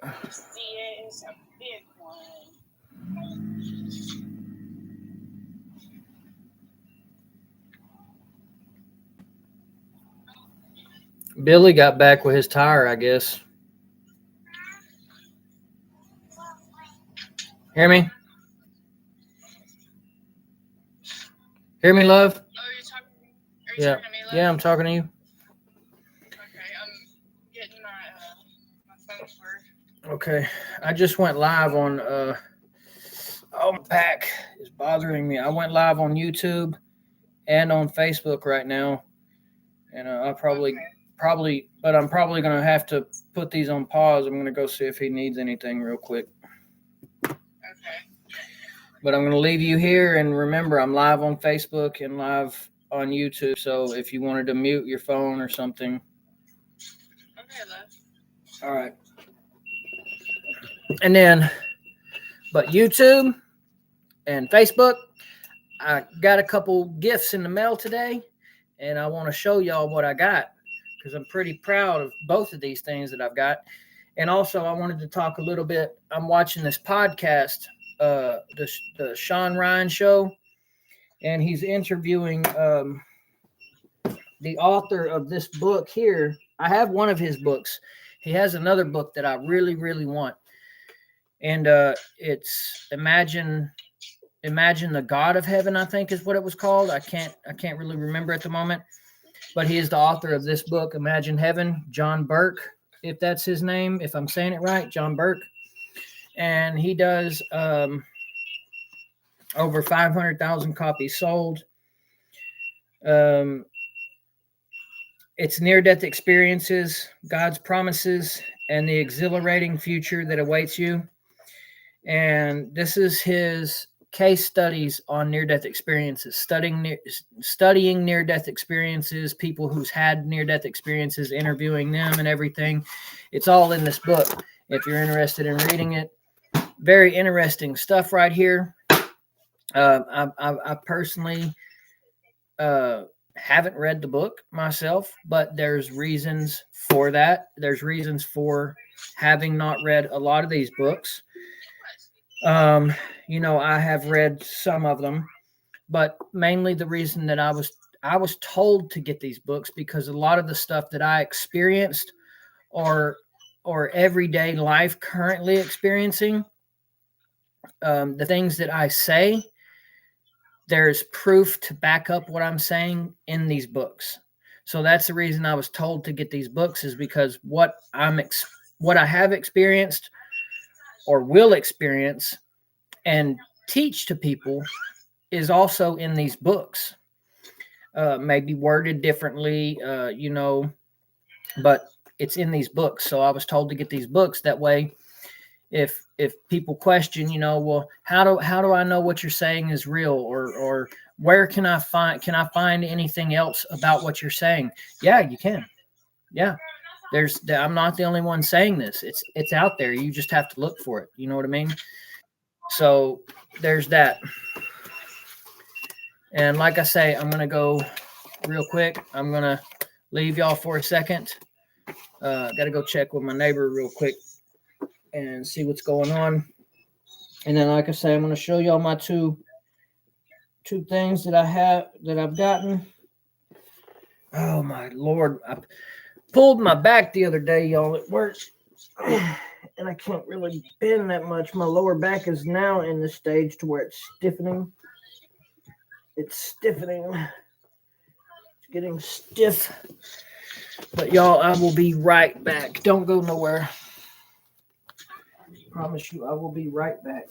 See, it's a big one. Billy got back with his tire, I guess. Hear me? Hear me, love? Oh, are you Yeah. talking to me, love? Yeah, I'm talking to you. Okay, I'm getting my phone for. Okay. I just went live on oh, my back is bothering me. I went live on YouTube and on Facebook right now. And I probably but I'm probably going to have to put these on pause. I'm going to go see if he needs anything real quick. Okay. But I'm going to leave you here, and remember, I'm live on Facebook and live on YouTube. So if you wanted to mute your phone or something. Okay, love. All right. And then, but YouTube and Facebook, I got a couple gifts in the mail today, and I want to show y'all what I got because I'm pretty proud of both of these things that I've got. And also, I wanted to talk a little bit. I'm watching this podcast, the Sean Ryan Show, and he's interviewing the author of this book here. I have one of his books. He has another book that I really, really want, and it's Imagine the God of Heaven, I think is what it was called. I can't really remember at the moment, but he is the author of this book, Imagine Heaven. John Burke, if that's his name, if I'm saying it right, John Burke. And he does over 500,000 copies sold. It's near-death experiences, God's promises, and the exhilarating future that awaits you. And this is his case studies on near-death experiences, studying near-death experiences, people who's had near-death experiences, interviewing them and everything. It's all in this book if you're interested in reading it. Very interesting stuff right here. I personally haven't read the book myself, but there's reasons for that. There's reasons for having not read a lot of these books. I have read some of them, but mainly the reason that I was told to get these books because a lot of the stuff that I experienced or everyday life currently experiencing, the things that I say, there's proof to back up what I'm saying in these books. So that's the reason I was told to get these books, is because what I have experienced or will experience and teach to people is also in these books. Maybe worded differently, but it's in these books. So I was told to get these books. That way, if people question, well, how do I know what you're saying is real, or where can I find anything else about what you're saying? Yeah, you can. Yeah. I'm not the only one saying this. It's out there. You just have to look for it. You know what I mean? So there's that. And like I say, I'm gonna go real quick. I'm gonna leave y'all for a second. Got to go check with my neighbor real quick and see what's going on. And then, like I say, I'm gonna show y'all my two things that I've gotten. Oh my Lord! I pulled my back the other day, y'all, at work, and I can't really bend that much. My lower back is now in the stage to where it's stiffening. It's getting stiff. But y'all, I will be right back. Don't go nowhere. I promise you, I will be right back.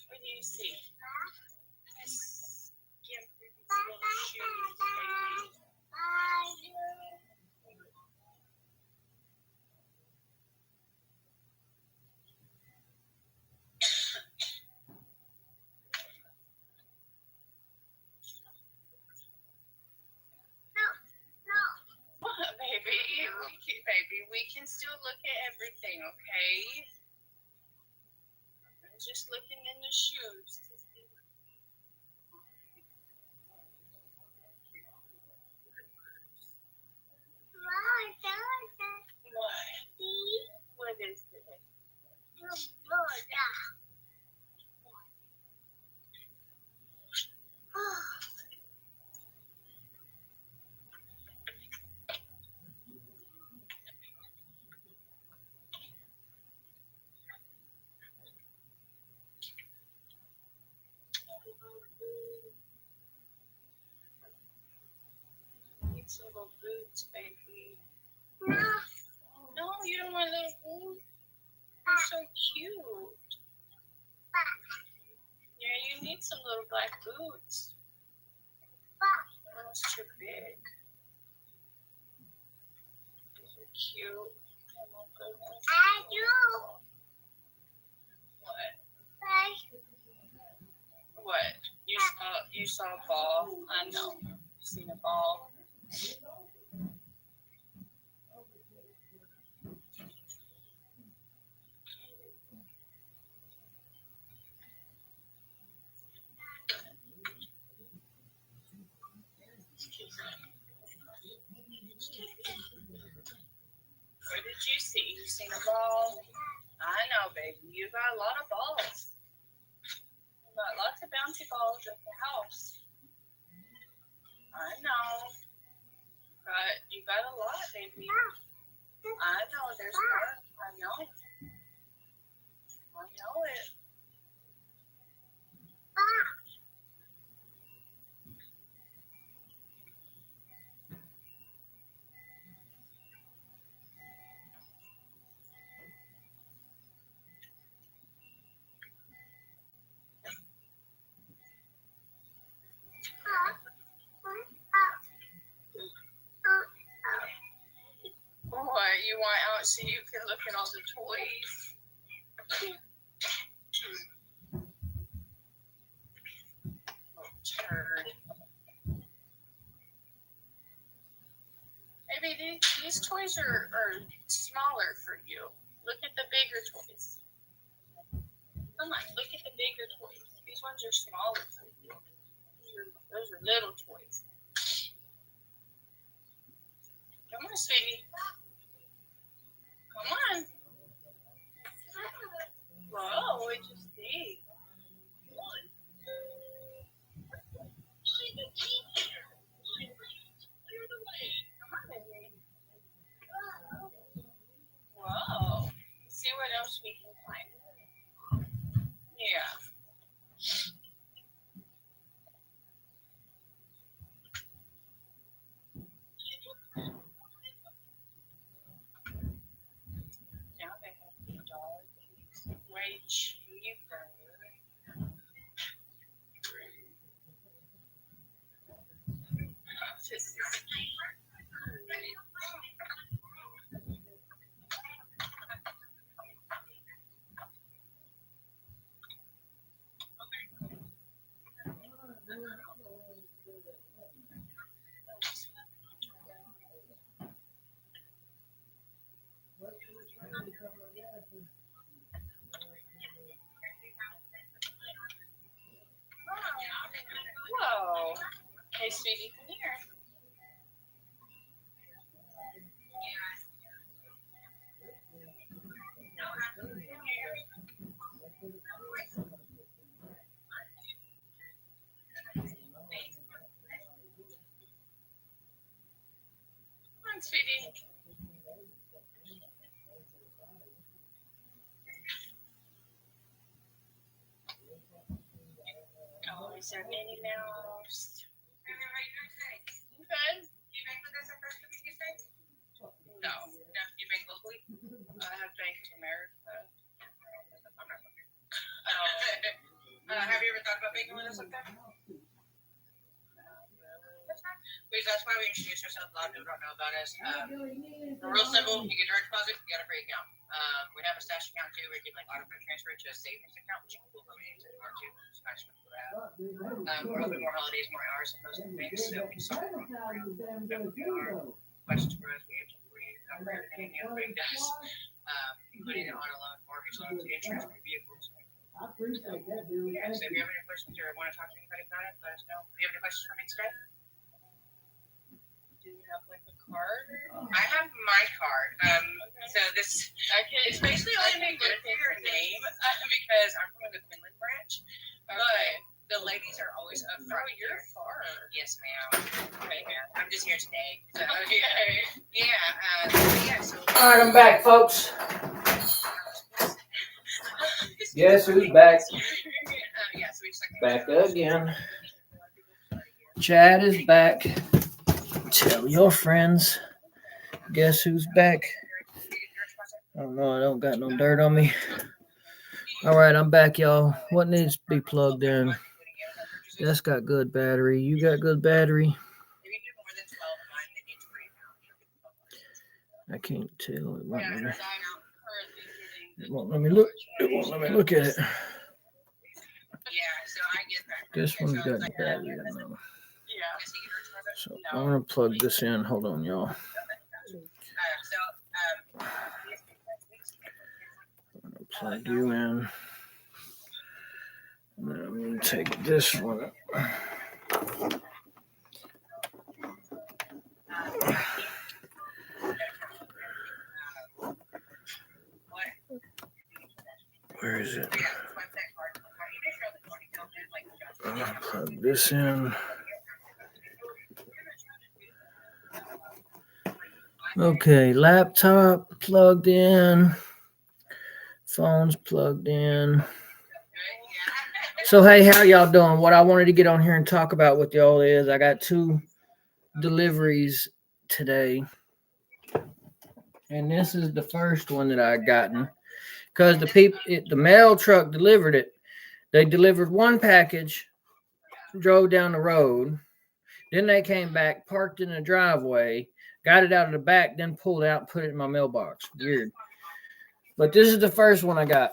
What do you see? can still look at everything, okay? I'm just looking in the shoes. To see. What is it? Need some little boots, baby. No, you don't want little boots. They're so cute. Yeah, you need some little black boots. Oh, it's too big. These are cute. Oh my goodness. What? What? You saw a ball? I know. You've seen a ball. What did you see? You seen a ball? I know, baby. You got a lot of balls. You got lots of bouncy balls at the house. I know. But you got a lot, baby. I know. There's more. I know. I know it. What? You want out so you can look at all the toys? Oh, turd. Maybe these toys are smaller for you. Look at the bigger toys. Come on, look at the bigger toys. These ones are smaller for you. Those are little toys. Come on, sweetie. Come on. Whoa, what did you see? Come on, baby. Whoa. See what else we can find. Yeah. Now they have the dogs. Way cheaper. Just whoa. Hey, sweetie, come here. Come on, sweetie. Oh, is there Minnie Mouse? You good? You bank with us at First Community Bank? No. No, you bank locally? I have Bank of America. I'm not looking. Have you ever thought about banking with us like that? Because that's why we introduce ourselves. A lot of people don't know about us. We're real simple. You get direct deposit, you got a free account. We have a stash account too where you can like automatic transfer to a savings account, which you can pull from anytime you want to. Stash account for that. We're open more holidays, more hours, and those things. So we solve questions for us, we answer for you. Putting it on a loan, mortgage loan, insurance for vehicles. I appreciate that, dude. Yeah, so if you have any questions or want to talk to anybody about it, let us know. Do you have any questions for me today? Do you have like a card? I have my card. So this it's basically only good for your name because I'm from the Quinlan branch, but the ladies are always up front. Oh, you're far. Yes, ma'am. Okay, ma'am. I'm just here today. So, okay. Yeah. So. All right, I'm back, folks. Guess who's back? Back again. Chad is back. Tell your friends. Guess who's back? Oh no, I don't got no dirt on me. All right, I'm back, y'all. What needs to be plugged in? That's got good battery. You got good battery? I can't tell. It won't let me look. It won't let me look at it. This one's got the battery in it. So I'm gonna plug this in. Hold on, y'all. I'm gonna plug you in. And then I'm gonna take this one. Where is it? I'm gonna plug this in. Okay, laptop plugged in. Phone's plugged in. So, hey, how y'all doing? What I wanted to get on here and talk about with y'all is I got 2 deliveries today. And this is the first one that I gotten. Because the mail truck delivered it. They delivered one package, drove down the road. Then they came back, parked in the driveway, got it out of the back, then pulled out and put it in my mailbox. Weird. But this is the first one I got.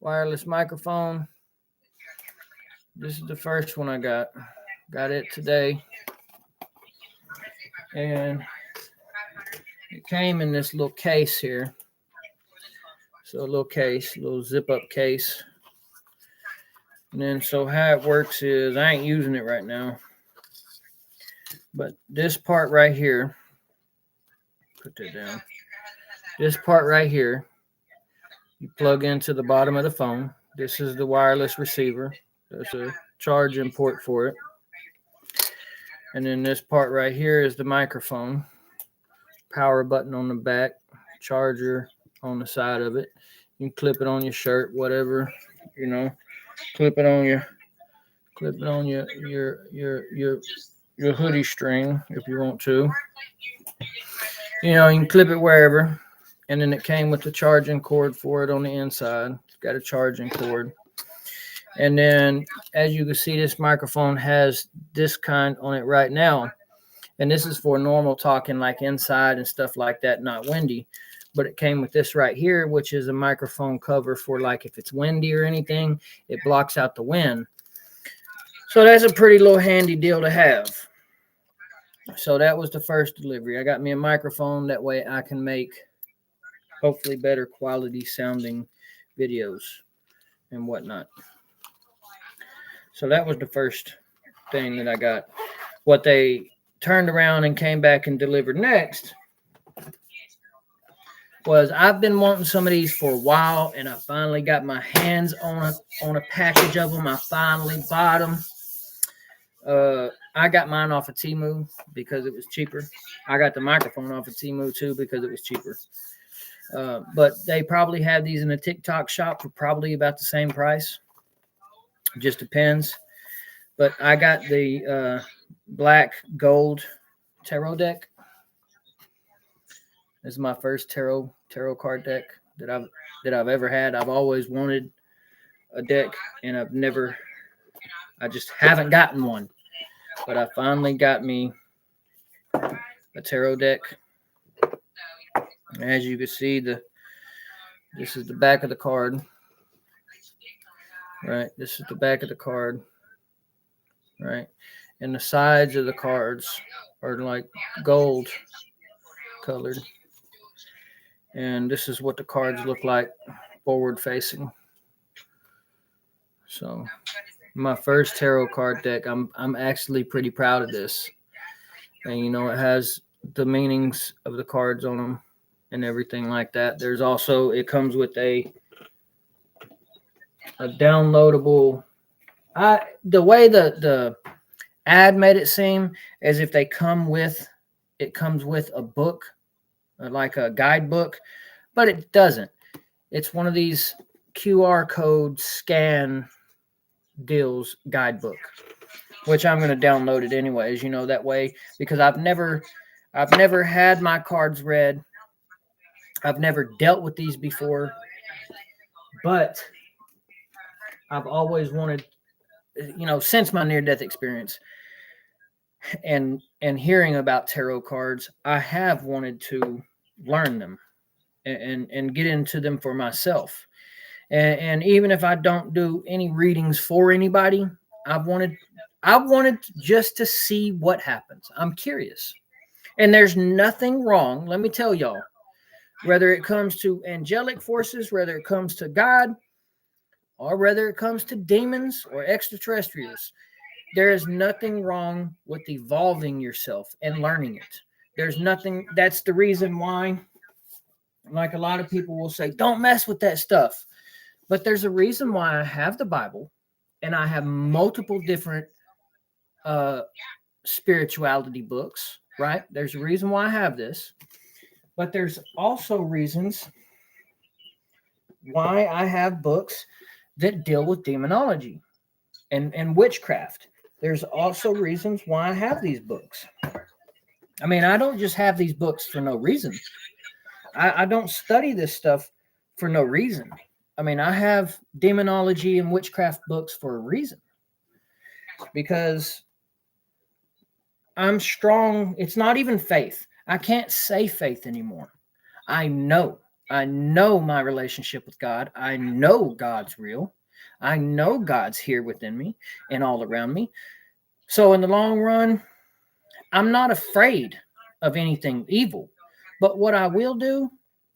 Wireless microphone. This is the first one I got. Got it today. And it came in this little case here. So a little case, a little zip up case. And then so how it works is I ain't using it right now. But this part right here, put that down. This part right here, you plug into the bottom of the phone. This is the wireless receiver. There's a charging port for it. And then this part right here is the microphone. Power button on the back, charger on the side of it. You can clip it on your shirt, whatever, clip it on your hoodie string if you want to. You can clip it wherever. And then it came with the charging cord for it on the inside. It's got a charging cord. And then, as you can see, this microphone has this kind on it right now. And this is for normal talking, like inside and stuff like that, not windy. But it came with this right here, which is a microphone cover for like if it's windy or anything, it blocks out the wind. So that's a pretty little handy deal to have. So that was the first delivery. I got me a microphone. That way I can make hopefully better quality sounding videos and whatnot. So that was the first thing that I got. What they turned around and came back and delivered next was I've been wanting some of these for a while, and I finally got my hands on a package of them. I finally bought them. I got mine off of Temu because it was cheaper. I got the microphone off of Temu too because it was cheaper. But they probably have these in a TikTok shop for probably about the same price. Just depends. But I got the black gold tarot deck. This is my first tarot card deck that I've ever had. I've always wanted a deck, and I just haven't gotten one. But I finally got me a tarot deck. As you can see, this is the back of the card. Right, this is the back of the card. Right, and the sides of the cards are like gold. colored. And this is what the cards look like forward facing. So my first tarot card deck, I'm actually pretty proud of this. And you know, it has the meanings of the cards on them and everything like that. There's also, it comes with a downloadable. The way the ad made it seem as if it comes with a book, like a guidebook, but it doesn't. It's one of these QR code scan deals guidebook, which I'm going to download it anyways, you know, that way, because I've never had my cards read. I've never dealt with these before, but I've always wanted, you know, since my near-death experience and hearing about tarot cards, I have wanted to learn them and get into them for myself. And even if I don't do any readings for anybody, I wanted just to see what happens. I'm curious. And there's nothing wrong, let me tell y'all, whether it comes to angelic forces, whether it comes to God, or whether it comes to demons or extraterrestrials, there is nothing wrong with evolving yourself and learning it. There's nothing. That's the reason why, like a lot of people will say, don't mess with that stuff. But there's a reason why I have the Bible and I have multiple different spirituality books, right? There's a reason why I have this. But there's also reasons why I have books that deal with demonology and witchcraft. There's also reasons why I have these books. I mean, I don't just have these books for no reason. I don't study this stuff for no reason. I mean, I have demonology and witchcraft books for a reason. Because I'm strong. It's not even faith. I can't say faith anymore. I know my relationship with God. I know God's real. I know God's here within me and all around me. So in the long run, I'm not afraid of anything evil. But what I will do,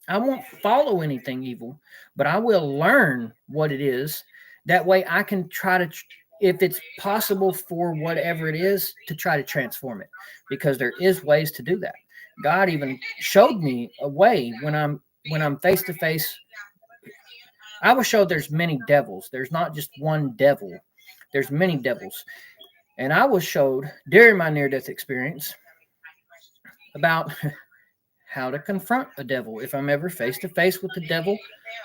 I won't follow anything evil, but I will learn what it is. That way I can try to, if it's possible for whatever it is, to try to transform it. Because there is ways to do that. God even showed me a way when I'm face to face. I was showed there's many devils. There's not just one devil. There's many devils. And I was showed during my near-death experience about how to confront a devil. If I'm ever face to face with the devil,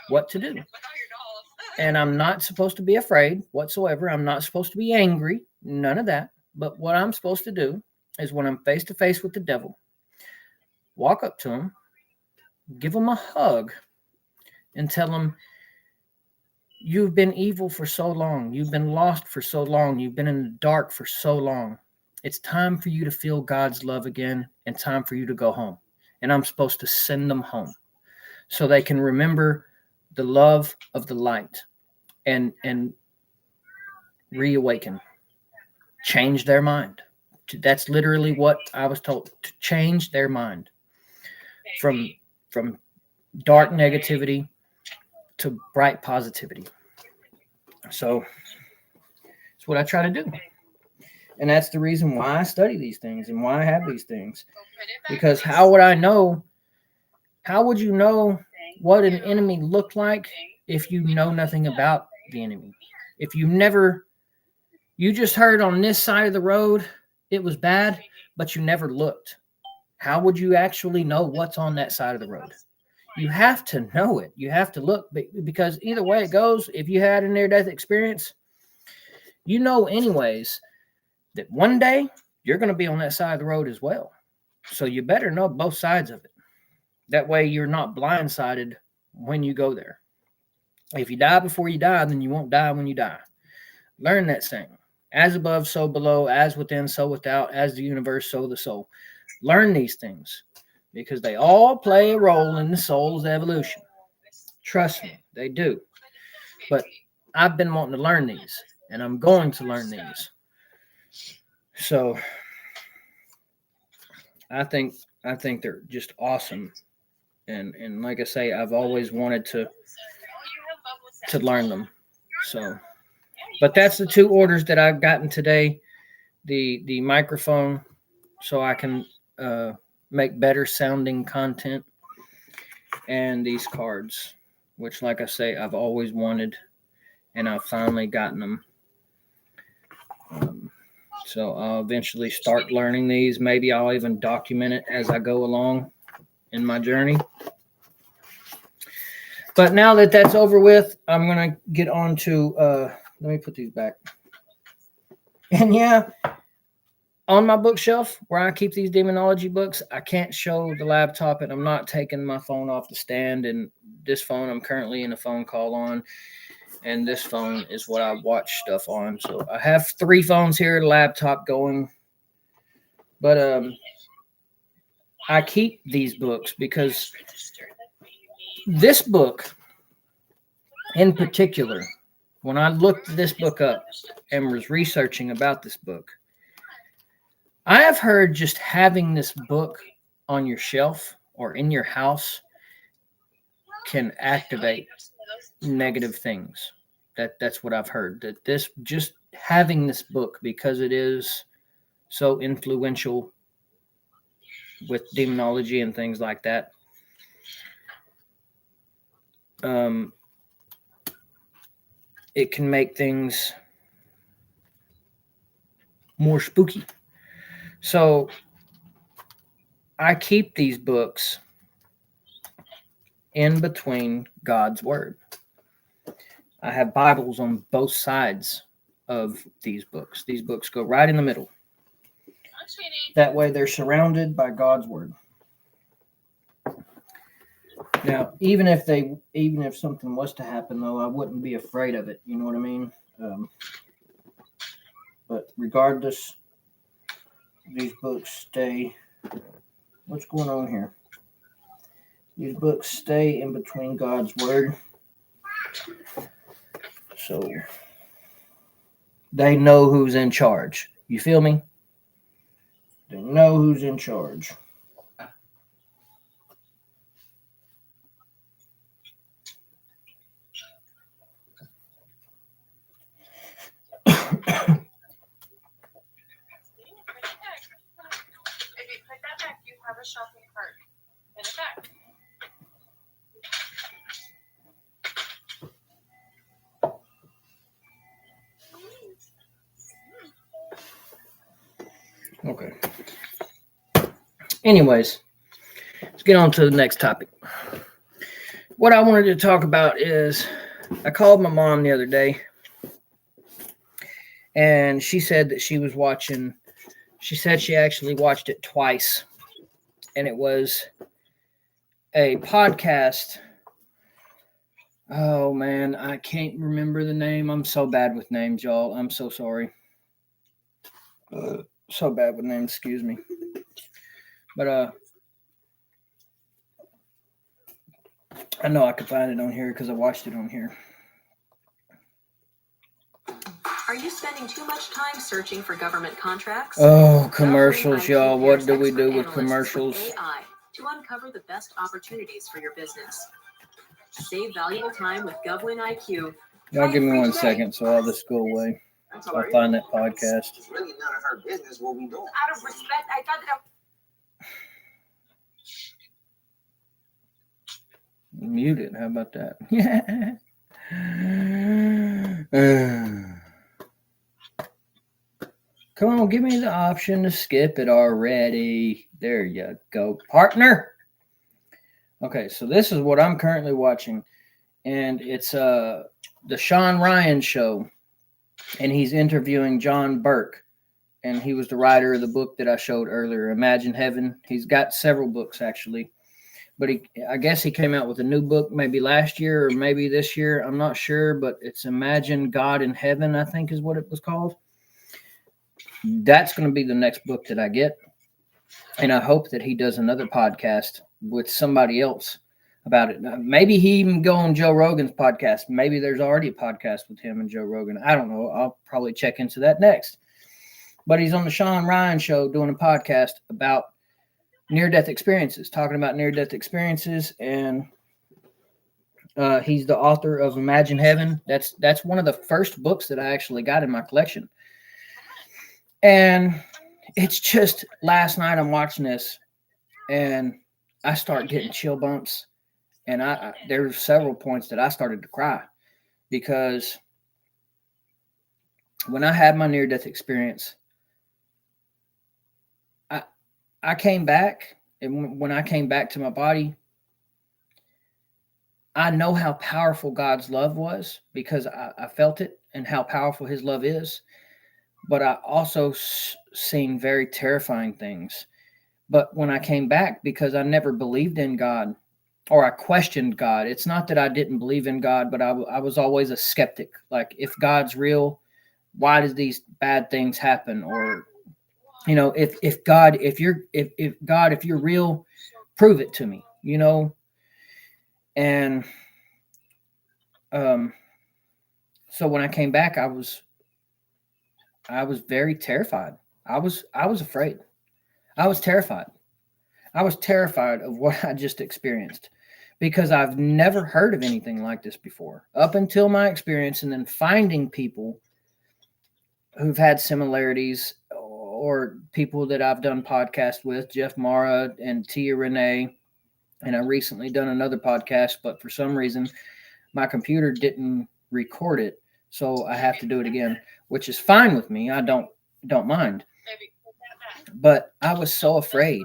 what to do. And I'm not supposed to be afraid whatsoever. I'm not supposed to be angry. None of that. But what I'm supposed to do is when I'm face to face with the devil, walk up to him, give him a hug, and tell him, you've been evil for so long. You've been lost for so long. You've been in the dark for so long. It's time for you to feel God's love again and time for you to go home. And I'm supposed to send them home so they can remember the love of the light and reawaken, change their mind. That's literally what I was told, to change their mind from dark negativity to bright positivity. So it's what I try to do. And that's the reason why I study these things and why I have these things. Because how would I know? How would you know what an enemy looked like if you know nothing about the enemy? If you just heard on this side of the road it was bad, but you never looked. How would you actually know what's on that side of the road? You have to know it. You have to look, because either way it goes, if you had a near-death experience, you know anyways that one day you're going to be on that side of the road as well. So you better know both sides of it. That way you're not blindsided when you go there. If you die before you die, then you won't die when you die. Learn that saying. As above, so below, as within, so without, as the universe, so the soul. Learn these things because they all play a role in the soul's evolution. Trust me, they do. But I've been wanting to learn these, and I'm going to learn these. So I think I think they're just awesome. And like I say, I've always wanted to learn them. So, but that's the two orders that I've gotten today. The microphone, so I can make better sounding content, and these cards, which, like I say, I've always wanted, and I've finally gotten them. So I'll eventually start learning these. Maybe I'll even document it as I go along in my journey. But now that that's over with, I'm going to get on to, let me put these back. And yeah, on my bookshelf where I keep these demonology books, I can't show the laptop, and I'm not taking my phone off the stand. And this phone I'm currently in a phone call on, and this phone is what I watch stuff on. So I have 3 phones here, the laptop going. But I keep these books because this book in particular, when I looked this book up and was researching about this book, I have heard just having this book on your shelf or in your house can activate negative things. That's what I've heard. That this, just having this book, because it is so influential with demonology and things like that, it can make things more spooky. So I keep these books in between God's word. I have Bibles on both sides of these books. These books go right in the middle. That way they're surrounded by God's word. Now, even if something was to happen, though, I wouldn't be afraid of it. You know what I mean? But regardless, these books stay. What's going on here? These books stay in between God's word. So they know who's in charge. You feel me? They know who's in charge. Have a shopping cart. Put it back. Okay. Anyways, let's get on to the next topic. What I wanted to talk about is, I called my mom the other day, and she said that she was watching, she said she actually watched it twice, and it was a podcast. Oh man, I can't remember the name. I'm so bad with names, y'all. I'm so sorry. So bad with names, excuse me. But I know I could find it on here because I watched it on here. Are you spending too much time searching for government contracts? Oh, commercials, y'all. What do we do with commercials? With AI to uncover the best opportunities for your business. Save valuable time with GovWin IQ. Y'all give me 1 second, so I'll just go away. I'll find that podcast. It's really none of her business what we doing. Out of respect, I thought that Mute it. How about that? Come on, give me the option to skip it already. There you go, partner. Okay, so this is what I'm currently watching, and it's the Sean Ryan show, and he's interviewing John Burke, and he was the writer of the book that I showed earlier, Imagine Heaven. He's got several books actually, but I guess he came out with a new book maybe last year or maybe this year. I'm not sure, but it's Imagine God in Heaven, I think is what it was called. That's going to be the next book that I get. And I hope that he does another podcast with somebody else about it. Maybe he even go on Joe Rogan's podcast. Maybe there's already a podcast with him and Joe Rogan. I don't know. I'll probably check into that next. But he's on the Sean Ryan show doing a podcast about near-death experiences, talking about near-death experiences, and he's the author of Imagine Heaven. That's one of the first books that I actually got in my collection. And it's just last night I'm watching this, and I start getting chill bumps, and there were several points that I started to cry because when I had my near-death experience, I came back, and when I came back to my body, I know how powerful God's love was because I felt it and how powerful his love is. But I also seen very terrifying things. But when I came back, because I never believed in God or I questioned God, it's not that I didn't believe in God, but I was always a skeptic. Like, if God's real, why does these bad things happen? Or, you know, if God, if you're real, prove it to me, you know? And so when I came back, I was very terrified. I was afraid. I was terrified. I was terrified of what I just experienced because I've never heard of anything like this before up until my experience, and then finding people who've had similarities or people that I've done podcasts with, Jeff Mara and Tia Renee. And I recently done another podcast, but for some reason my computer didn't record it. So I have to do it again, which is fine with me. I don't mind. But I was so afraid.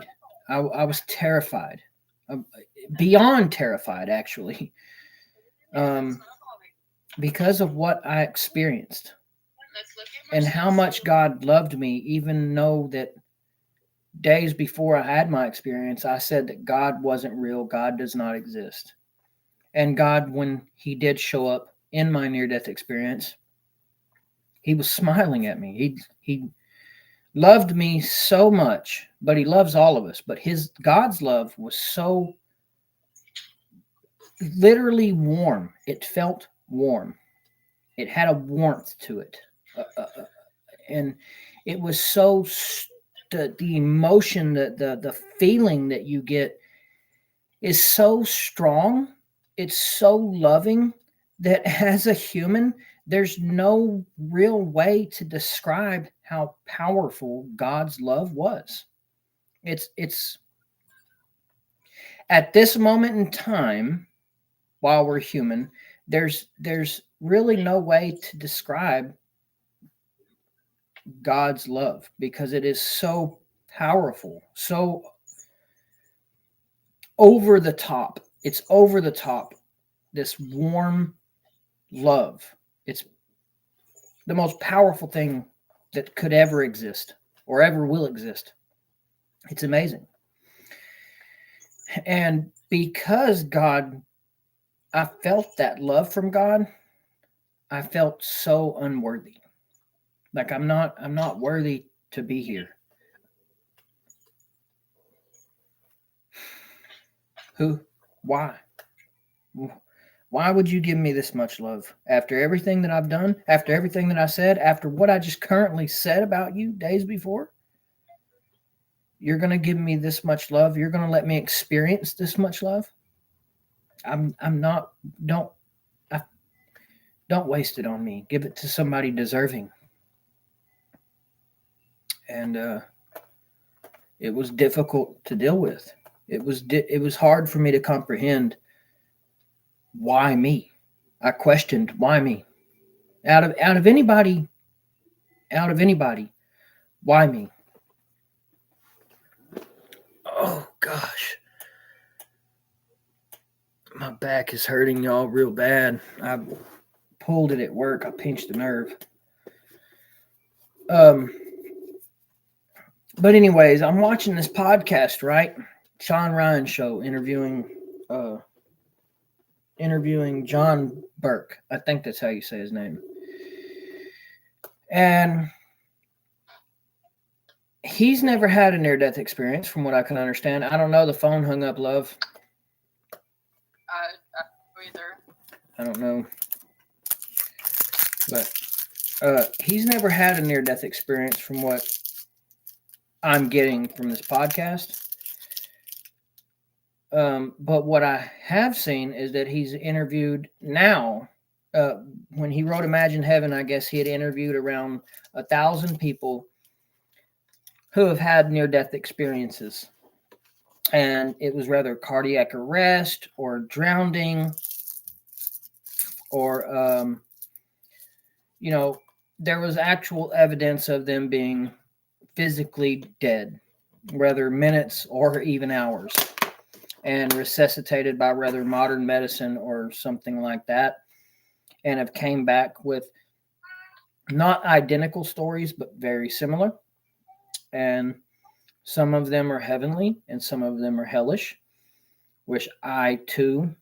I was terrified, beyond terrified, actually, because of what I experienced and how much God loved me, even though that days before I had my experience, I said that God wasn't real. God does not exist. And God, when he did show up in my near-death experience, he was smiling at me. He loved me so much, but he loves all of us. But God's love was so literally warm. It felt warm. It had a warmth to it. And it was so, the emotion, the feeling that you get is so strong. It's so loving that as a human, there's no real way to describe how powerful God's love was. It's at this moment in time, while we're human, there's really no way to describe God's love because it is so powerful, so over the top. It's over the top. This warm love. It's the most powerful thing that could ever exist or ever will exist. It's amazing. And because I felt that love from God, I felt so unworthy. Like I'm not worthy to be here. Why? Why would you give me this much love after everything that I've done, after everything that I said, after what I just currently said about you days before? You're going to give me this much love. You're going to let me experience this much love. Don't waste it on me. Give it to somebody deserving. And it was difficult to deal with. It was hard for me to comprehend. Why me? I questioned why me. Out of anybody, why me? Oh gosh. My back is hurting, y'all, real bad. I pulled it at work. I pinched a nerve. But anyways, I'm watching this podcast, right? Sean Ryan show interviewing John Burke. I think that's how you say his name. And he's never had a near-death experience, from what I can understand. I don't know. The phone hung up, love. I don't know. But he's never had a near-death experience from what I'm getting from this podcast. But what I have seen is that he's interviewed now. When he wrote Imagine Heaven, I guess he had interviewed around 1,000 people who have had near-death experiences. And it was rather cardiac arrest or drowning or, there was actual evidence of them being physically dead, whether minutes or even hours, and resuscitated by rather modern medicine or something like that, and have came back with not identical stories, but very similar. And some of them are heavenly and some of them are hellish, which I too,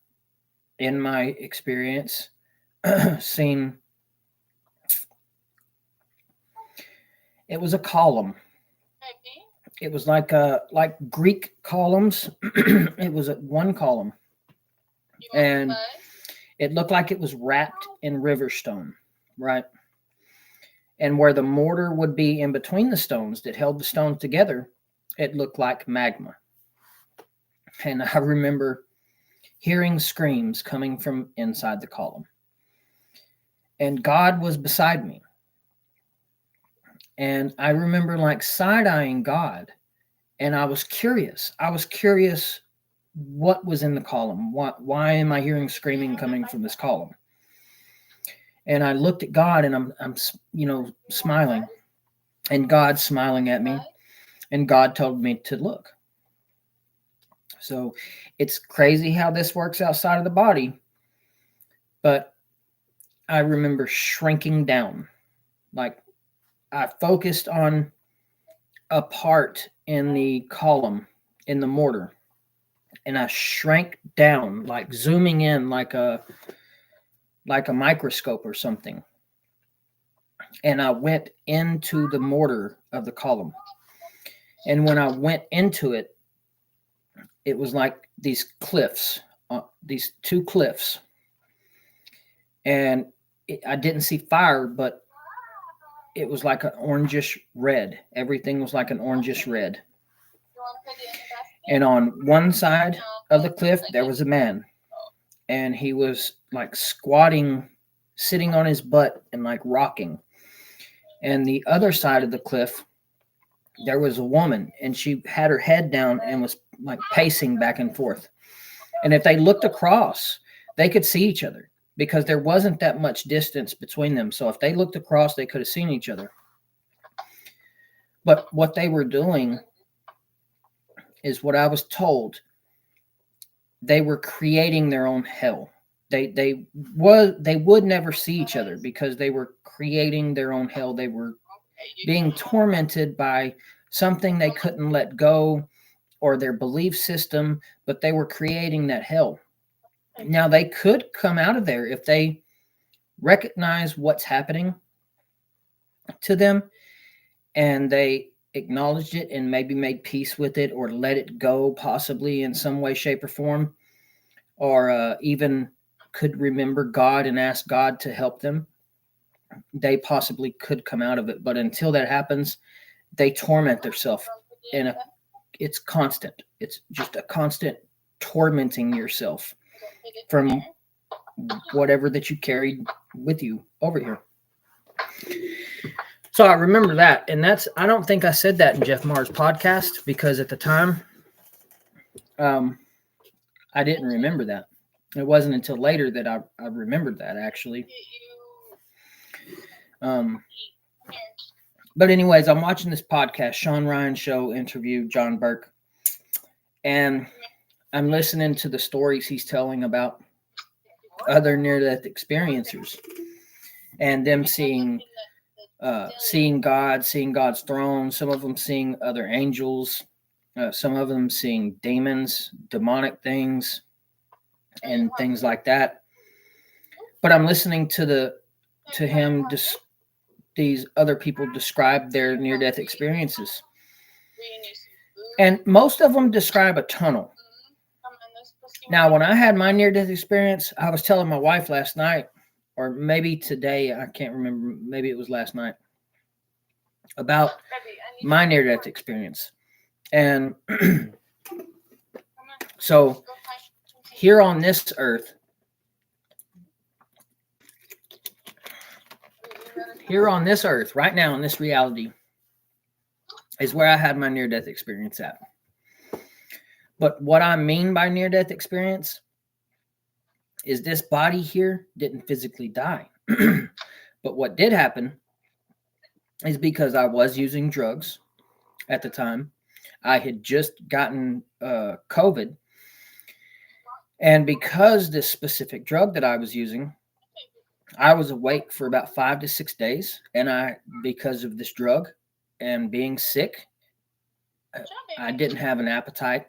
in my experience, seen. It was a column. Maybe. It was like Greek columns. It was one column. You want And the buzz? it looked like it was wrapped in river stone, right? And where the mortar would be in between the stones that held the stones together, it looked like magma. And I remember hearing screams coming from inside the column. And God was beside me. And I remember like side-eyeing God. And I was curious. What was in the column. Why am I hearing screaming coming from this column? And I looked at God, and I'm smiling, and God's smiling at me, and God told me to look. So it's crazy how this works outside of the body, but I remember shrinking down. Like I focused on a part in the column, in the mortar, and I shrank down, like zooming in like a microscope or something. And I went into the mortar of the column. And when I went into it, it was like these cliffs, these two cliffs. And I didn't see fire, but it was like an orangish red. Everything was like an orangish red. You want to put it in the basket? And on one side of the cliff, there was a man. And he was like squatting, sitting on his butt and like rocking. And the other side of the cliff, there was a woman, and she had her head down and was like pacing back and forth. And if they looked across, they could see each other because there wasn't that much distance between them. So if they looked across, they could have seen each other. But what they were doing is what I was told. They were creating their own hell. They would never see each other because they were creating their own hell. They were being tormented by something they couldn't let go or their belief system, but they were creating that hell. Now they could come out of there if they recognize what's happening to them and they acknowledged it and maybe made peace with it or let it go possibly in some way, shape, or form, or even could remember God and ask God to help them. They possibly could come out of it. But until that happens, they torment themselves. And it's constant. It's just a constant tormenting yourself from whatever that you carried with you over here. So I remember that. And I don't think I said that in Jeff Maher's podcast because at the time, I didn't remember that. It wasn't until later that I remembered that actually. But anyways, I'm watching this podcast, Sean Ryan Show interviewed John Burke, and I'm listening to the stories he's telling about other near-death experiencers and them seeing God, seeing God's throne, some of them seeing other angels, some of them seeing demons, demonic things, and things like that. But I'm listening to him these other people describe their near-death experiences. And most of them describe a tunnel. Now, when I had my near-death experience, I was telling my wife last night, or maybe today, I can't remember, maybe it was last night, about my near-death experience. And So here on this earth, right now in this reality, is where I had my near-death experience at. But what I mean by near-death experience is this body here didn't physically die. But what did happen is because I was using drugs at the time. I had just gotten COVID. And because this specific drug that I was using, I was awake for about 5 to 6 days. And because of this drug and being sick, I didn't have an appetite.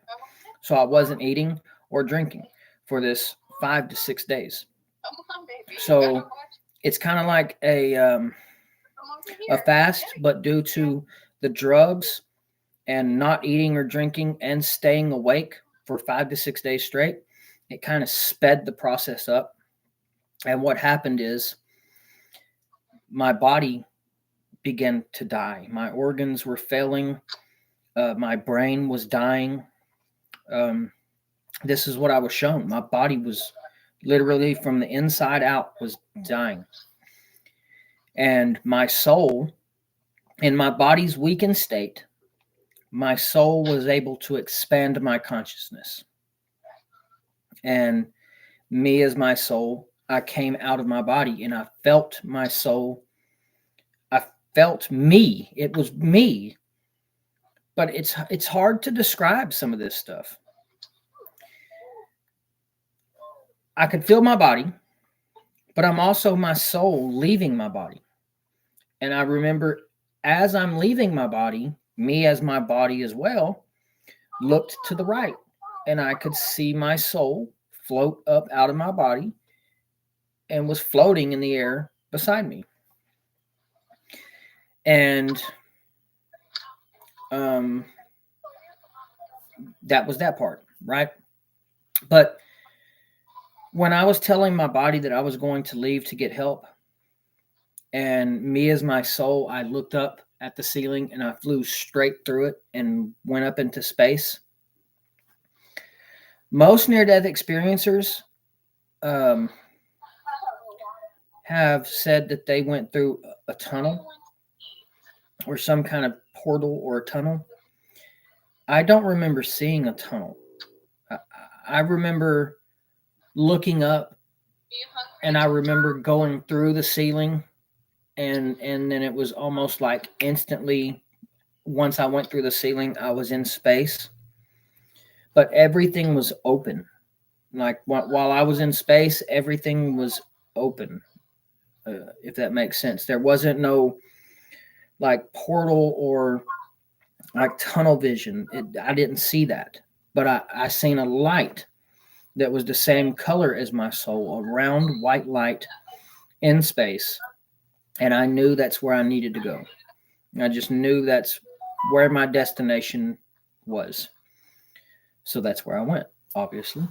So I wasn't eating or drinking for this 5 to 6 days. So it's kind of like a fast, but due to the drugs and not eating or drinking and staying awake for 5 to 6 days straight, it kind of sped the process up. And what happened is my body began to die. My organs were failing. My brain was dying. This is what I was shown. My body was literally from the inside out was dying. And my soul, in my body's weakened state, my soul was able to expand my consciousness. And me as my soul, I came out of my body and I felt my soul. I felt me. It was me. But it's hard to describe some of this stuff. I could feel my body, but I'm also my soul leaving my body. And I remember as I'm leaving my body, me as my body as well, looked to the right. And I could see my soul float up out of my body and was floating in the air beside me. And that was that part, right? But when I was telling my body that I was going to leave to get help, and me as my soul, I looked up at the ceiling and I flew straight through it and went up into space. Most near-death experiencers have said that they went through a tunnel or some kind of portal or a tunnel. I don't remember seeing a tunnel. I remember looking up and I remember going through the ceiling and then it was almost like instantly once I went through the ceiling, I was in space. But everything was open. Like while I was in space, everything was open, if that makes sense. There wasn't no like portal or like tunnel vision. I didn't see that. But I seen a light that was the same color as my soul, a round white light in space. And I knew that's where I needed to go. I just knew that's where my destination was. So that's where I went, obviously.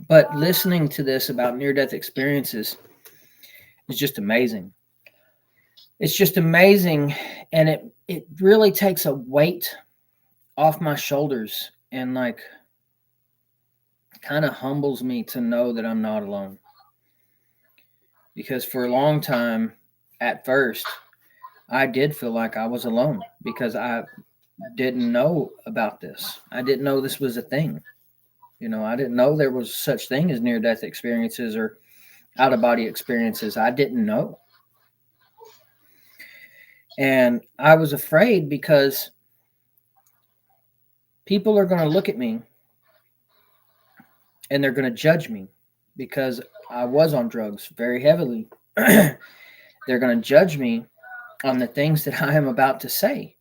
But listening to this about near-death experiences is just amazing. It's just amazing. And it really takes a weight off my shoulders and like kind of humbles me to know that I'm not alone. Because for a long time, at first, I did feel like I was alone because I didn't know about this. I didn't know this was a thing. You know, I didn't know there was such thing as near-death experiences or out-of-body experiences. I didn't know. And I was afraid because people are going to look at me and they're going to judge me because I was on drugs very heavily. They're going to judge me on the things that I am about to say.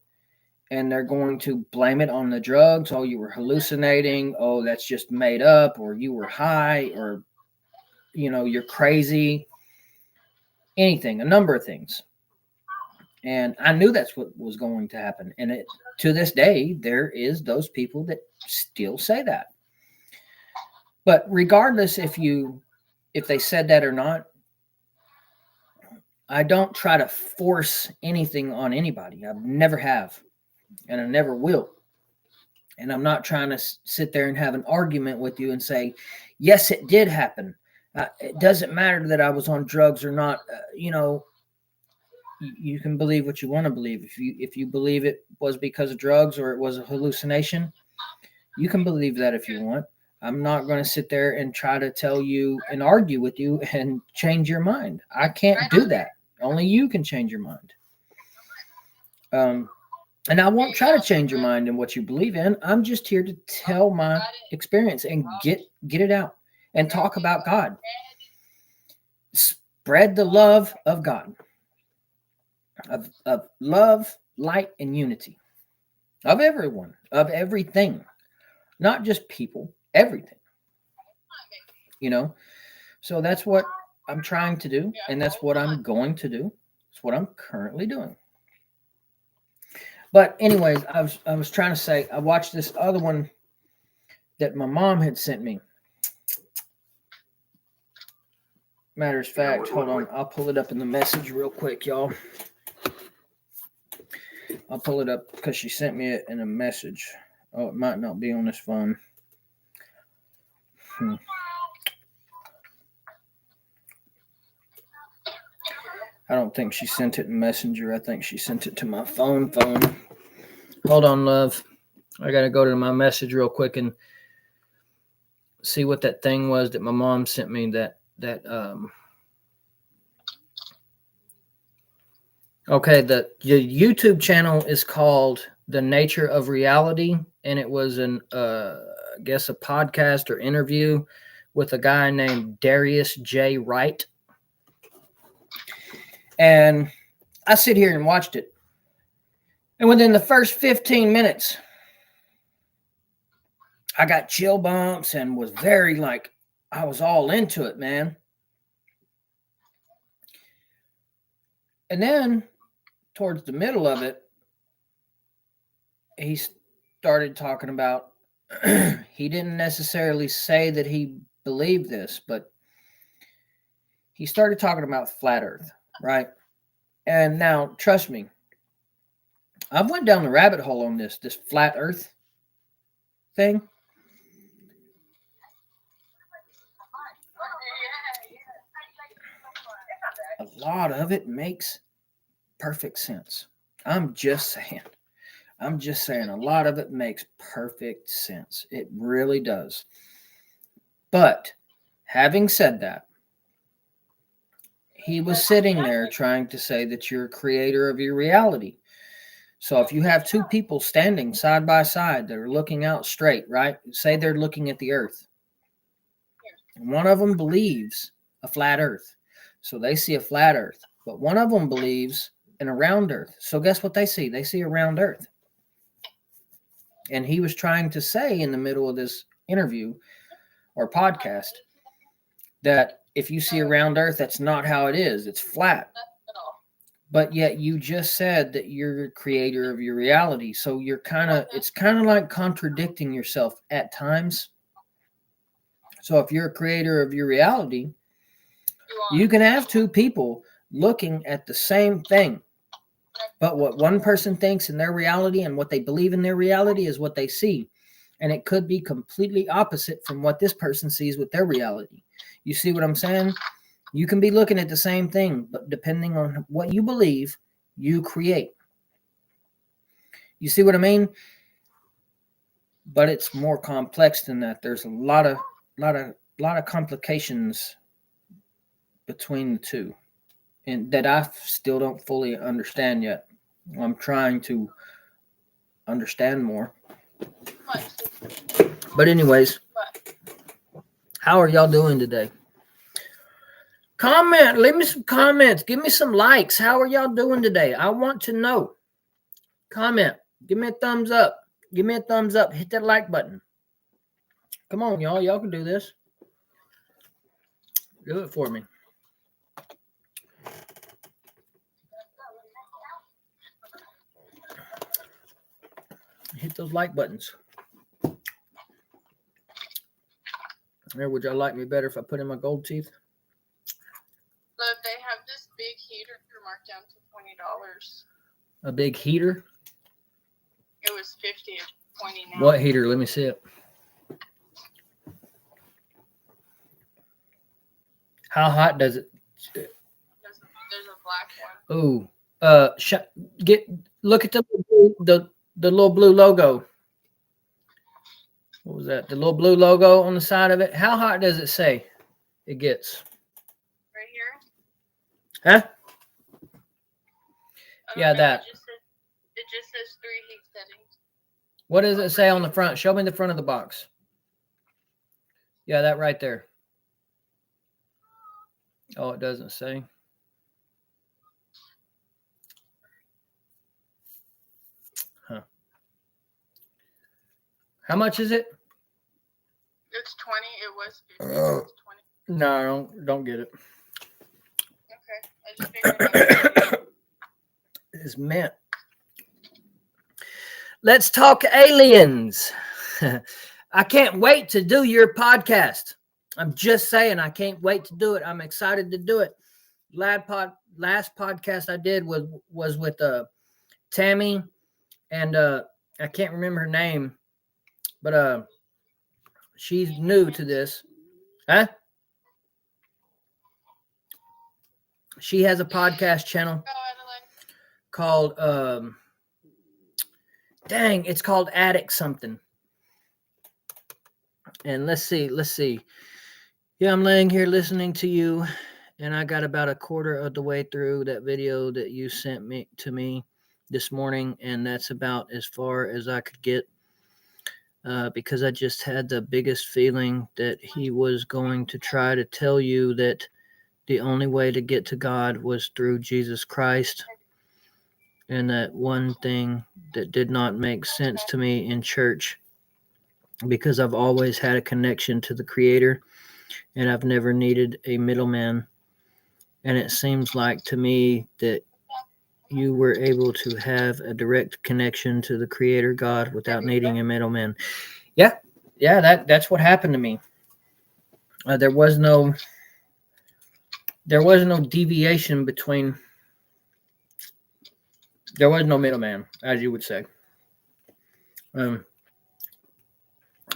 And they're going to blame it on the drugs. Oh, you were hallucinating. Oh, that's just made up. Or you were high. Or, you know, you're crazy. Anything, a number of things. And I knew that's what was going to happen. And to this day, there is those people that still say that. But regardless if they said that or not, I don't try to force anything on anybody. I never have. And I never will. And I'm not trying to sit there and have an argument with you and say, yes, it did happen. It doesn't matter that I was on drugs or not. You can believe what you want to believe. If you believe it was because of drugs or it was a hallucination, you can believe that if you want. I'm not going to sit there and try to tell you and argue with you and change your mind. I can't do that. Only you can change your mind. And I won't try to change your mind in what you believe in. I'm just here to tell my experience and get it out and talk about God. Spread the love of God, of love, light, and unity of everyone, of everything, not just people, everything. So that's what I'm trying to do, and that's what I'm going to do. It's what I'm currently doing. But anyways, I was trying to say, I watched this other one that my mom had sent me. Matter of fact, hold on. I'll pull it up in the message real quick, y'all. I'll pull it up because she sent me it in a message. Oh, it might not be on this phone. I don't think she sent it in Messenger. I think she sent it to my phone. Hold on, love. I got to go to my message real quick and see what that thing was that my mom sent me Okay, the YouTube channel is called The Nature of Reality, and it was I guess a podcast or interview with a guy named Darius J. Wright. And I sit here and watched it. And within the first 15 minutes, I got chill bumps and was very I was all into it, man. And then towards the middle of it, he started talking about, he didn't necessarily say that he believed this, but he started talking about flat earth, right? And now, trust me, I've went down the rabbit hole on this flat earth thing. A lot of it makes perfect sense. I'm just saying a lot of it makes perfect sense. It really does. But having said that, he was sitting there trying to say that you're a creator of your reality. So if you have two people standing side by side that are looking out straight, right? Say they're looking at the earth. One of them believes a flat earth. So they see a flat earth. But one of them believes in a round earth. So guess what they see? They see a round earth. And he was trying to say in the middle of this interview or podcast that if you see a round earth, that's not how it is. It's flat. But yet you just said that you're a creator of your reality. So it's kind of like contradicting yourself at times. So if you're a creator of your reality, you can have two people looking at the same thing. But what one person thinks in their reality and what they believe in their reality is what they see. And it could be completely opposite from what this person sees with their reality. You see what I'm saying? You can be looking at the same thing, but depending on what you believe, you create. You see what I mean? But it's more complex than that. There's a lot of complications between the two, and that I still don't fully understand yet. I'm trying to understand more. But anyways, how are y'all doing today? Comment. Leave me some comments. Give me some likes. How are y'all doing today? I want to know. Comment. Give me a thumbs up. Give me a thumbs up. Hit that like button. Come on, y'all. Y'all can do this. Do it for me. Hit those like buttons. Or would y'all like me better if I put in my gold teeth? But they have this big heater marked down to $20. A big heater? It was $50. pointing out. What heater? Let me see it. How hot does it? There's a black one. Ooh. Look at the little blue logo. What was that? The little blue logo on the side of it. How hot does it say it gets? Right here. Huh? I don't Yeah, know, that. It just says 3 heat settings. What does it say on the front? Show me the front of the box. Yeah, that right there. Oh, it doesn't say. Huh. How much is it? It's 20. It was 50. It's 20. No, don't get it. Okay. I just figured it out. It's mint. Let's talk aliens. I can't wait to do your podcast. I'm just saying, I can't wait to do it. I'm excited to do it. Last podcast I did was with Tammy, and I can't remember her name, but she's new to this. Huh? She has a podcast channel called it's called Attic something. And let's see. Yeah, I'm laying here listening to you, and I got about a quarter of the way through that video that you sent to me this morning, and that's about as far as I could get, because I just had the biggest feeling that he was going to try to tell you that the only way to get to God was through Jesus Christ. And that one thing that did not make sense to me in church, because I've always had a connection to the Creator, and I've never needed a middleman. And it seems like to me that you were able to have a direct connection to the Creator God without needing a middleman. Yeah, that's what happened to me. There was no deviation between. There was no middleman, as you would say. I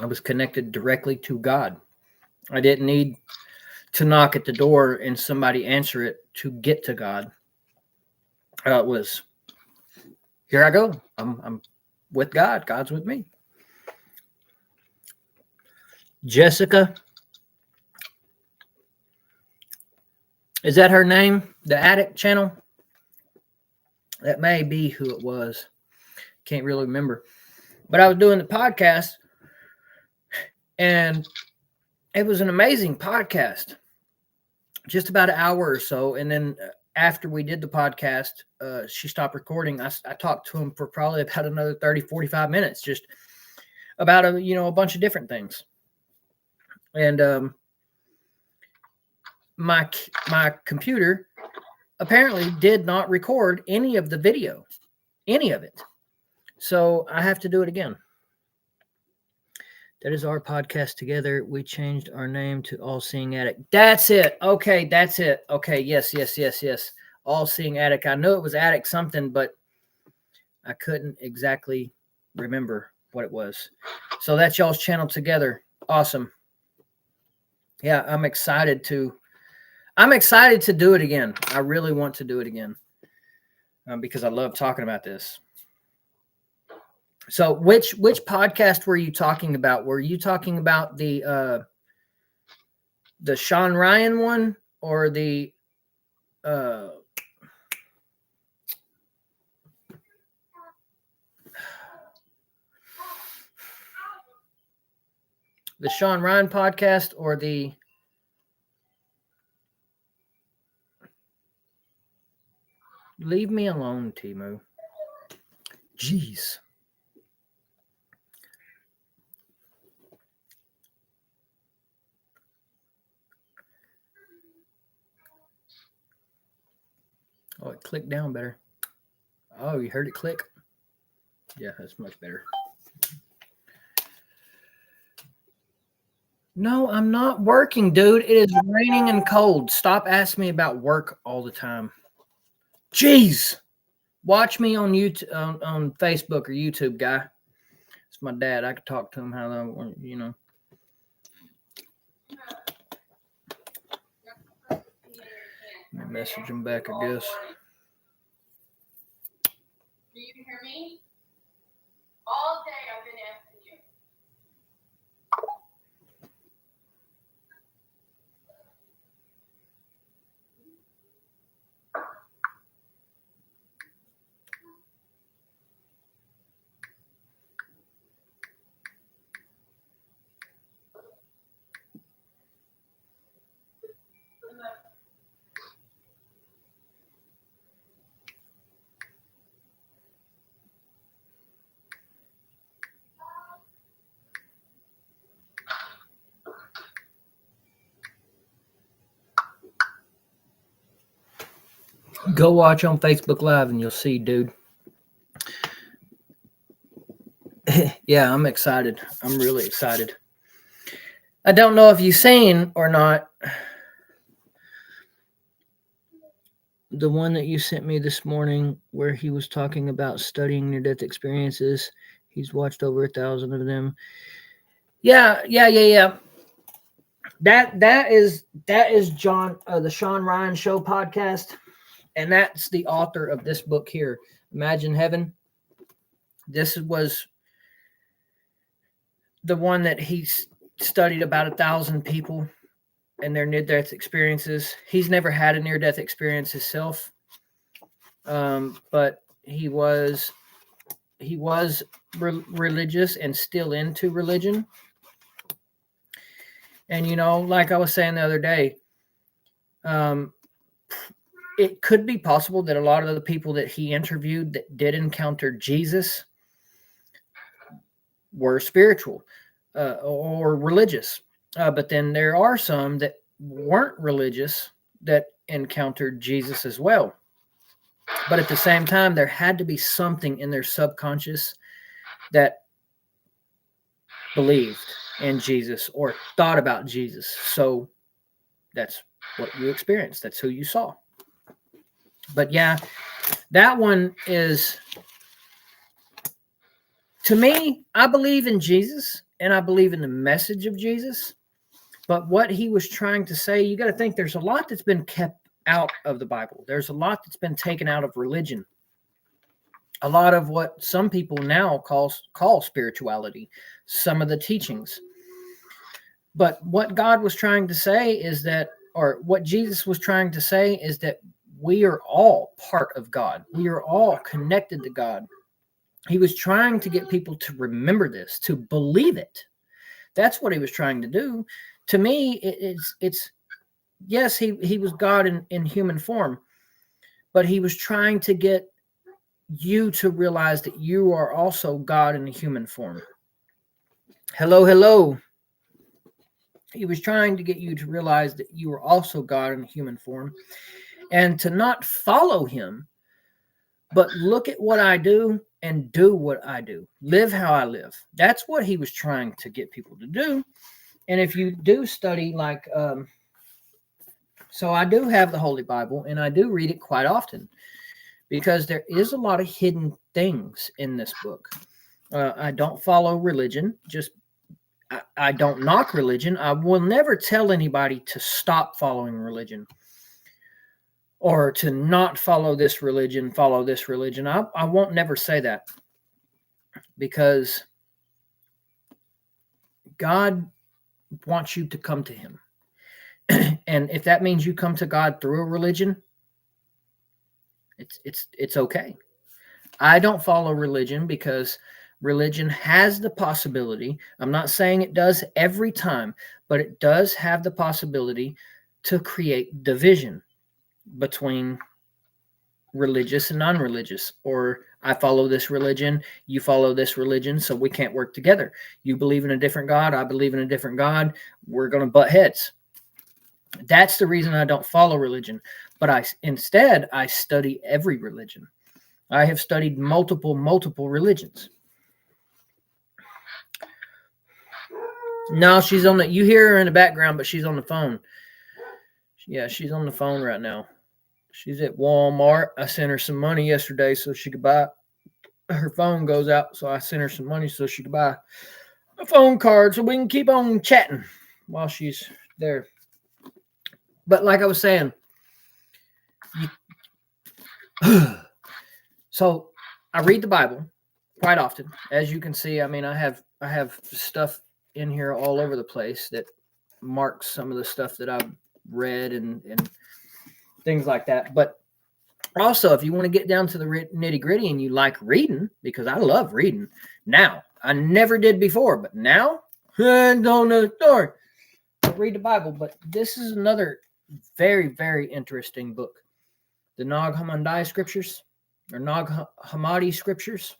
was connected directly to God. I didn't need to knock at the door and somebody answer it to get to God. It was, here I go. I'm with God. God's with me. Jessica. Is that her name? The Attic channel? That may be who it was. Can't really remember. But I was doing the podcast, and it was an amazing podcast. Just about an hour or so. And then after we did the podcast, she stopped recording. I talked to him for probably about another 30, 45 minutes, just about a bunch of different things. And my computer apparently did not record any of the video, any of it. So I have to do it again. That is our podcast together. We changed our name to All Seeing Attic. That's it. Okay, that's it. Okay, yes. All Seeing Attic. I knew it was Attic something, but I couldn't exactly remember what it was. So that's y'all's channel together. Awesome. Yeah, I'm excited to do it again. I really want to do it again because I love talking about this. So which podcast were you talking about? Were you talking about the Sean Ryan one or the Sean Ryan podcast or the Leave me alone, Timu. Jeez. Oh, it clicked down better. Oh, you heard it click? Yeah, that's much better. No, I'm not working, dude. It is raining and cold. Stop asking me about work all the time. Jeez. Watch me on YouTube, on Facebook or YouTube, guy. It's my dad. I could talk to him how I want, you know. Let me message him back, I guess. Do you hear me? All day I've been asking you. Go watch on Facebook Live and you'll see, dude. Yeah, I'm excited. I'm really excited. I don't know if you've seen or not the one that you sent me this morning where he was talking about studying near-death experiences. He's watched over 1,000 of them. Yeah. That is John, the Sean Ryan Show podcast, and that's the author of this book here, Imagine Heaven. This was the one that he studied about 1,000 people and their near-death experiences. He's never had a near-death experience himself, but he was religious and still into religion. And, you know, like I was saying the other day, it could be possible that a lot of the people that he interviewed that did encounter Jesus were spiritual or religious. But then there are some that weren't religious that encountered Jesus as well. But at the same time, there had to be something in their subconscious that believed in Jesus or thought about Jesus. So that's what you experienced. That's who you saw. But yeah, that one is, to me, I believe in Jesus and I believe in the message of Jesus. But what he was trying to say, you got to think there's a lot that's been kept out of the Bible. There's a lot that's been taken out of religion. A lot of what some people now call spirituality, some of the teachings. But what God was trying to say is that, or what Jesus was trying to say is that we are all part of God. We are all connected to God. He was trying to get people to remember this, to believe it. That's what he was trying to do. To me, it's yes, he was God in human form, but he was trying to get you to realize that you are also God in human form. Hello. He was trying to get you to realize that you are also God in human form and to not follow him, but look at what I do and do what I do. Live how I live. That's what he was trying to get people to do. And if you do study, like, so I do have the Holy Bible and I do read it quite often because there is a lot of hidden things in this book. I don't follow religion. I don't knock religion. I will never tell anybody to stop following religion or to not follow this religion, follow this religion. I won't never say that because God wants you to come to him. And if that means you come to God through a religion, it's okay. I don't follow religion because religion has the possibility. I'm not saying it does every time, but it does have the possibility to create division between religious and non-religious. Or I follow this religion, you follow this religion, so we can't work together. You believe in a different God, I believe in a different God. We're going to butt heads. That's the reason I don't follow religion. But instead I study every religion. I have studied multiple religions. No, she's on the, you hear her in the background, but she's on the phone. Yeah, she's on the phone right now. She's at Walmart. I sent her some money yesterday so she could buy her phone goes out, so I sent her some money so she could buy a phone card so we can keep on chatting while she's there. But like I was saying, so I read the Bible quite often. As you can see, I mean, I have stuff in here all over the place that marks some of the stuff that I've read and things like that. But also, if you want to get down to the nitty gritty and you like reading, because I love reading now, I never did before, but now I don't know the story. I read the Bible, but this is another very, very interesting book. The Nag Hammadi scriptures or Nag Hammadi scriptures.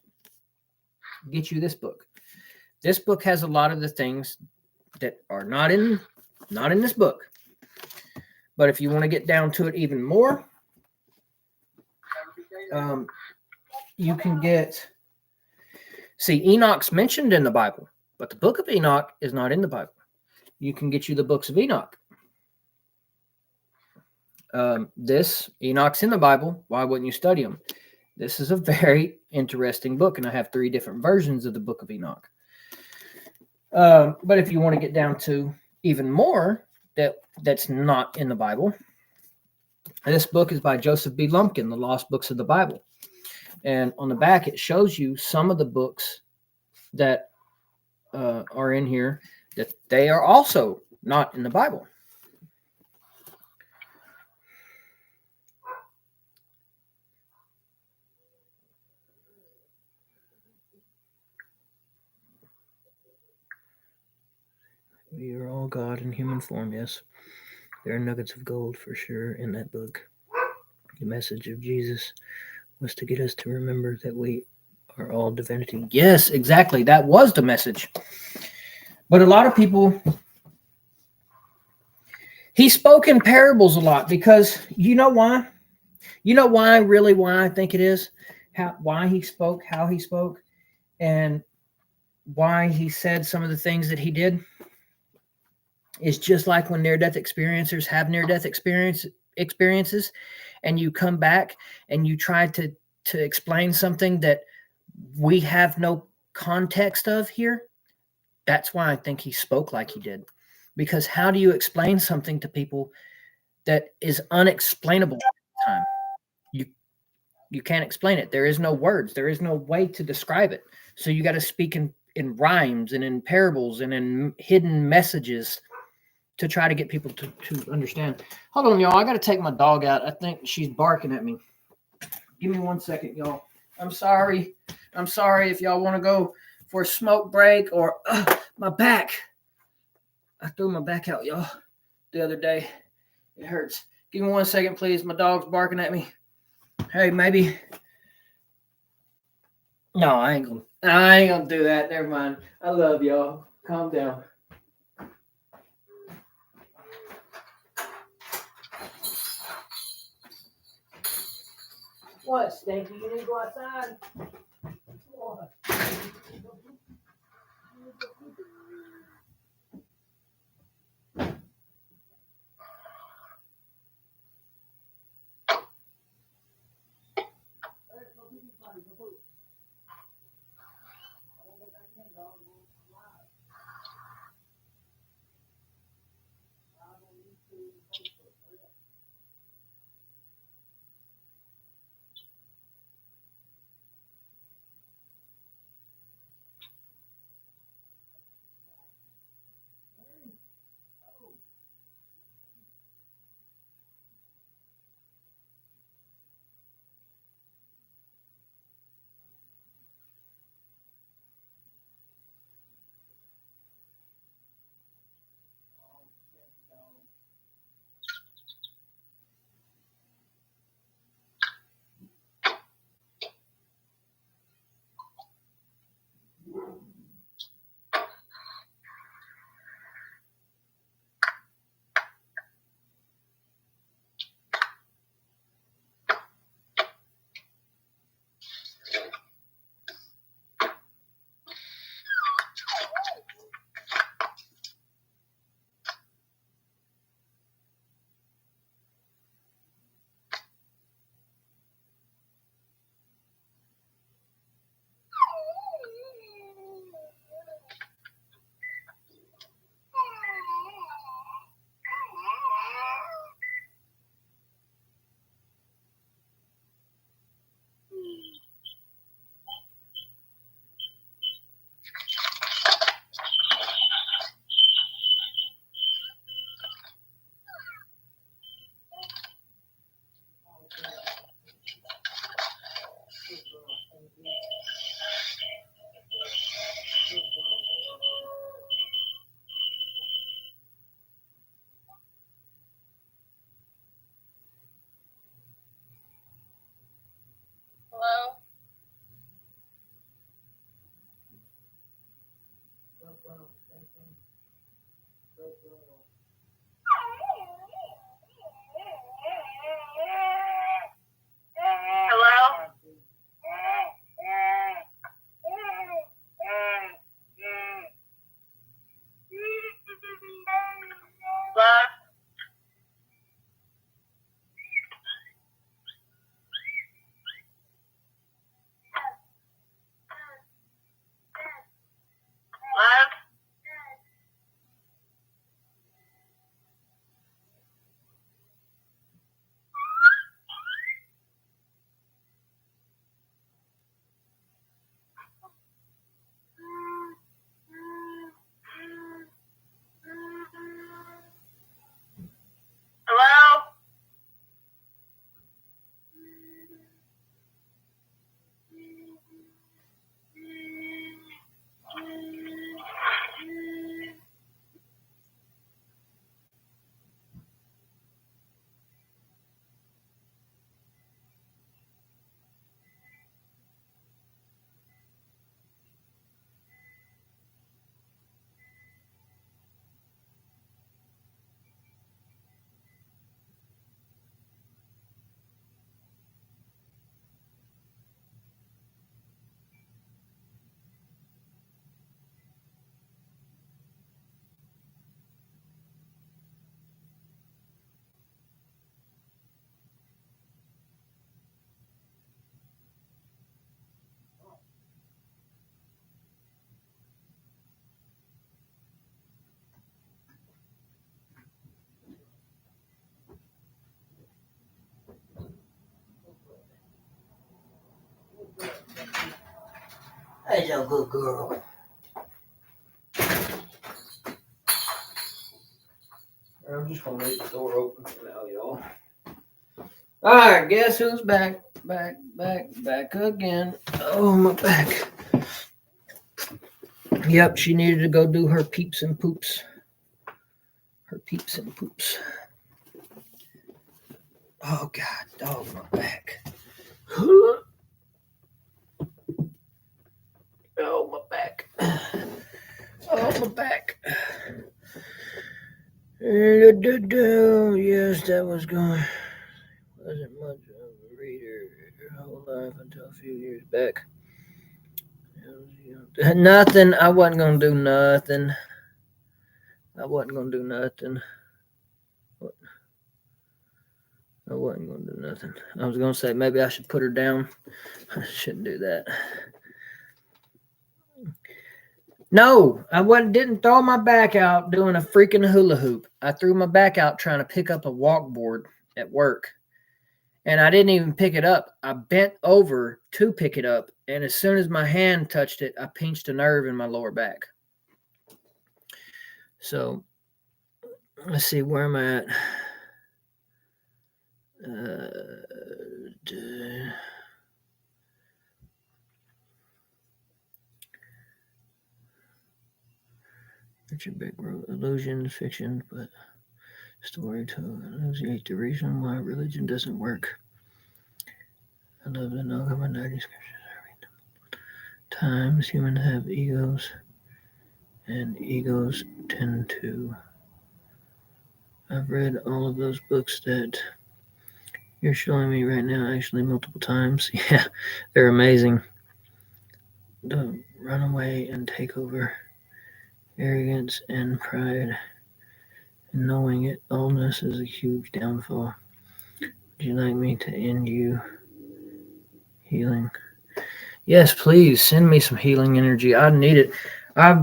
Get you this book. This book has a lot of the things that are not in this book. But if you want to get down to it even more, you can see Enoch's mentioned in the Bible, but the book of Enoch is not in the Bible. You can get you the books of Enoch. This Enoch's in the Bible. Why wouldn't you study them? This is a very interesting book, and I have 3 different versions of the book of Enoch. But if you want to get down to even more that's not in the Bible, this book is by Joseph B. Lumpkin, The Lost Books of the Bible. And on the back, it shows you some of the books that are in here that they are also not in the Bible. We are all God in human form, yes. There are nuggets of gold for sure in that book. The message of Jesus was to get us to remember that we are all divinity. Yes, exactly. That was the message. But a lot of people, he spoke in parables a lot because you know why? You know why I think it is? Why he spoke, how he spoke, and why he said some of the things that he did? It's just like when near-death experiencers have near-death experiences, and you come back and you try to explain something that we have no context of here. That's why I think he spoke like he did. Because how do you explain something to people that is unexplainable at the time? You can't explain it. There is no words. There is no way to describe it. So you got to speak in rhymes and in parables and in hidden messages to try to get people to understand. Hold on, y'all. I got to take my dog out. I think she's barking at me. Give me 1 second, y'all. I'm sorry. I'm sorry if y'all want to go for a smoke break or my back. I threw my back out, y'all, the other day. It hurts. Give me 1 second, please. My dog's barking at me. Hey, maybe. No, I ain't gonna do that. Never mind. I love y'all. Calm down. What, Stinky? You need to go outside? What? Hello? Love? Love? Hello? That's a good girl. I'm just gonna leave the door open for now, y'all. All right, guess who's back? Back again. Oh, my back. Yep, she needed to go do her peeps and poops. Her peeps and poops. Oh, God. Oh, my back. Oh, my back. Oh, my back. Yes, that was going. Wasn't much of a reader her whole life until a few years back. Nothing. I wasn't gonna do nothing. I wasn't gonna do nothing. What? I wasn't gonna do nothing. I was gonna say maybe I should put her down. I shouldn't do that. No, I didn't throw my back out doing a freaking hula hoop. I threw my back out trying to pick up a walkboard at work. And I didn't even pick it up. I bent over to pick it up. And as soon as my hand touched it, I pinched a nerve in my lower back. So let's see, where am I at? Richard Beck wrote illusions, fiction, but story told enunciate the reason why religion doesn't work. I love the Nag Hammadi scriptures. I read them. Times humans have egos, and egos tend to. I've read all of those books that you're showing me right now, actually multiple times. Yeah, they're amazing. The runaway and takeover, arrogance and pride, and knowing it allness is a huge downfall. Would you like me to end you healing? Yes, please send me some healing energy. I need it. I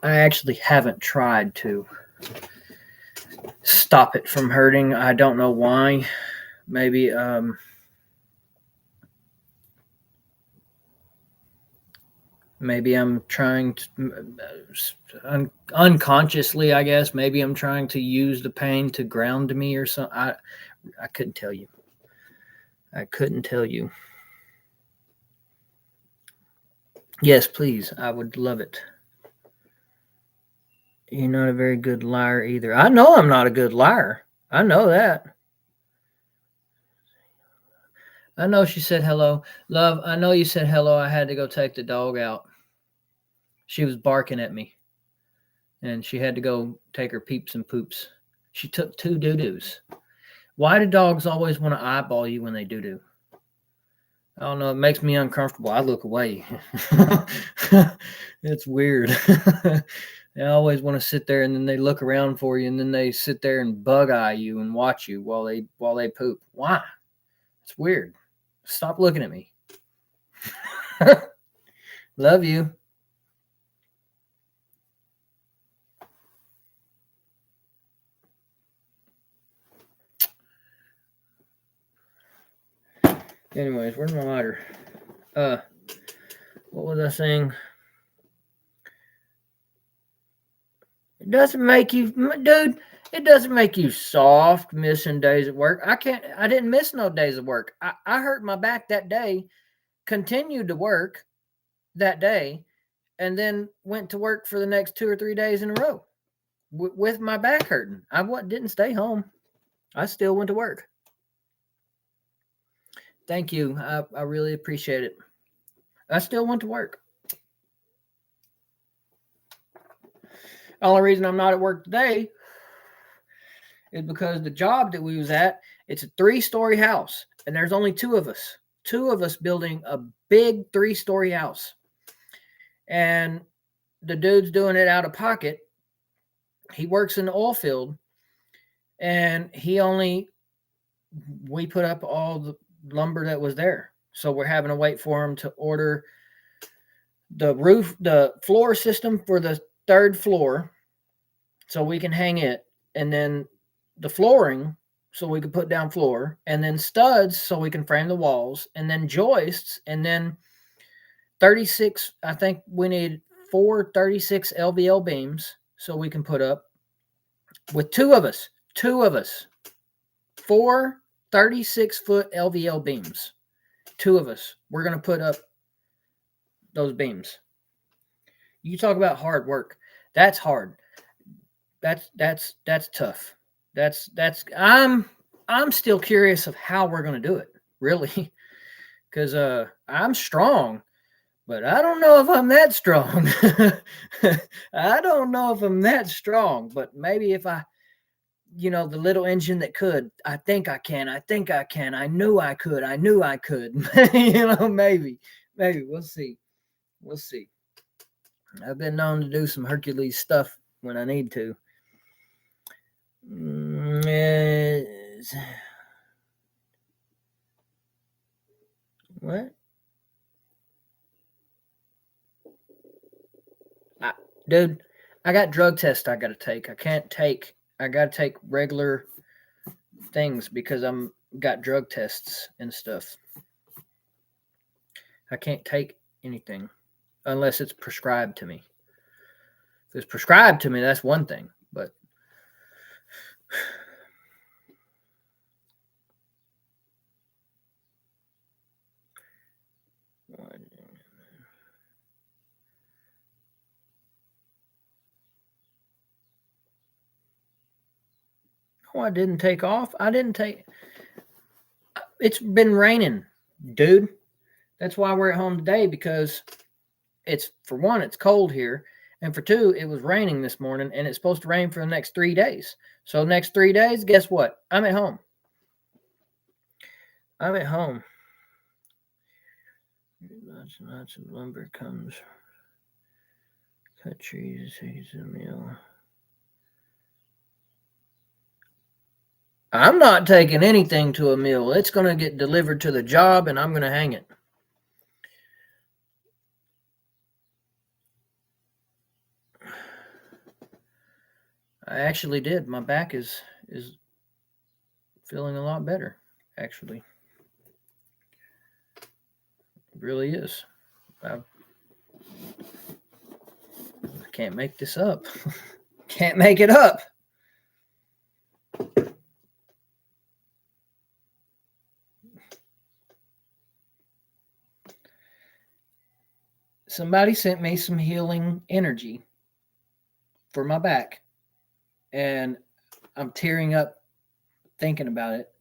actually haven't tried to stop it from hurting. I don't know why. Maybe I'm trying to unconsciously, I guess. Maybe I'm trying to use the pain to ground me or something. I couldn't tell you. I couldn't tell you. Yes, please. I would love it. You're not a very good liar either. I know I'm not a good liar. I know that. I know she said hello. Love, I know you said hello. I had to go take the dog out. She was barking at me, and she had to go take her peeps and poops. She took 2 doo-doos. Why do dogs always want to eyeball you when they doo-doo? I don't know. It makes me uncomfortable. I look away. It's weird. They always want to sit there, and then they look around for you, and then they sit there and bug eye you and watch you while they poop. Why? It's weird. Stop looking at me. Love you. Anyways, where's my lighter? What was I saying? It doesn't make you, dude. It doesn't make you soft missing days at work. I didn't miss no days of work. I hurt my back that day, continued to work that day, and then went to work for the next 2 or 3 days in a row with my back hurting. Didn't stay home. I still went to work. Thank you. I really appreciate it. I still went to work. Only reason I'm not at work today is because the job that we was at, it's a 3-story house, and there's only 2 of us. 2 of us building a big 3-story house. And the dude's doing it out of pocket. He works in the oil field, and we put up all the lumber that was there. So we're having to wait for him to order the floor system for the 3rd floor so we can hang it, and then the flooring so we can put down floor, and then studs so we can frame the walls, and then joists, and then 36, I think we need 4 36 LVL beams so we can put up with 2 of us, 4 36-foot LVL beams. 2 of us. We're going to put up those beams. You talk about hard work. That's hard. That's tough. I'm still curious of how we're going to do it, really. Cuz I'm strong, but I don't know if I'm that strong. I don't know if I'm that strong, but maybe if I, the little engine that could, I think I can. I knew I could. Maybe we'll see. I've been known to do some Hercules stuff when I need to. What? Dude, I got drug tests I got to take. I got to take regular things because got drug tests and stuff. I can't take anything unless it's prescribed to me. If it's prescribed to me, that's one thing, but I didn't take off. It's been raining, dude. That's why we're at home today, because for one, it's cold here. And for 2, it was raining this morning, and it's supposed to rain for the next 3 days. So next 3 days, guess what? I'm at home. Lots of lumber comes. Cut trees, he's a meal. I'm not taking anything to a mill. It's going to get delivered to the job, and I'm going to hang it. I actually did. My back is feeling a lot better, actually. It really is. I can't make this up. Can't make it up. Somebody sent me some healing energy for my back, and I'm tearing up thinking about it.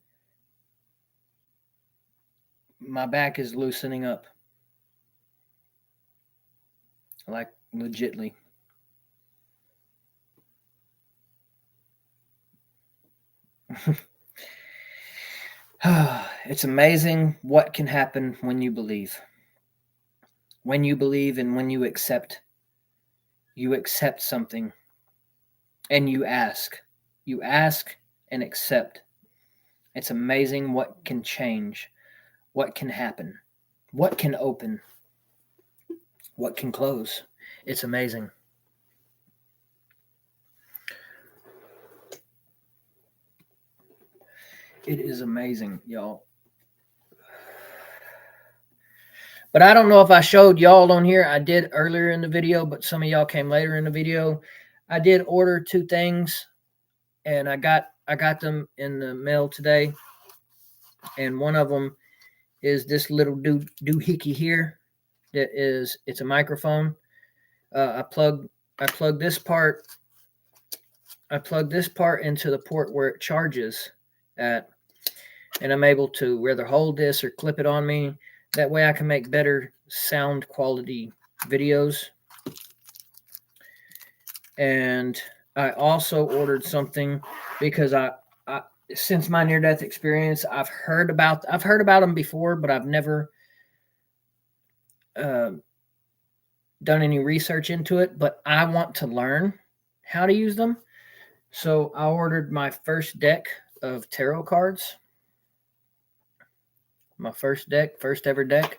My back is loosening up. Legitly. It's amazing what can happen when you believe. When you believe and when you accept something and you ask. You ask and accept. It's amazing what can change, what can happen, what can open, what can close. It's amazing. It is amazing, y'all. But I don't know if I showed y'all on here. I did earlier in the video, but some of y'all came later in the video. I did order 2 things, and I got them in the mail today. And one of them is this little doohickey here. It's a microphone. I plug this part. I plug this part into the port where it charges at, and I'm able to either hold this or clip it on me. That way I can make better sound quality videos. And I also ordered something because I since my near-death experience, I've heard about them before, but I've never done any research into it. But I want to learn how to use them. So I ordered my first deck of tarot cards. My first ever deck,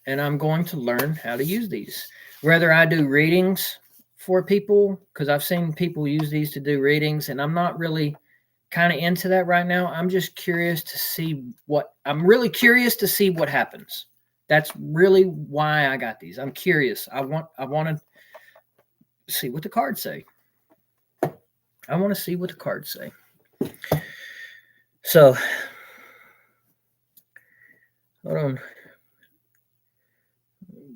and I'm going to learn how to use these. Whether I do readings for people, because I've seen people use these to do readings, and I'm not really kind of into that right now. I'm just curious to see what happens. That's really why I got these. I'm curious. I want to see what the cards say. I want to see what the cards say. So hold on.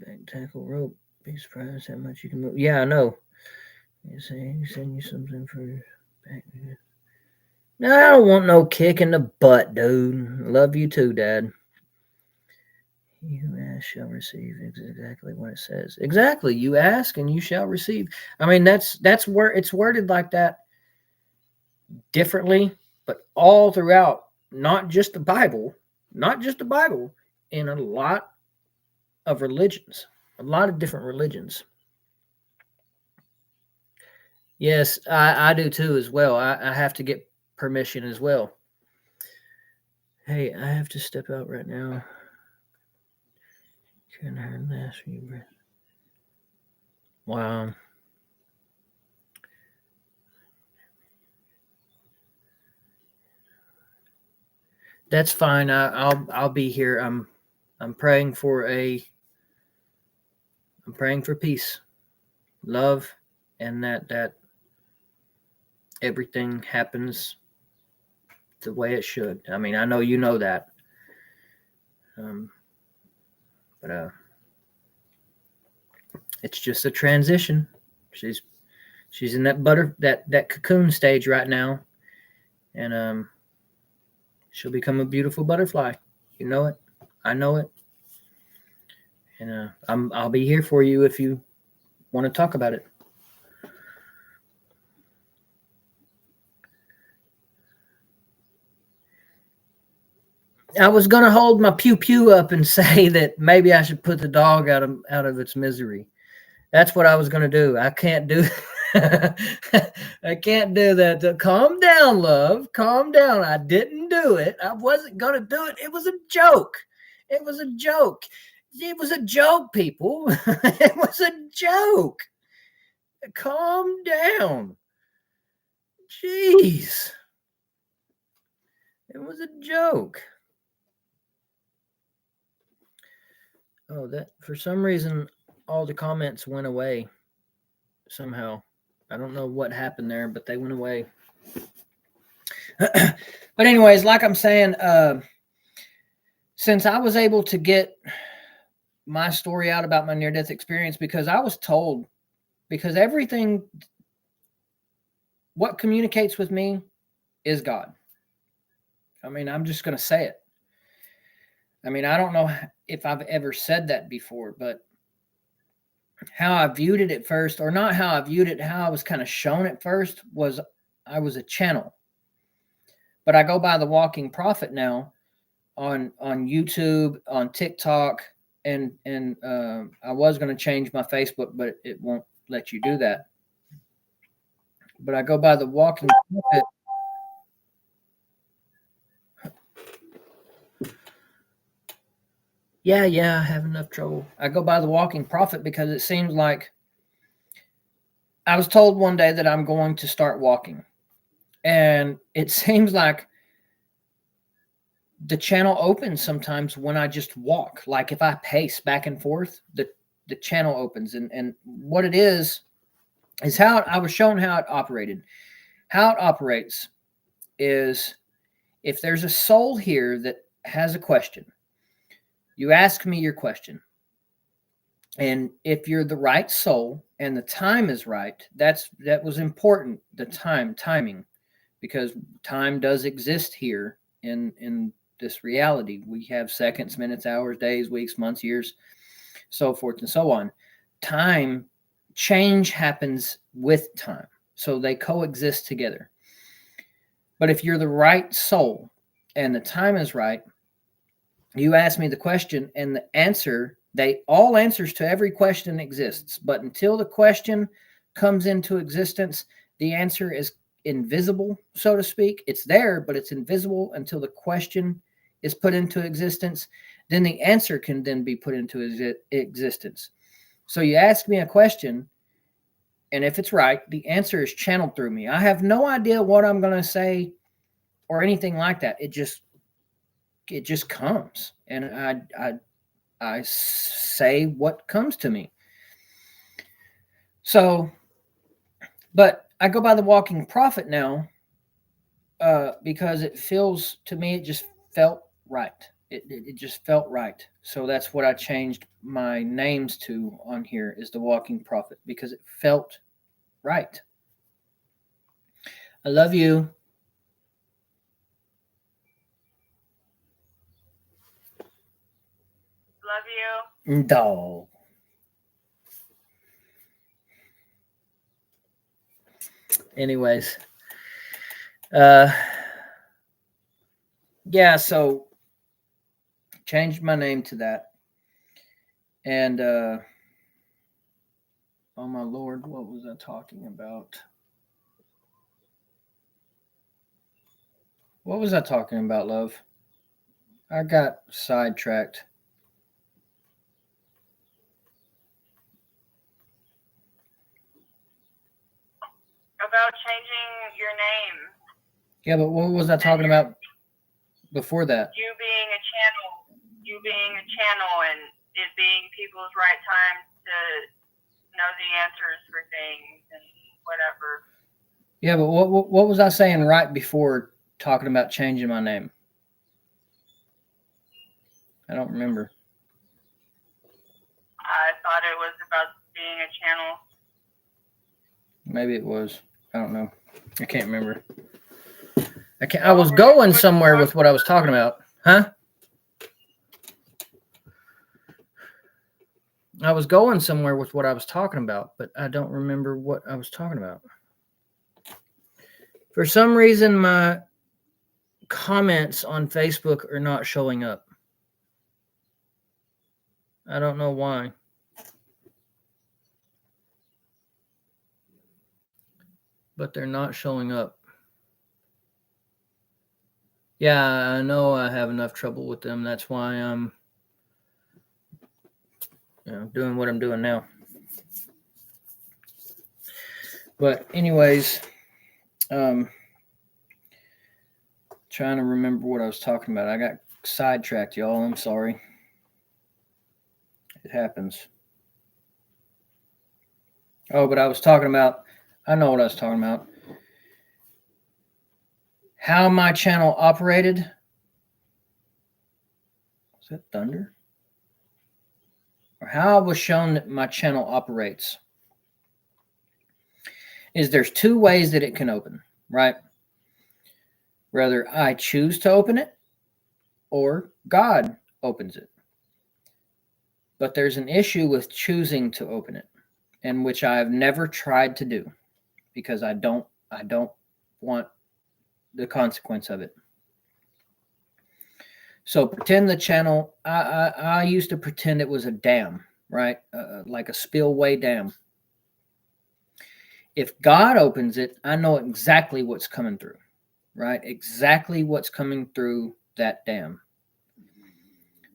Back tackle rope. Be surprised how much you can move. Yeah, I know. You send you something for back. No, I don't want no kick in the butt, dude. Love you too, Dad. He who asks shall receive. Exactly what it says. Exactly. You ask and you shall receive. I mean, that's where it's worded like that differently, but all throughout, not just the Bible, in a lot of religions, a lot of different religions. Yes, I do too as well. I have to get permission as well. Hey, I have to step out right now. Can I last for you, breath? Wow. That's fine. I'll be here. I'm praying for peace, love, and that everything happens the way it should. I mean, I know you know that. But it's just a transition. She's in that cocoon stage right now, and she'll become a beautiful butterfly. You know it. I know it. And I'll be here for you if you want to talk about it. I was going to hold my pew up and say that maybe I should put the dog out of its misery. That's what I was going to do. I can't do I can't do that. Calm down, love. Calm down. I didn't do it. I wasn't going to do it. It was a joke. It was a joke. It was a joke, people. It was a joke. Calm down. Jeez. It was a joke. Oh, that for some reason all the comments went away somehow. I don't know what happened there, but they went away. But anyways, like I'm saying, since I was able to get my story out about my near-death experience, because I was told, because everything, what communicates with me is God. I mean, I'm just going to say it. I mean, I don't know if I've ever said that before, but how I viewed it at first, or not how I viewed it, how I was kind of shown at first was I was a channel. But I go by the Walking Prophet now on YouTube, on TikTok, and I was going to change my Facebook, but it won't let you do that. But I go by the Walking Prophet. Yeah, I have enough trouble. I go by the Walking Prophet because it seems like I was told one day that I'm going to start walking. And it seems like the channel opens sometimes when I just walk. Like if I pace back and forth, the channel opens. And what it is how I was shown how it operated. How it operates is if there's a soul here that has a question, you ask me your question. And if you're the right soul and the time is right, that was important, the timing, because time does exist here in this reality. We have seconds, minutes, hours, days, weeks, months, years, so forth and so on. Time, change happens with time. So they coexist together. But if you're the right soul and the time is right, you ask me the question and the answer, all answers to every question exists. But until the question comes into existence, the answer is invisible, so to speak. It's there, but it's invisible until the question is put into existence. Then the answer can then be put into existence. So you ask me a question, and if it's right, the answer is channeled through me. I have no idea what I'm going to say or anything like that. It just comes, and I say what comes to me. So, but I go by the Walking Prophet now because it feels to me, it just felt right. It just felt right. So that's what I changed my names to on here, is the Walking Prophet, because it felt right. I love you. Love you. Dog. Anyways, yeah, so changed my name to that. And oh my Lord, what was I talking about? What was I talking about, love? I got sidetracked. About changing your name. Yeah, but what was I talking about before that? You being a channel and it being people's right time to know the answers for things and whatever. Yeah, but what was I saying right before talking about changing my name? I don't remember. I thought it was about being a channel. Maybe it was. I don't know. I can't remember. I was going somewhere with what I was talking about. Huh? I was going somewhere with what I was talking about, but I don't remember what I was talking about. For some reason, my comments on Facebook are not showing up. I don't know why. But they're not showing up. Yeah, I know I have enough trouble with them. That's why I'm doing what I'm doing now. But anyways, trying to remember what I was talking about. I got sidetracked, y'all. I'm sorry. It happens. Oh, but I was talking about, I know what I was talking about. How my channel operated. Was that thunder? Or how I was shown that my channel operates is there's two ways that it can open, right? Whether I choose to open it or God opens it. But there's an issue with choosing to open it. and which I have never tried to do because I don't want the consequence of it. So pretend the channel. I used to pretend it was a dam, right? Like a spillway dam. If God opens it, I know exactly what's coming through, right? Exactly what's coming through that dam.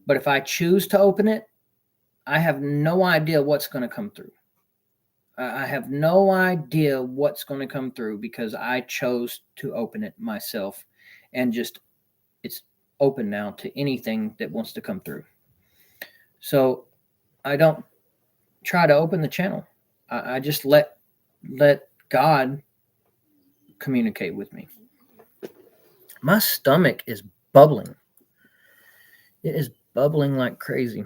But if I choose to open it, I have no idea what's going to come through. I have no idea what's going to come through because I chose to open it myself, and just it's open now to anything that wants to come through. So I don't try to open the channel. I just let God communicate with me. My stomach is bubbling. It is bubbling like crazy.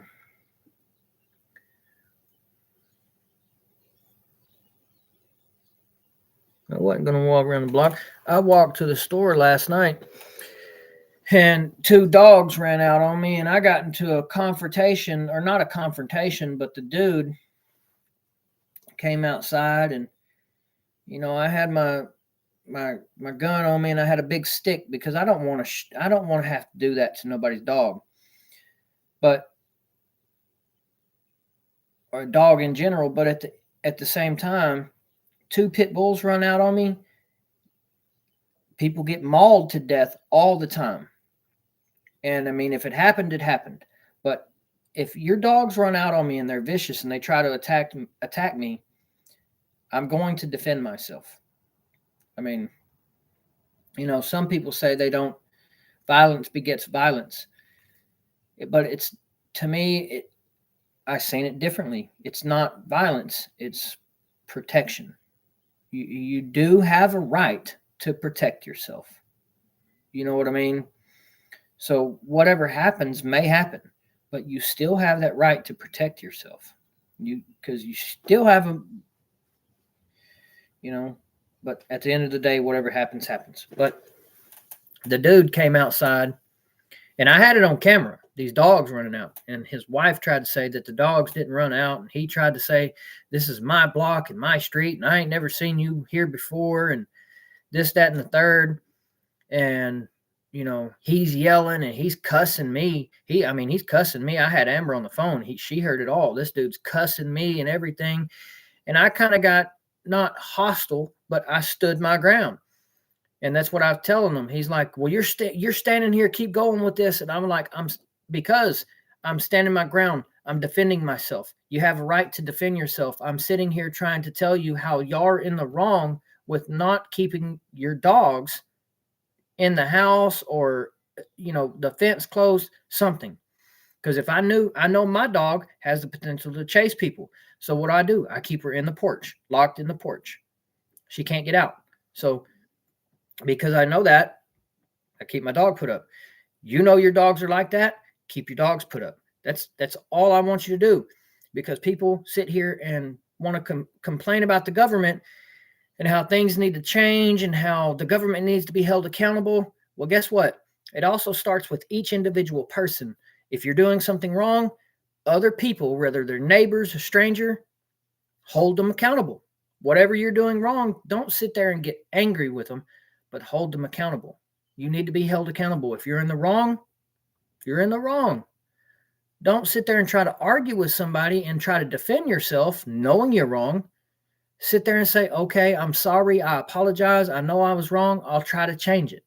I wasn't going to walk around the block. I walked to the store last night and 2 dogs ran out on me, and I got into a confrontation, or not a confrontation, but the dude came outside, and I had my gun on me, and I had a big stick because I don't want to have to do that to nobody's dog, or a dog in general. But at the same time, 2 pit bulls run out on me. People get mauled to death all the time. And I mean, if it happened, it happened. But if your dogs run out on me and they're vicious and they try to attack me, I'm going to defend myself. I mean, some people say violence begets violence. But to me, I've seen it differently. It's not violence, it's protection. You do have a right to protect yourself. You know what I mean? So whatever happens may happen, but you still have that right to protect yourself. Because you still have but at the end of the day, whatever happens, happens. But the dude came outside, and I had it on camera, these dogs running out. And his wife tried to say that the dogs didn't run out. And he tried to say, this is my block and my street, and I ain't never seen you here before, and this, that, and the third. And, he's yelling and he's cussing me. He's cussing me. I had Amber on the phone. She heard it all. This dude's cussing me and everything. And I kind of got not hostile, but I stood my ground. And that's what I was telling him. He's like, well, you're standing here, keep going with this. And I'm like, because I'm standing my ground. I'm defending myself. You have a right to defend yourself. I'm sitting here trying to tell you how you're in the wrong with not keeping your dogs in the house, or, the fence closed, something. Because if I know my dog has the potential to chase people. So what do? I keep her in the porch, locked in the porch. She can't get out. So because I know that, I keep my dog put up. Your dogs are like that. Keep your dogs put up. That's all I want you to do. Because people sit here and want to complain about the government and how things need to change and how the government needs to be held accountable. Well, guess what? It also starts with each individual person. If you're doing something wrong, other people, whether they're neighbors, a stranger, hold them accountable. Whatever you're doing wrong, don't sit there and get angry with them, but hold them accountable. You need to be held accountable. If you're in the wrong, you're in the wrong. Don't sit there and try to argue with somebody and try to defend yourself knowing you're wrong. Sit there and say, okay, I'm sorry. I apologize. I know I was wrong. I'll try to change it.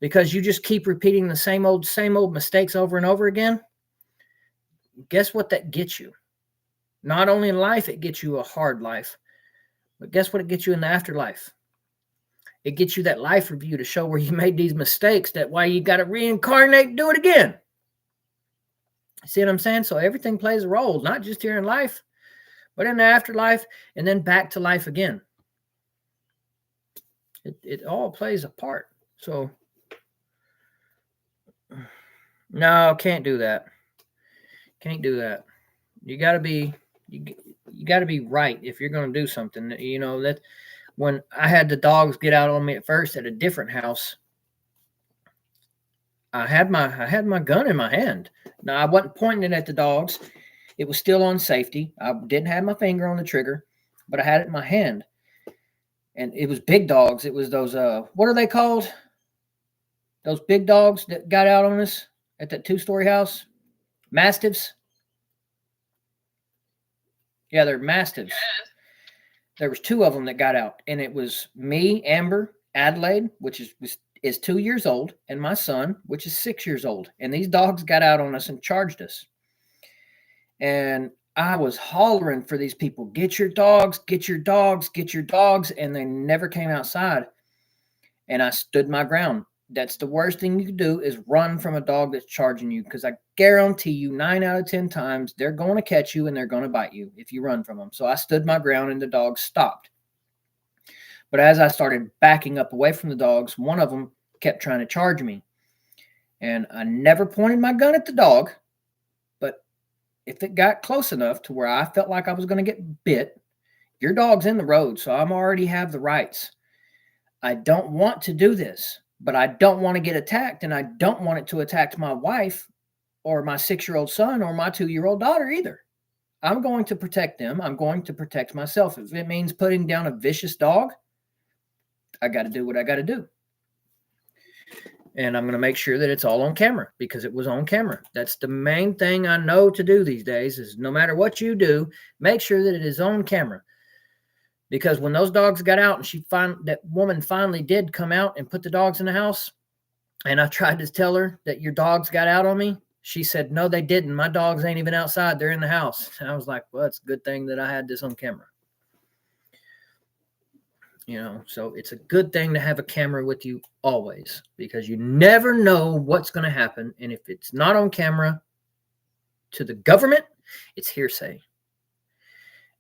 Because you just keep repeating the same old mistakes over and over again. Guess what that gets you? Not only in life, it gets you a hard life. But guess what it gets you in the afterlife? It gets you that life review to show where you made these mistakes, that why you got to reincarnate and do it again. See what I'm saying? So everything plays a role, not just here in life, but in the afterlife, and then back to life again. It all plays a part. So, no, can't do that. Can't do that. You got to be right if you're going to do something. That when I had the dogs get out on me at first at a different house, I had my gun in my hand. Now, I wasn't pointing it at the dogs. It was still on safety. I didn't have my finger on the trigger, but I had it in my hand. And it was big dogs. It was those, what are they called? Those big dogs that got out on us at that 2-story house? Mastiffs? Yeah, they're mastiffs. Yes. There was 2 of them that got out. And it was me, Amber, Adelaide, which is 2 years old, and my son, which is 6 years old. And these dogs got out on us and charged us. And I was hollering for these people, get your dogs, get your dogs, get your dogs. And they never came outside. And I stood my ground. That's the worst thing you can do is run from a dog that's charging you, because I guarantee you 9 out of 10 times they're going to catch you and they're going to bite you if you run from them. So I stood my ground and the dogs stopped. But as I started backing up away from the dogs, one of them kept trying to charge me. And I never pointed my gun at the dog. But if it got close enough to where I felt like I was going to get bit, your dog's in the road, so I'm already have the rights. I don't want to do this, but I don't want to get attacked, and I don't want it to attack my wife or my 6-year-old son or my 2-year-old daughter either. I'm going to protect them. I'm going to protect myself. If it means putting down a vicious dog, I got to do what I got to do. And I'm going to make sure that it's all on camera, because it was on camera. That's the main thing I know to do these days is no matter what you do, make sure that it is on camera. Because when those dogs got out and that woman finally did come out and put the dogs in the house, and I tried to tell her that your dogs got out on me, she said, no, they didn't. My dogs ain't even outside. They're in the house. And I was like, well, it's a good thing that I had this on camera. You know, so it's a good thing to have a camera with you always, because you never know what's going to happen. And if it's not on camera to the government, it's hearsay.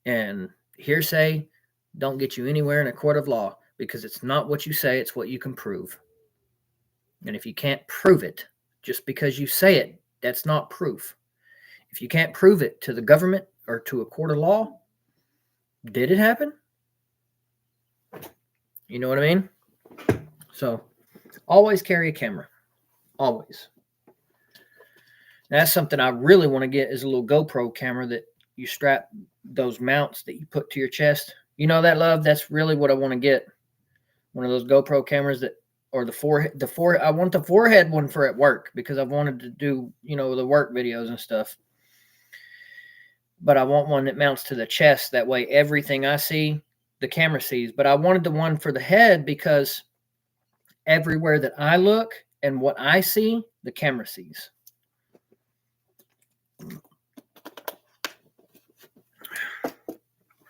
And hearsay don't get you anywhere in a court of law, because it's not what you say, it's what you can prove. And if you can't prove it, just because you say it, that's not proof. If you can't prove it to the government or to a court of law, did it happen? You know what I mean? So always carry a camera. Always. That's something I really want to get, is a little GoPro camera that you strap those mounts that you put to your chest. You know that, love? That's really what I want to get. One of those GoPro cameras that, or I want the forehead one for at work, because I've wanted to do, you know, the work videos and stuff. But I want one that mounts to the chest. That way everything I see, the camera sees. But I wanted the one for the head, because everywhere that I look and what I see, the camera sees.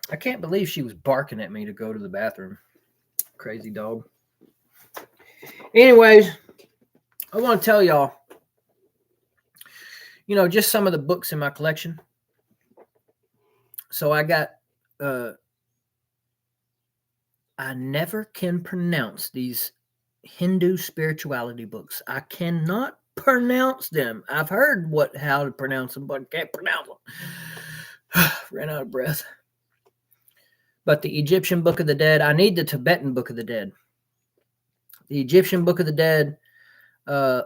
I can't believe she was barking at me to go to the bathroom. Crazy dog. Anyways, I want to tell y'all, you know, just some of the books in my collection. So I got, I never can pronounce these Hindu spirituality books. I cannot pronounce them. I've heard how to pronounce them, but I can't pronounce them. Ran out of breath. But the Egyptian Book of the Dead, I need the Tibetan Book of the Dead. The Egyptian Book of the Dead,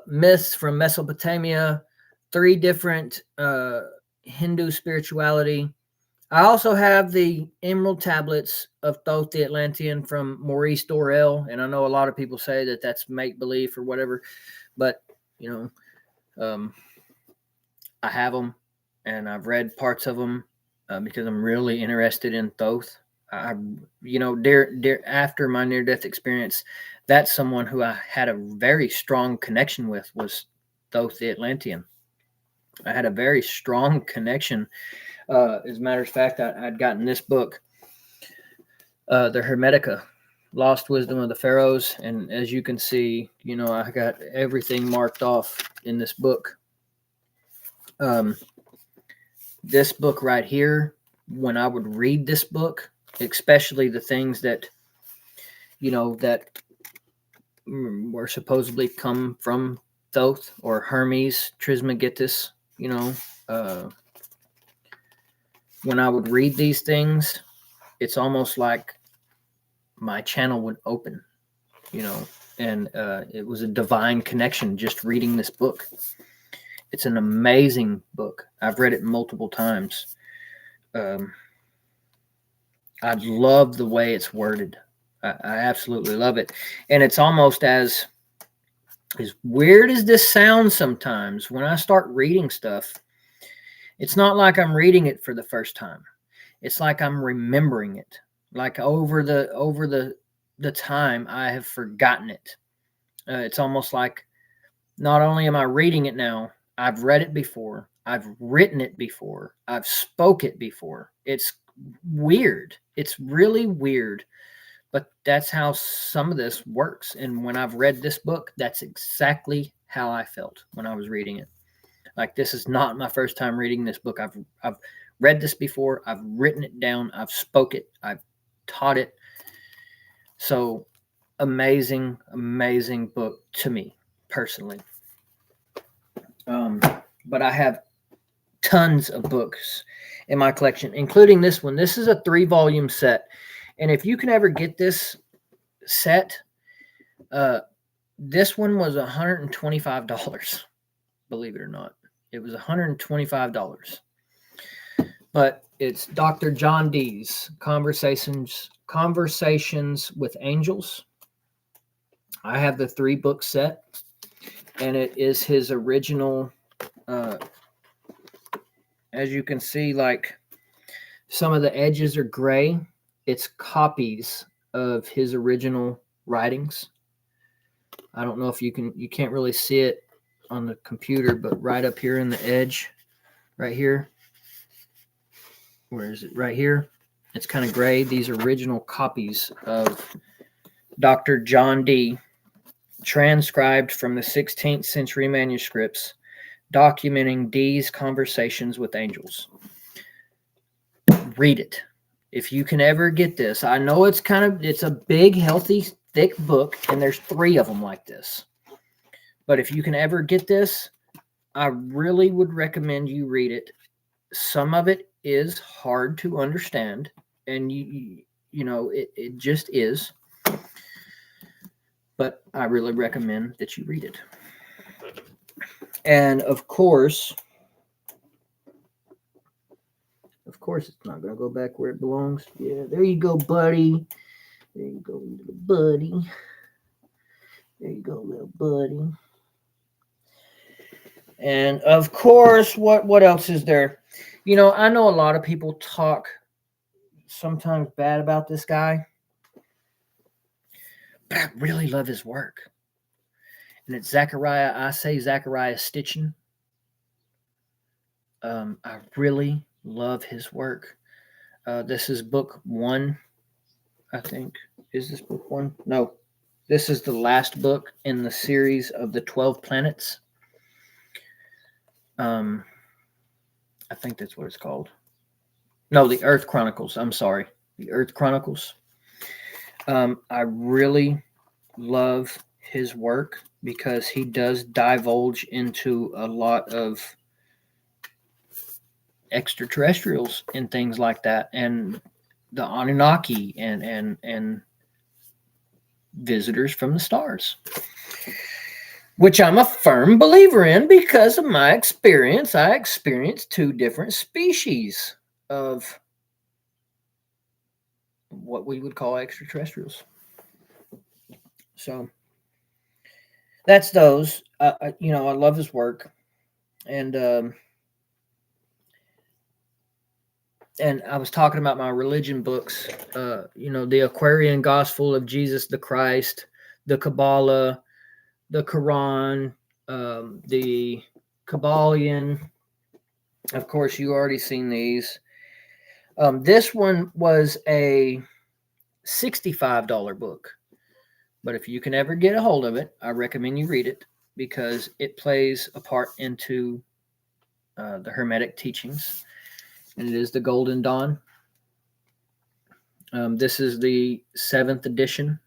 myths from Mesopotamia, 3 different Hindu spirituality. I also have the Emerald Tablets of Thoth the Atlantean from Maurice Dorel, and I know a lot of people say that that's make-believe or whatever, but, you know, I have them, and I've read parts of them because I'm really interested in Thoth. You know, after my near-death experience, that's someone who I had a very strong connection with, was Thoth the Atlantean. I had a very strong connection. As a matter of fact, I'd gotten this book, the Hermetica, Lost Wisdom of the Pharaohs. And as you can see, you know, I got everything marked off in this book. This book right here, when I would read this book, especially the things that, you know, that were supposedly come from Thoth or Hermes Trismegistus, you know, when I would read these things, it's almost like my channel would open, you know, and it was a divine connection just reading this book. It's an amazing book. I've read it multiple times. I love the way it's worded. I absolutely love it. And it's almost as weird as this sounds sometimes, when I start reading stuff, it's not like I'm reading it for the first time. It's like I'm remembering it. Like over the time, I have forgotten it. It's almost like not only am I reading it now, I've read it before, I've written it before, I've spoke it before. It's weird. It's really weird. But that's how some of this works. And when I've read this book, that's exactly how I felt when I was reading it. Like, this is not my first time reading this book. I've read this before. I've written it down. I've spoke it. I've taught it. So amazing, amazing book to me personally. But I have tons of books in my collection, including this one. This is a 3-volume set. And if you can ever get this set, this one was $125, believe it or not. It was $125. But it's Dr. John Dee's Conversations with Angels. I have the 3-book set, and it is his original. As you can see, like, some of the edges are gray. It's copies of his original writings. I don't know if you can't really see it on the computer, but right up here in the edge, right here. Where is it? Right here. It's kind of gray. These are original copies of Dr. John Dee, transcribed from the 16th century manuscripts, documenting Dee's conversations with angels. Read it. If you can ever get this. I know it's a big, healthy, thick book, and there's 3 of them like this. But if you can ever get this, I really would recommend you read it. Some of it is hard to understand, and you know, it just is. But I really recommend that you read it. And of course, it's not going to go back where it belongs. Yeah, there you go, buddy. There you go, little buddy. There you go, little buddy. And of course, what else is there? You know, I know a lot of people talk sometimes bad about this guy, but I really love his work. And it's Zechariah Stitchin. I really love his work. This is book 1, I think. Is this book 1? No. This is the last book in the series of the 12 planets. I think that's what it's called. No, the Earth Chronicles. I'm sorry. The Earth Chronicles. I really love his work because he does divulge into a lot of extraterrestrials and things like that, and the Anunnaki and visitors from the stars, which I'm a firm believer in because of my experience. I experienced 2 different species of what we would call extraterrestrials. So that's those. I love his work, and I was talking about my religion books. The Aquarian Gospel of Jesus the Christ, the Kabbalah, the Quran, the Kabbalion. Of course, you already seen these. This one was a $65 book. But if you can ever get a hold of it, I recommend you read it because it plays a part into the Hermetic teachings. And it is the Golden Dawn. This is the 7th edition.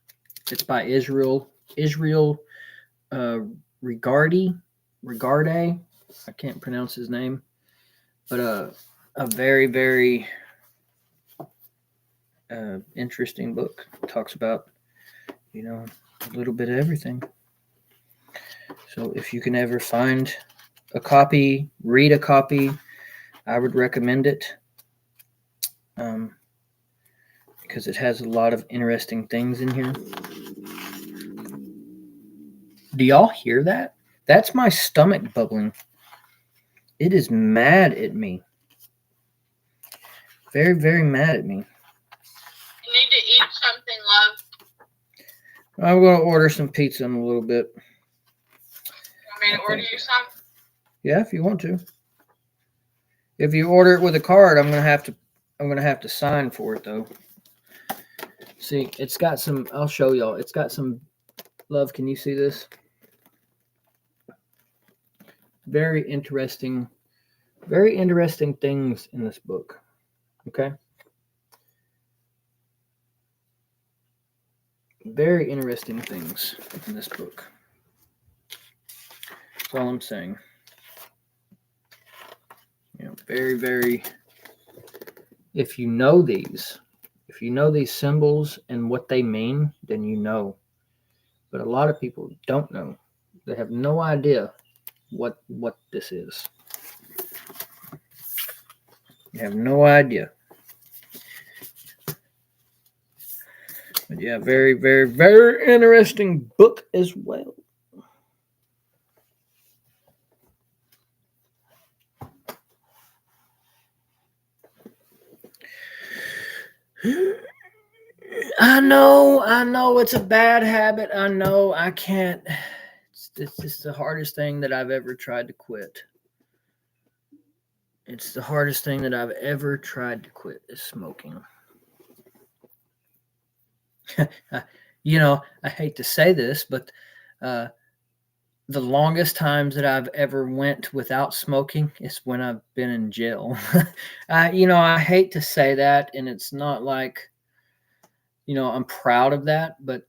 It's by Israel Regarde. I can't pronounce his name. But a very, very interesting book. It talks about, a little bit of everything. So if you can ever find a copy, read a copy. I would recommend it because it has a lot of interesting things in here. Do y'all hear that? That's my stomach bubbling. It is mad at me. Very, very mad at me. You need to eat something, love. I'm going to order some pizza in a little bit. Want me to order you some? Yeah, if you want to. If you order it with a card, I'm gonna have to sign for it though. See, it's got some. I'll show y'all. It's got some. Love, can you see this? Very interesting things in this book. Okay. Very interesting things in this book. That's all I'm saying. Very, very, if you know these symbols and what they mean, then you know. But a lot of people don't know. They have no idea what this is. They have no idea. But yeah, very, very, very interesting book as well. I know it's a bad habit. I know I can't. It's just the hardest thing that I've ever tried to quit. It's the hardest thing that I've ever tried to quit is smoking. I hate to say this, but the longest times that I've ever went without smoking is when I've been in jail. I hate to say that, and it's not like, I'm proud of that, but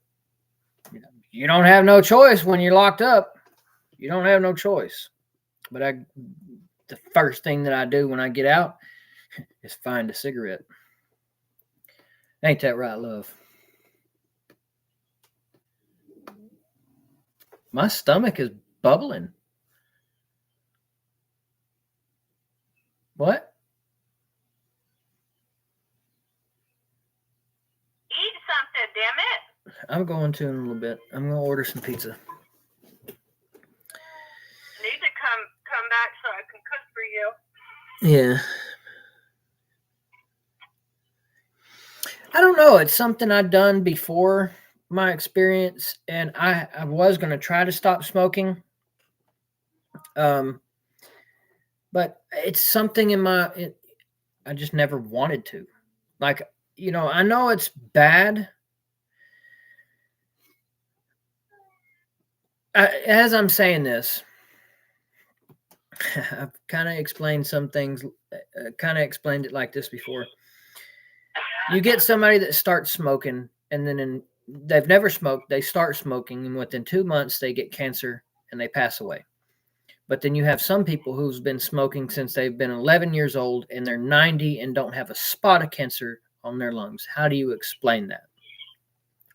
you don't have no choice when you're locked up. You don't have no choice. But the first thing that I do when I get out is find a cigarette. Ain't that right, love? My stomach is bubbling. What? Eat something, damn it. I'm going to in a little bit. I'm going to order some pizza. I need to come back so I can cook for you. Yeah. I don't know. It's something I've done before my experience, and I was going to try to stop smoking. But it's something I just never wanted to. Like, I know it's bad. As I'm saying this, I've kind of explained some things, kind of explained it like this before. You get somebody that starts smoking, and then they've never smoked, they start smoking, and within 2 months, they get cancer and they pass away. But then you have some people who's been smoking since they've been 11 years old, and they're 90 and don't have a spot of cancer on their lungs. How do you explain that?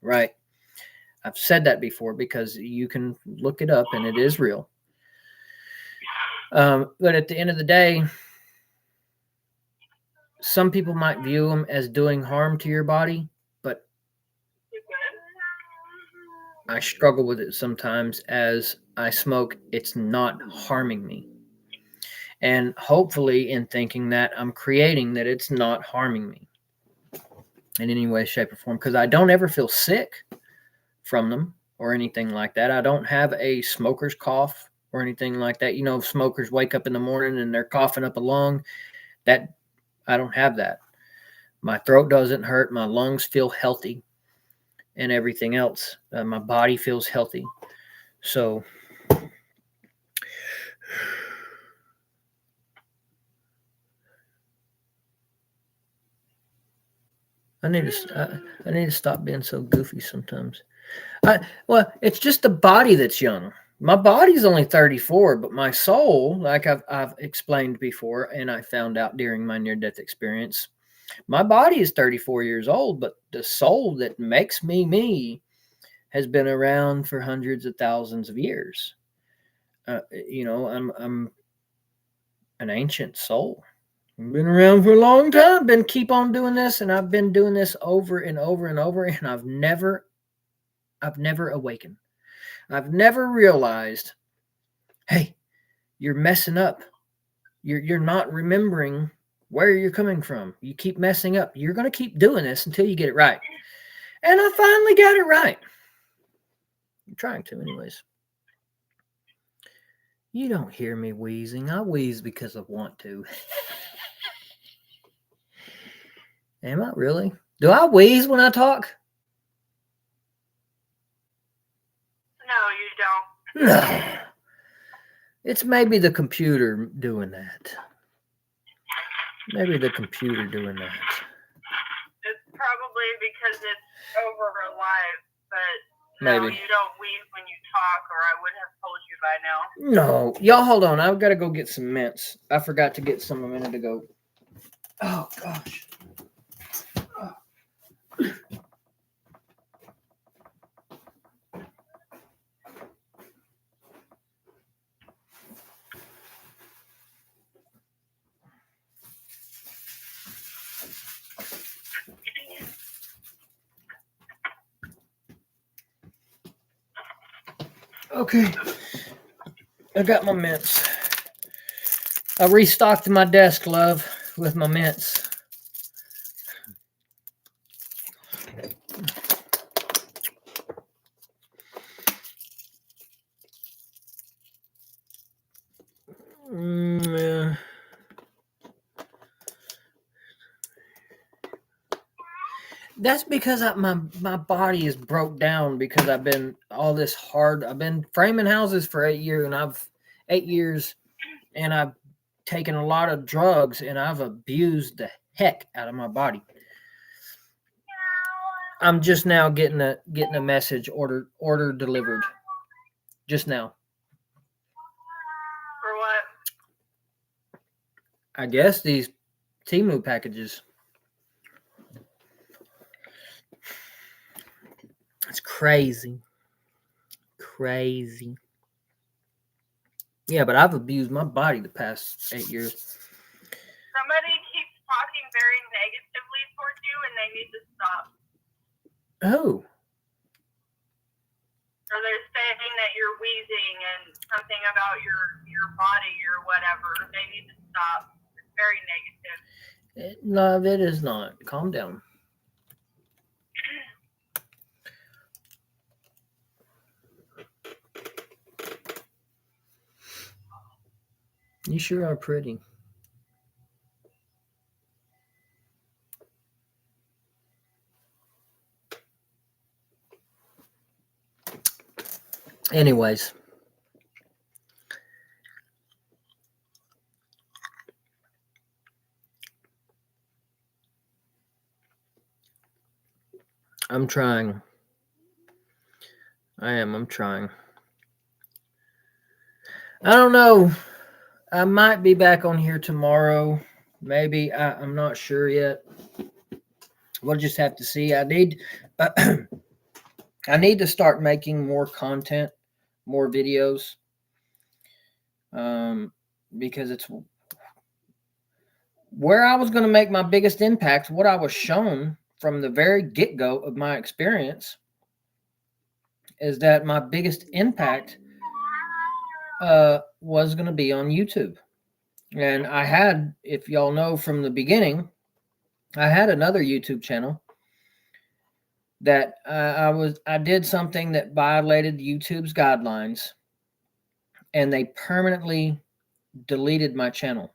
Right? I've said that before because you can look it up and it is real. But at the end of the day, some people might view them as doing harm to your body, but I struggle with it sometimes. As I smoke, it's not harming me. And hopefully in thinking that, I'm creating that it's not harming me in any way, shape, or form, because I don't ever feel sick from them or anything like that. I don't have a smoker's cough or anything like that. Smokers wake up in the morning and they're coughing up a lung. That I don't have that. My throat doesn't hurt. My lungs feel healthy and everything else. My body feels healthy. So I need to stop being so goofy sometimes. Well, it's just the body that's young. My body's only 34, but my soul, like I've explained before, and I found out during my near-death experience, my body is 34 years old, but the soul that makes me has been around for hundreds of thousands of years. I'm an ancient soul. I've been around for a long time. Keep on doing this, and I've been doing this over and over and over, and I've never awakened. I've never realized, hey, you're messing up. You're not remembering where you're coming from. You keep messing up. You're going to keep doing this until you get it right. And I finally got it right. I'm trying to, anyways. You don't hear me wheezing. I wheeze because I want to. Am I really? Do I wheeze when I talk? No, you don't. No. It's maybe the computer doing that. Maybe the computer doing that. It's probably because it's over live, but no, Maybe. you don't wheeze when you talk, or I would have told you by now. No. Y'all hold on. I've got to go get some mints. I forgot to get some a minute ago. Oh, gosh. Okay. I got my mints. I restocked my desk, love, with my mints. Yeah. That's because my body is broke down because I've been I've been framing houses for 8 years, and I've taken a lot of drugs, and I've abused the heck out of my body. I'm just now getting a message order delivered. Just now. For what? I guess these Temu packages. It's crazy. Crazy. Yeah, but I've abused my body the past 8 years. Somebody keeps talking very negatively towards you, and they need to stop. Oh. Or they're saying that you're wheezing and something about your body or whatever. They need to stop. It's very negative. No, it is not. Calm down. You sure are pretty. Anyways. I'm trying. I'm trying. I don't know. I might be back on here tomorrow. Maybe. I'm not sure yet. We'll just have to see. I need to start making more content, more videos. Because it's where I was going to make my biggest impact, what I was shown from the very get-go of my experience is that my biggest impact was going to be on YouTube. And I had, if y'all know from the beginning, I had another YouTube channel that I did something that violated YouTube's guidelines, and they permanently deleted my channel.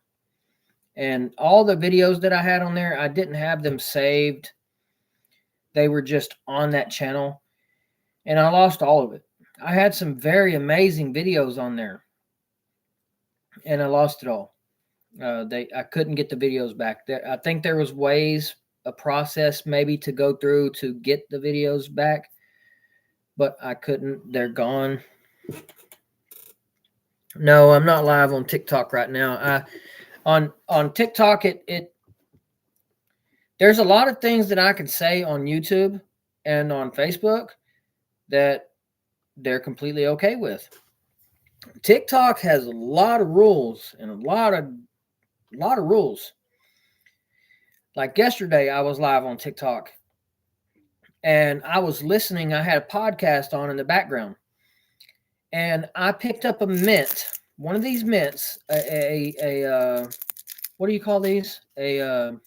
And all the videos that I had on there, I didn't have them saved. They were just on that channel, and I lost all of it. I had some very amazing videos on there, and I lost it all. I couldn't get the videos back. I think there was a process maybe to go through to get the videos back, but I couldn't. They're gone. No, I'm not live on TikTok right now. On TikTok, there's a lot of things that I can say on YouTube and on Facebook that they're completely okay with. TikTok has a lot of rules and a lot of rules. Like yesterday, I was live on TikTok and I was listening. I had a podcast on in the background, and I picked up a mint, one of these mints, a what do you call these? It's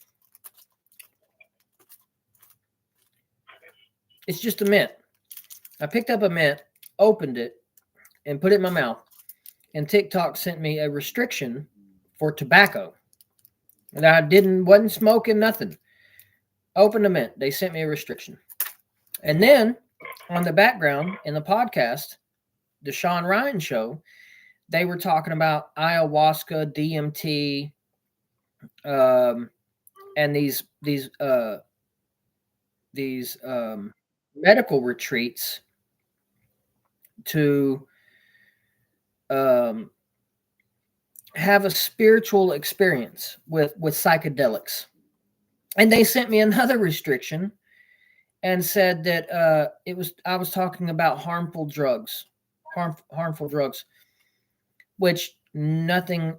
just a mint. I picked up a mint, opened it, and put it in my mouth. And TikTok sent me a restriction for tobacco. And I wasn't smoking nothing. Opened the mint. They sent me a restriction. And then on the background in the podcast, the Sean Ryan show, they were talking about ayahuasca, DMT, and these medical retreats to have a spiritual experience with psychedelics. And they sent me another restriction and said that I was talking about harmful drugs, which nothing.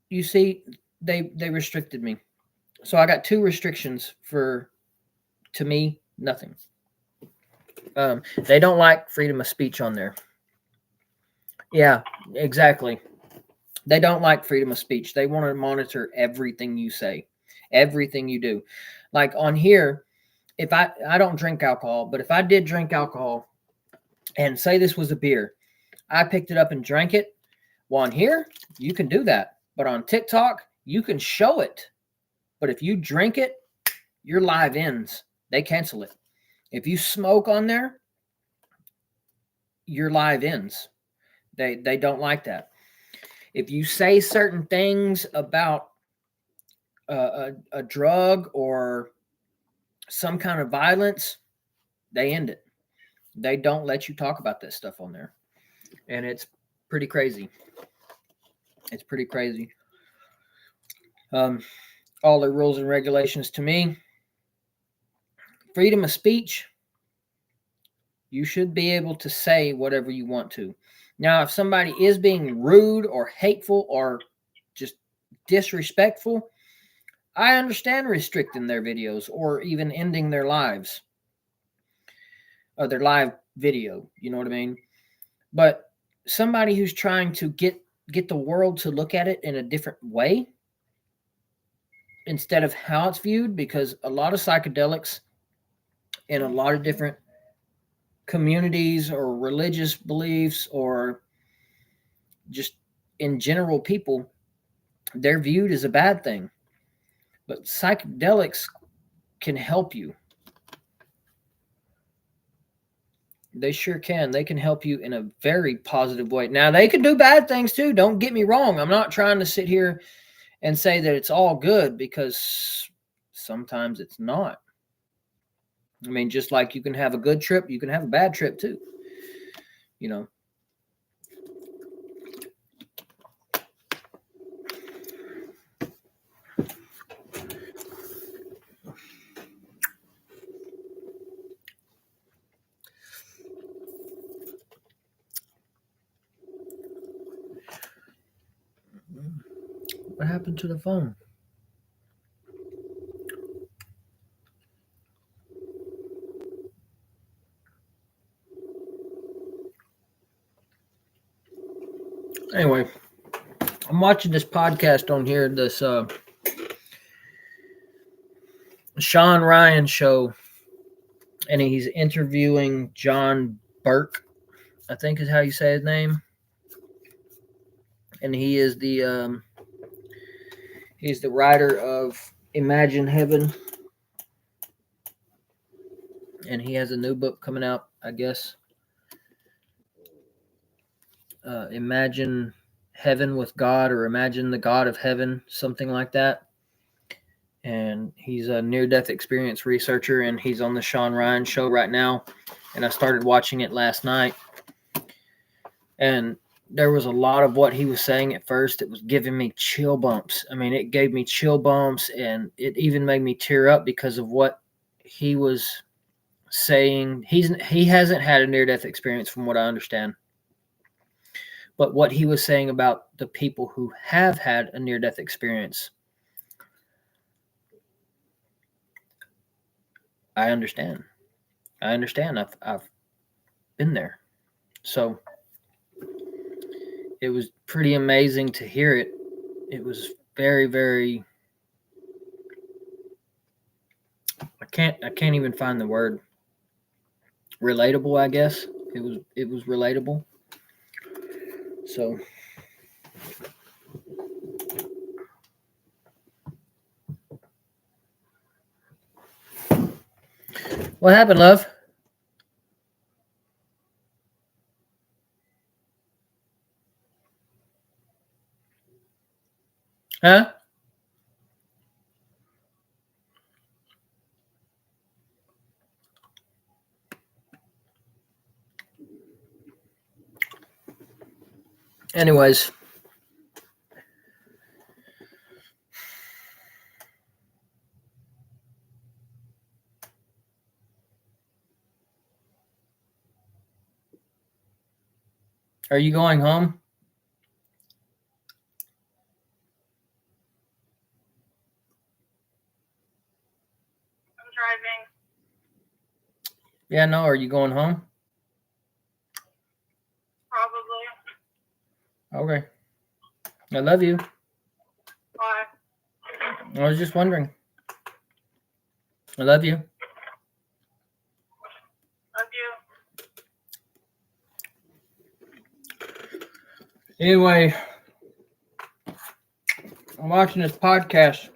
You see, they restricted me, so I got 2 restrictions to me, nothing. They don't like freedom of speech on there. Yeah, exactly. They don't like freedom of speech. They want to monitor everything you say, everything you do. Like on here, if I don't drink alcohol, but if I did drink alcohol and say this was a beer, I picked it up and drank it. Well, on here, you can do that. But on TikTok, you can show it. But if you drink it, your live ends. They cancel it. If you smoke on there, your live ends. They don't like that. If you say certain things about a drug or some kind of violence, they end it. They don't let you talk about that stuff on there. And it's pretty crazy. It's pretty crazy. All the rules and regulations to me. Freedom of speech. You should be able to say whatever you want to. Now, if somebody is being rude or hateful or just disrespectful, I understand restricting their videos or even ending their lives or their live video. You know what I mean? But somebody who's trying to get the world to look at it in a different way instead of how it's viewed, because a lot of psychedelics in a lot of different communities or religious beliefs or just in general people, they're viewed as a bad thing. But psychedelics can help you. They sure can. They can help you in a very positive way. Now, they can do bad things too. Don't get me wrong. I'm not trying to sit here and say that it's all good, because sometimes it's not. I mean, just like you can have a good trip, you can have a bad trip too. You know. What happened to the phone? Anyway, I'm watching this podcast on here, this Sean Ryan show, and he's interviewing John Burke, I think is how you say his name. And he is he's the writer of Imagine Heaven. And he has a new book coming out, I guess. Imagine Heaven with God, or Imagine the God of Heaven, something like that. And he's a near-death experience researcher, and he's on the Sean Ryan show right now. And I started watching it last night. And there was a lot of what he was saying at first. It was giving me chill bumps. I mean, it gave me chill bumps, and it even made me tear up because of what he was saying he hasn't had a near-death experience from what I understand. But what he was saying about the people who have had a near-death experience, I understand. I've been there. So it was pretty amazing to hear it. It was very, very, I can't even find the word. Relatable, I guess. It was relatable. So what happened, love? Huh? Anyways, are you going home? I'm driving. Yeah, no. Are you going home? Probably. Okay. I love you. Why? I was just wondering. I love you. Love you. Anyway, I'm watching this podcast.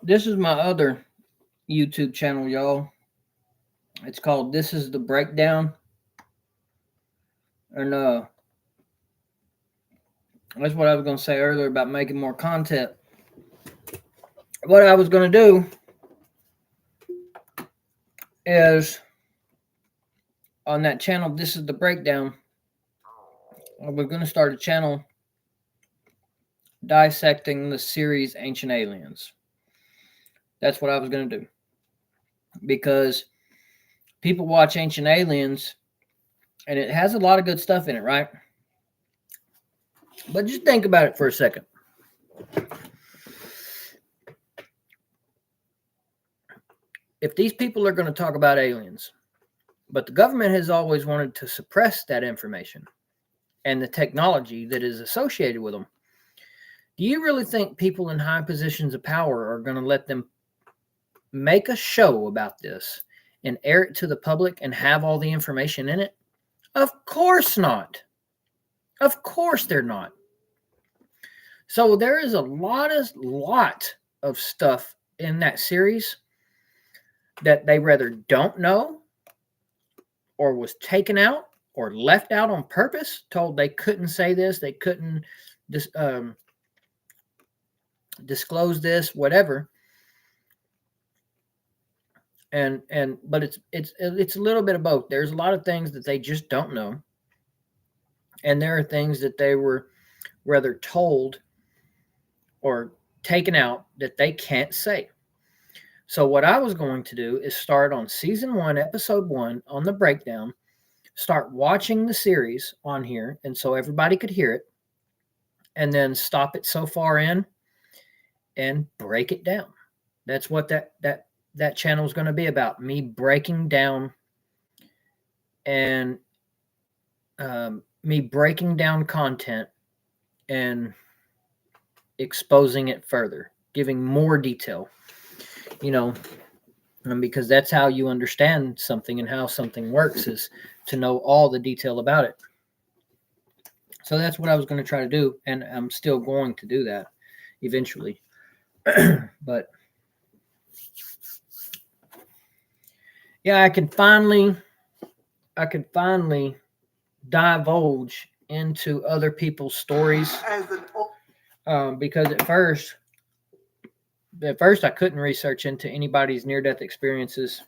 This is my other YouTube channel, y'all. It's called This Is the Breakdown. And that's what I was going to say earlier about making more content. What I was going to do is on that channel, This Is the Breakdown, we're going to start a channel dissecting the series Ancient Aliens. That's what I was going to do. Because people watch Ancient Aliens and it has a lot of good stuff in it, right? But just think about it for a second. If these people are going to talk about aliens, but the government has always wanted to suppress that information and the technology that is associated with them, do you really think people in high positions of power are going to let them make a show about this and air it to the public and have all the information in it? Of course not. Of course they're not. So there is a lot of stuff in that series that they rather don't know or was taken out or left out on purpose, told they couldn't say this, they couldn't disclose this, whatever. But it's a little bit of both. There's a lot of things that they just don't know, and there are things that they were rather told or taken out that they can't say. So what I was going to do is start on season 1, episode 1 on the breakdown, start watching the series on here, and so everybody could hear it, and then stop it so far in and break it down. That's what that channel is going to be about, me breaking down and me breaking down content and exposing it further, giving more detail, because that's how you understand something and how something works, is to know all the detail about it. So that's what I was going to try to do, and I'm still going to do that eventually. But yeah, I could finally divulge into other people's stories, because at first I couldn't research into anybody's near-death experiences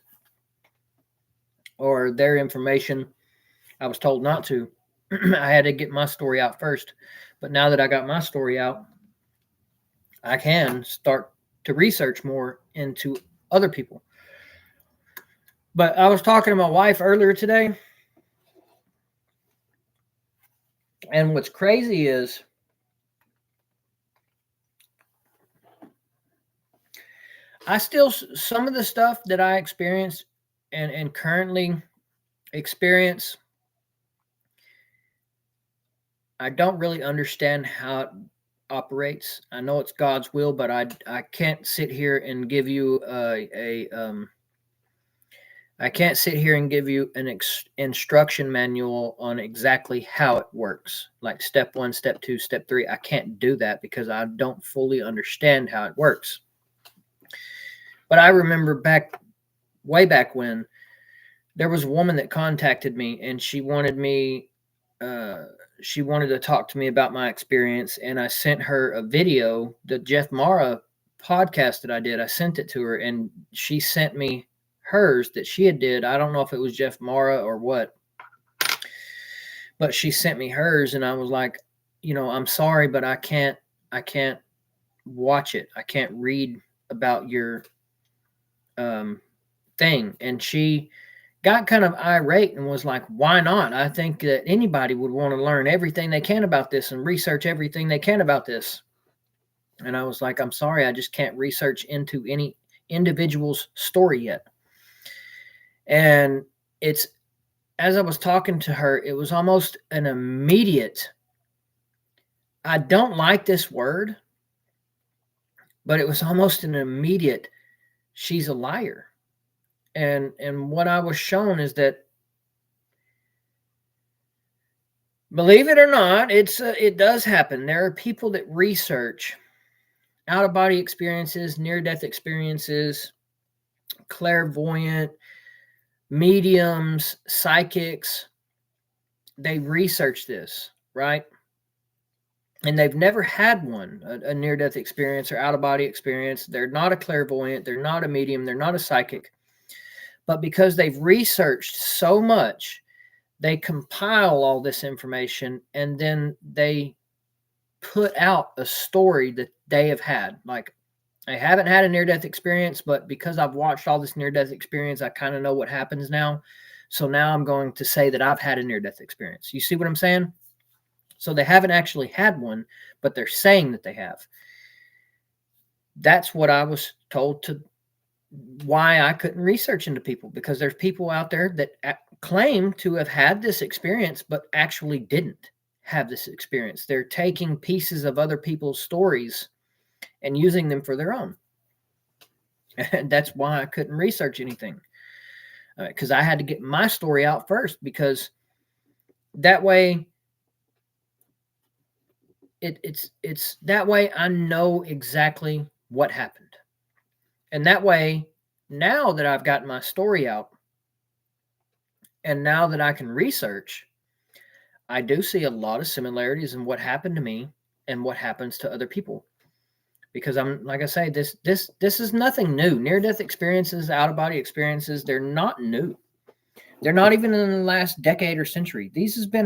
or their information. I was told not to. I had to get my story out first. But now that I got my story out, I can start to research more into other people. But I was talking to my wife earlier today, and what's crazy is I still, some of the stuff that I experienced and currently experience, I don't really understand how it operates. I know it's God's will, but I can't sit here and give you I can't sit here and give you an instruction manual on exactly how it works. Like step 1, step 2, step 3. I can't do that because I don't fully understand how it works. But I remember way back when there was a woman that contacted me, and she wanted to talk to me about my experience, and I sent her a video, the Jeff Mara podcast that I did. I sent it to her, and she sent me hers that she had did. I don't know if it was Jeff Mara or what, but she sent me hers, and I was like, I'm sorry, but I can't watch it. I can't read about your thing. And she got kind of irate and was like, why not? I think that anybody would want to learn everything they can about this and research everything they can about this. And I was like, I'm sorry, I just can't research into any individual's story yet. And it's, as I was talking to her, it was almost an immediate, I don't like this word, but it was almost an immediate, she's a liar. And what I was shown is that, believe it or not, it does happen. There are people that research out-of-body experiences, near-death experiences, clairvoyant, mediums, psychics. They research this, right? And they've never had one, a near-death experience or out-of-body experience. They're not a clairvoyant. They're not a medium. They're not a psychic. But because they've researched so much, they compile all this information, and then they put out a story that they have had. Like, I haven't had a near-death experience, but because I've watched all this near-death experience, I kind of know what happens now. So now I'm going to say that I've had a near-death experience. You see what I'm saying? So they haven't actually had one, but they're saying that they have. That's what I was told to, why I couldn't research into people, because there's people out there that claim to have had this experience, but actually didn't have this experience. They're taking pieces of other people's stories and using them for their own. And that's why I couldn't research anything, because I had to get my story out first, because that way it's that way I know exactly what happened. And that way, now that I've gotten my story out, and now that I can research, I do see a lot of similarities in what happened to me and what happens to other people. Because I'm, like I say, this is nothing new. Near-death experiences, out-of-body experiences, they're not new. They're not even in the last decade or century. This has been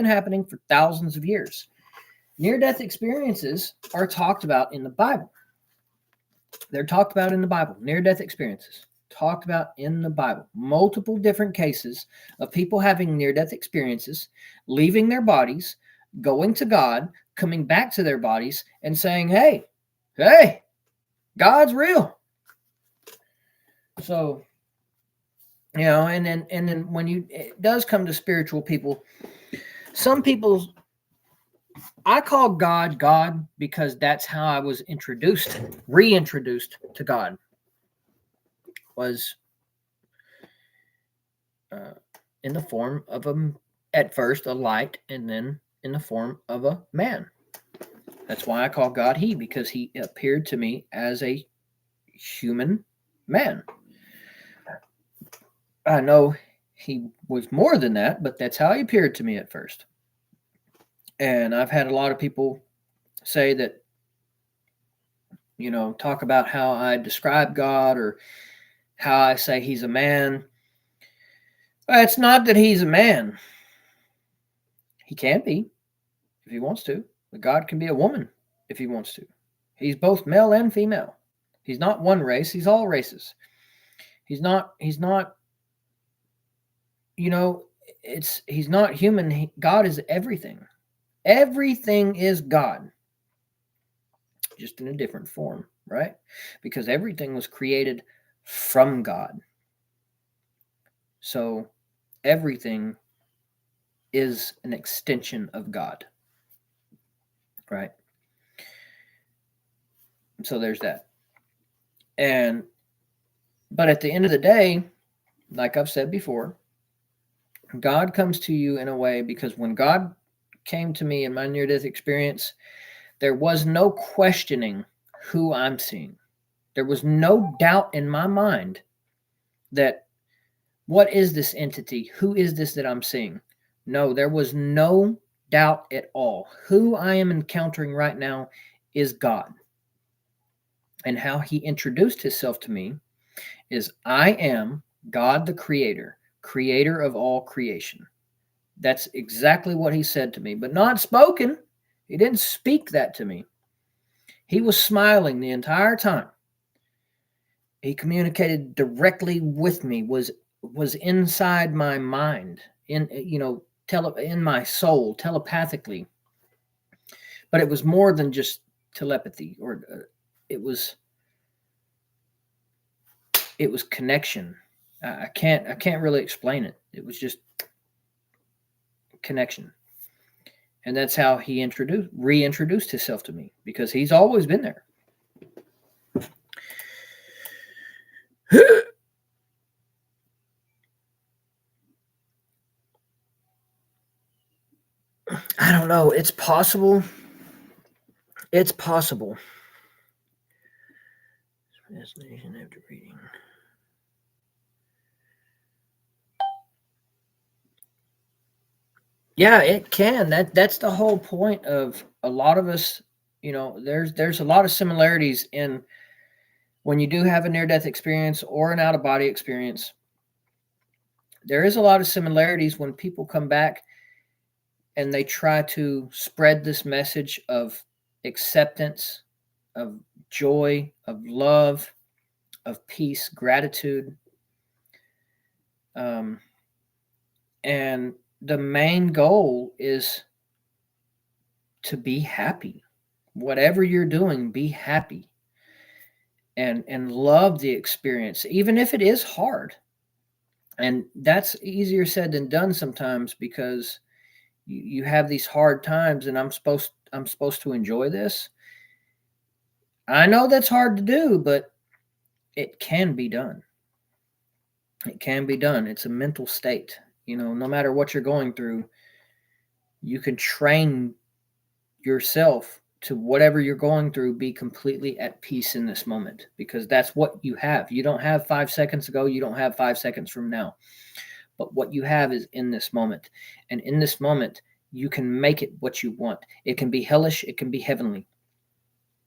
happening for thousands of years. Near-death experiences are talked about in the Bible. They're talked about in the Bible. Near-death experiences talked about in the Bible. Multiple different cases of people having near-death experiences, leaving their bodies, going to God, coming back to their bodies, and saying, hey, God's real. So, and then when it does come to spiritual people, some people, I call God because that's how I was reintroduced to God, was in the form of at first a light, and then in the form of a man. That's why I call God He, because He appeared to me as a human man. I know He was more than that, but that's how He appeared to me at first. And I've had a lot of people say that, talk about how I describe God or how I say He's a man. It's not that He's a man. He can be if He wants to. But God can be a woman if He wants to. He's both male and female. He's not one race, he's all races. He's not, you know, he's not human. God is everything. Everything is God, just in a different form, right? Because everything was created from God. So everything is an extension of God, right? So there's that. But at the end of the day, like I've said before, God comes to you in a way, because when God came to me in my near-death experience, there was no questioning who I'm seeing. There was no doubt in my mind that, what is this entity? Who is this that I'm seeing? No, there was no doubt at all. Who I am encountering right now is God. And how he introduced himself to me is, I am God the Creator, creator of all creation. That's exactly what he said to me, but not spoken. He didn't speak that to me. He was smiling the entire time. He communicated directly with me, was inside my mind, in my soul, telepathically. But it was more than just telepathy, or it was connection. I can't really explain it. It was just connection. And that's how he reintroduced himself to me, because he's always been there. I don't know. It's possible. It's possible. Fascination after reading. Yeah, it can. That's the whole point of a lot of us. You know, there's a lot of similarities in when you do have a near-death experience or an out-of-body experience. There is a lot of similarities when people come back and they try to spread this message of acceptance, of joy, of love, of peace, gratitude. And the main goal is to be happy. Whatever you're doing, be happy. And love the experience, even if it is hard. And that's easier said than done sometimes, because you have these hard times, and I'm supposed to enjoy this. I know that's hard to do, but it can be done. It can be done. It's a mental state. You know, no matter what you're going through, you can train yourself to whatever you're going through, be completely at peace in this moment, because that's what you have. You don't have 5 seconds ago. You don't have 5 seconds from now. But what you have is in this moment. And in this moment, you can make it what you want. It can be hellish. It can be heavenly.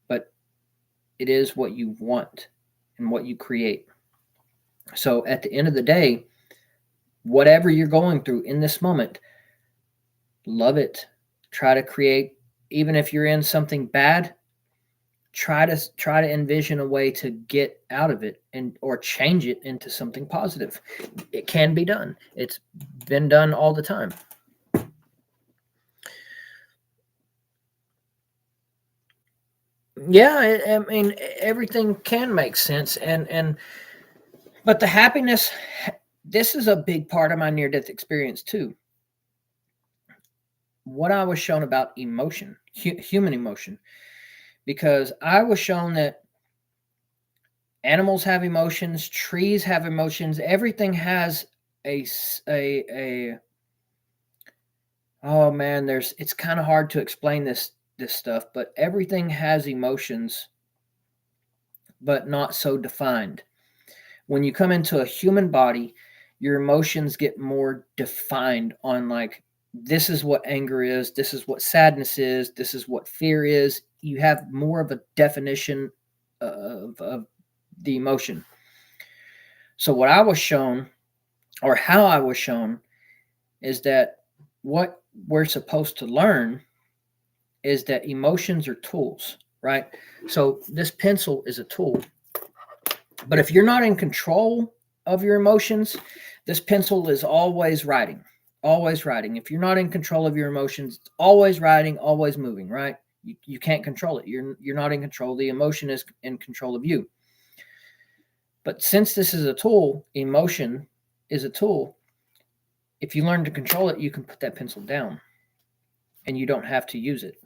But it is what you want and what you create. So at the end of the day, whatever you're going through in this moment, love it. Try to create, even if you're in something bad, try to envision a way to get out of it or change it into something positive. It can be done. It's been done all the time. Yeah, I mean, everything can make sense, but the happiness, this is a big part of my near-death experience too. What I was shown about emotion, human emotion, because I was shown that animals have emotions, trees have emotions, everything has oh man, it's kind of hard to explain this stuff, but everything has emotions, but not so defined. When you come into a human body, your emotions get more defined on, like, this is what anger is, this is what sadness is, this is what fear is. You have more of a definition of the emotion. So what I was shown, or how I was shown, is that what we're supposed to learn is that emotions are tools, right? So this pencil is a tool. But if you're not in control of your emotions, this pencil is always writing, always writing. If you're not in control of your emotions, it's always writing, always moving, right? You can't control it. You're not in control. The emotion is in control of you. But since this is a tool, emotion is a tool. If you learn to control it, you can put that pencil down and you don't have to use it.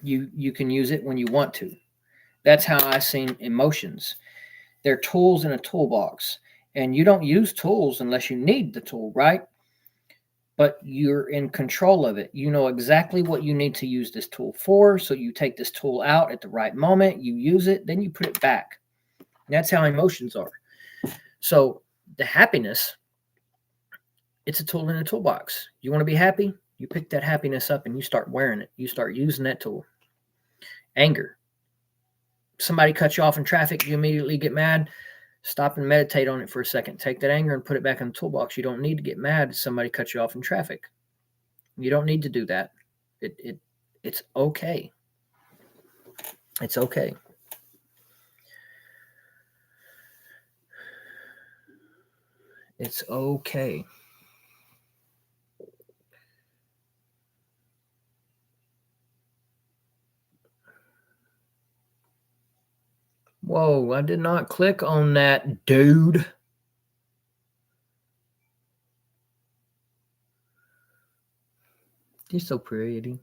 You can use it when you want to. That's how I've seen emotions. They're tools in a toolbox. And you don't use tools unless you need the tool, right? But you're in control of it. You know exactly what you need to use this tool for. So you take this tool out at the right moment, you use it, then you put it back. And that's how emotions are. So the happiness, it's a tool in a toolbox. You want to be happy? You pick that happiness up and you start wearing it. You start using that tool. Anger. Somebody cuts you off in traffic, you immediately get mad. Stop and meditate on it for a second. Take that anger and put it back in the toolbox. You don't need to get mad if somebody cuts you off in traffic. You don't need to do that. It's okay. It's okay. It's okay. Whoa, I did not click on that, dude. You're so pretty.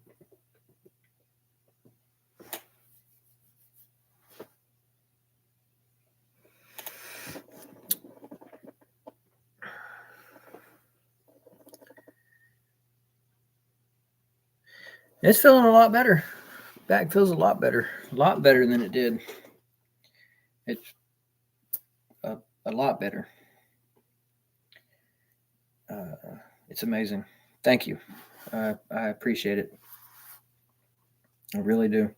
It's feeling a lot better. Back feels a lot better than it did. It's a lot better. It's amazing. Thank you. I appreciate it. I really do.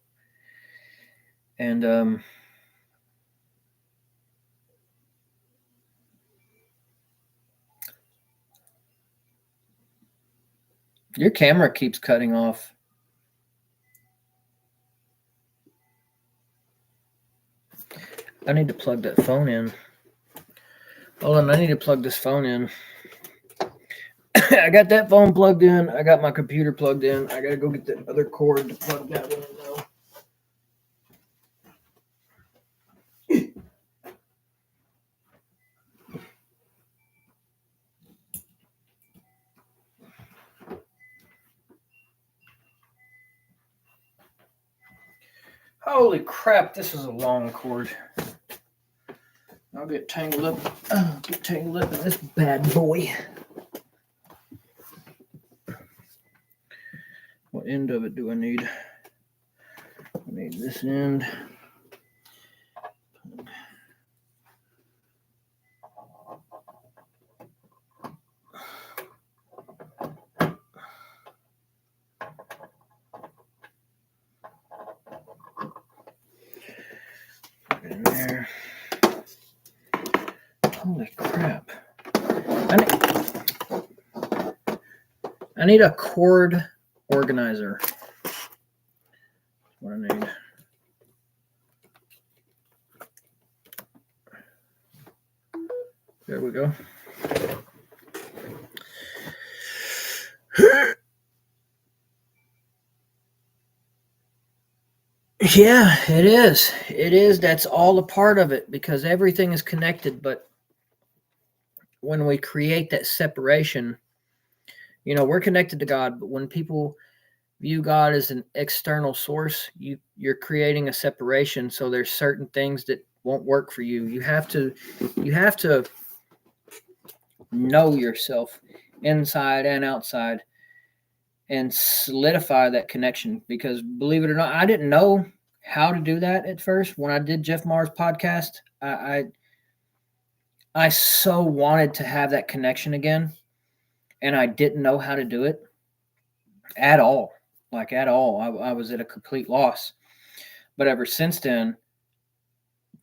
And your camera keeps cutting off. I need to plug that phone in. Hold on, I need to plug this phone in. I got that phone plugged in. I got my computer plugged in. I got to go get the other cord to plug that one in though. Holy crap, this is a long cord. I'll get tangled up in this bad boy. What end of it do I need? I need this end. Put it in there. Holy crap. I need a cord organizer. That's what I need. There we go. Yeah, it is. It is. That's all a part of it because everything is connected. But when we create that separation, you know, we're connected to God. But when people view God as an external source, you're creating a separation. So there's certain things that won't work for you. You have to know yourself inside and outside and solidify that connection because believe it or not, I didn't know how to do that at first. When I did Jeff Maher's podcast, I so wanted to have that connection again and I didn't know how to do it at all. Like at all. I was at a complete loss. But ever since then,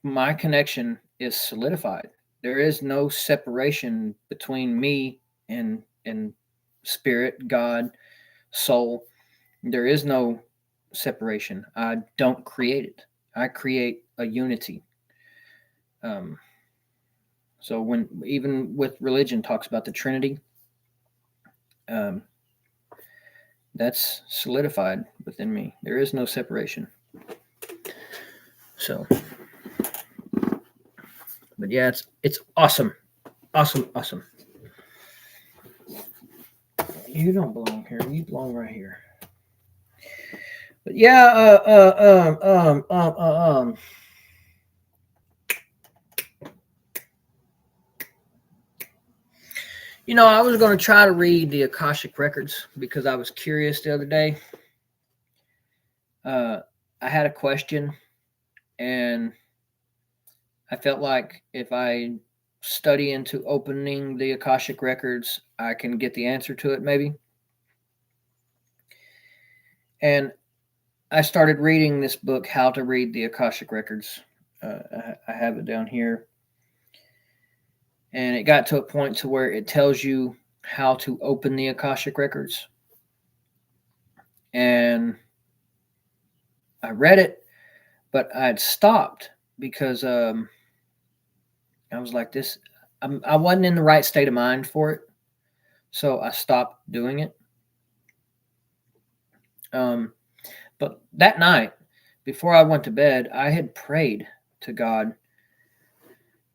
my connection is solidified. There is no separation between me and spirit, God, soul. There is no separation. I don't create it. I create a unity. So when even with religion talks about the Trinity, um, that's solidified within me. There is no separation. So, but yeah, it's awesome, awesome. You don't belong here. You belong right here. But yeah, I was going to try to read the Akashic Records because I was curious the other day. I had a question, and I felt like if I study into opening the Akashic Records, I can get the answer to it maybe. And I started reading this book, How to Read the Akashic Records. I have it down here. And it got to a point to where it tells you how to open the Akashic Records. And I read it, but I had stopped because I was like, I wasn't in the right state of mind for it. So I stopped doing it. But that night, before I went to bed, I had prayed to God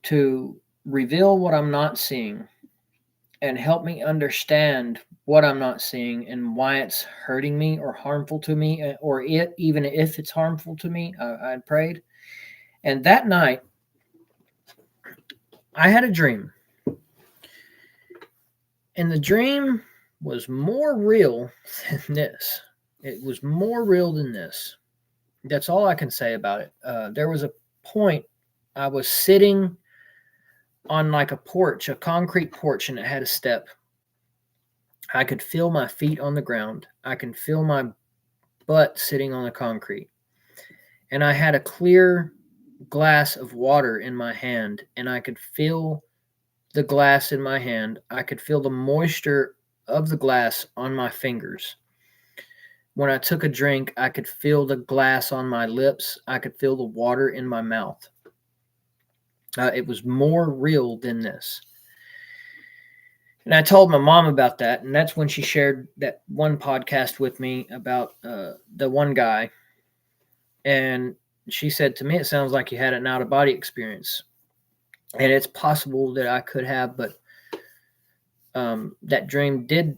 to reveal what I'm not seeing and help me understand what I'm not seeing and why it's hurting me or harmful to me, or even if it's harmful to me. I prayed. And that night, I had a dream. And the dream was more real than this. It was more real than this. That's all I can say about it. There was a point I was sitting on like a porch, a concrete porch, and it had a step. I could feel my feet on the ground. I can feel my butt sitting on the concrete. And I had a clear glass of water in my hand, and I could feel the glass in my hand. I could feel the moisture of the glass on my fingers. When I took a drink, I could feel the glass on my lips. I could feel the water in my mouth. It was more real than this. And I told my mom about that, and that's when she shared that one podcast with me about the one guy. And she said to me, it sounds like you had an out-of-body experience. And it's possible that I could have, but that dream did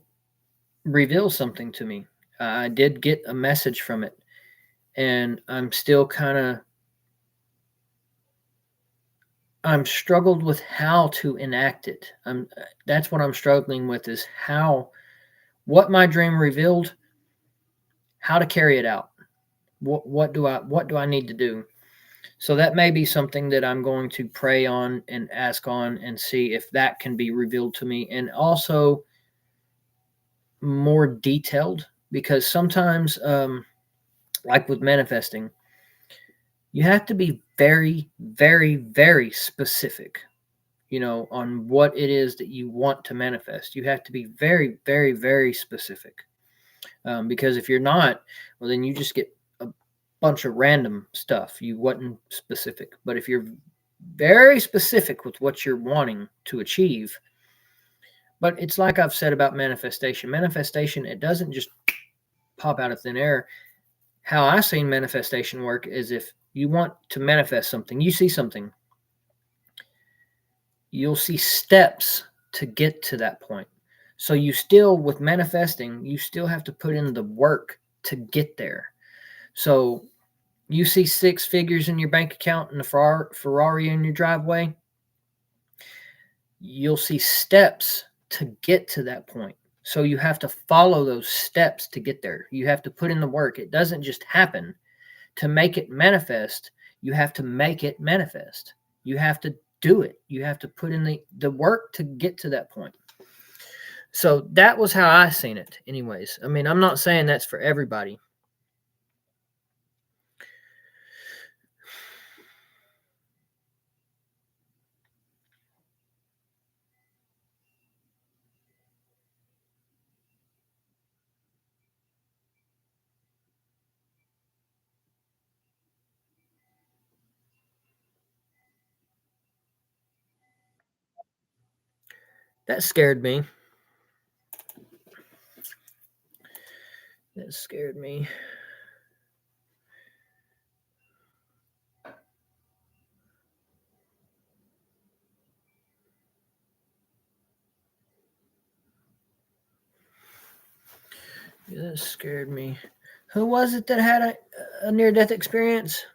reveal something to me. I did get a message from it, and I'm still I'm struggled with how to enact it. That's what I'm struggling with, is what my dream revealed, how to carry it out. What do I need to do? So that may be something that I'm going to pray on and ask on and see if that can be revealed to me, and also more detailed, because sometimes, like with manifesting, you have to be very, very, very specific, on what it is that you want to manifest. You have to be very, very, very specific. Because if you're not, well, then you just get a bunch of random stuff. You wasn't specific. But if you're very specific with what you're wanting to achieve, but it's like I've said about manifestation. Manifestation, it doesn't just pop out of thin air. How I've seen manifestation work is, if you want to manifest something, you see something, you'll see steps to get to that point. So with manifesting, you still have to put in the work to get there. So you see 6 figures in your bank account and a Ferrari in your driveway, you'll see steps to get to that point. So you have to follow those steps to get there. You have to put in the work. It doesn't just happen. To make it manifest, you have to make it manifest. You have to do it. You have to put in the work to get to that point. So that was how I seen it anyways. I mean, I'm not saying that's for everybody. That scared me. That scared me. Yeah, that scared me. Who was it that had a near-death experience?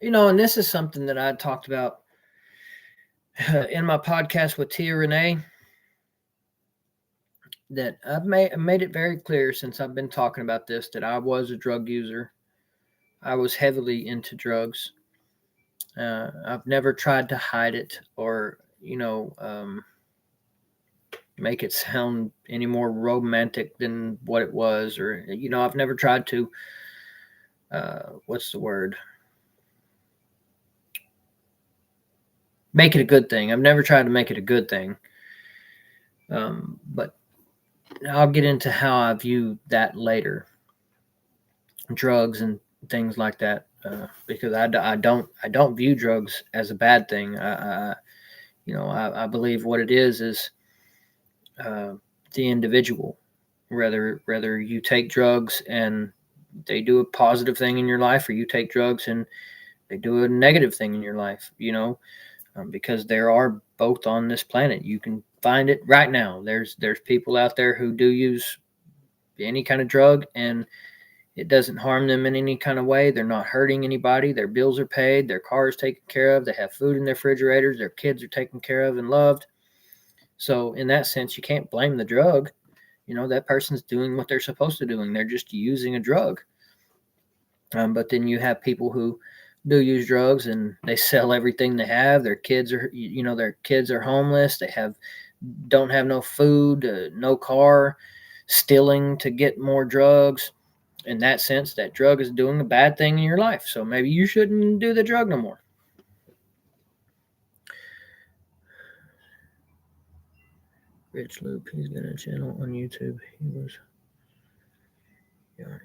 You know, and this is something that I talked about in my podcast with Tia Renee, that I've made it very clear since I've been talking about this that I was a drug user. I was heavily into drugs. I've never tried to hide it or, make it sound any more romantic than what it was, or I've never tried to. What's the word? Make it a good thing. I've never tried to make it a good thing. But I'll get into how I view that later. Drugs and things like that, because I don't view drugs as a bad thing. I believe what it is the individual. Whether you take drugs and they do a positive thing in your life, or you take drugs and they do a negative thing in your life, because there are both on this planet. You can find it right now. There's people out there who do use any kind of drug, and it doesn't harm them in any kind of way. They're not hurting anybody. Their bills are paid. Their car is taken care of. They have food in their refrigerators. Their kids are taken care of and loved. So in that sense, you can't blame the drug. That person's doing what they're supposed to doing. They're just using a drug. But then you have people who do use drugs and they sell everything they have. Their kids are homeless. They don't have no food, no car, stealing to get more drugs. In that sense, that drug is doing a bad thing in your life. So maybe you shouldn't do the drug no more. Rich Loop, he's got a channel on YouTube. He was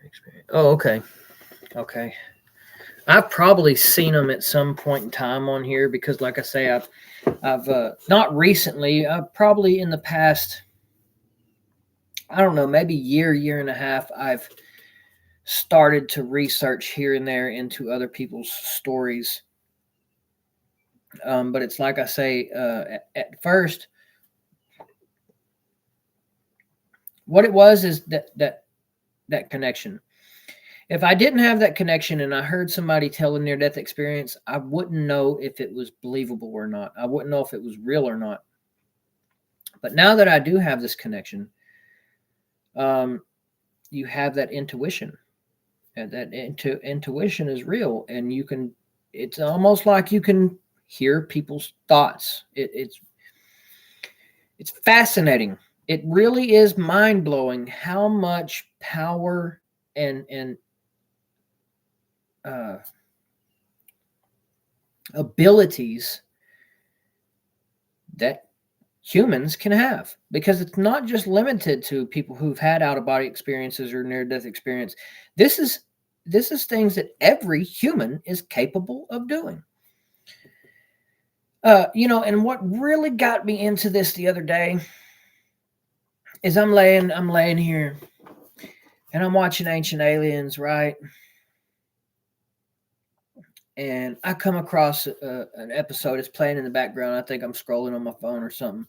experience. Oh, okay. Okay. I've probably seen him at some point in time on here because, like I say, I've not recently, probably in the past, I don't know, maybe year and a half, I've started to research here and there into other people's stories. But it's like I say, at first, what it was is that connection. If I didn't have that connection and I heard somebody tell a near-death experience, I wouldn't know if it was believable or not. I wouldn't know if it was real or not. But now that I do have this connection, you have that intuition. And that intuition is real, and it's almost like you can hear people's thoughts. It's fascinating. It really is mind-blowing how much power and abilities that humans can have, because it's not just limited to people who've had out-of-body experiences or near-death experience. This is things that every human is capable of doing. And what really got me into this the other day is I'm laying here and I'm watching Ancient Aliens, right? And I come across an episode. It's playing in the background. I think I'm scrolling on my phone or something.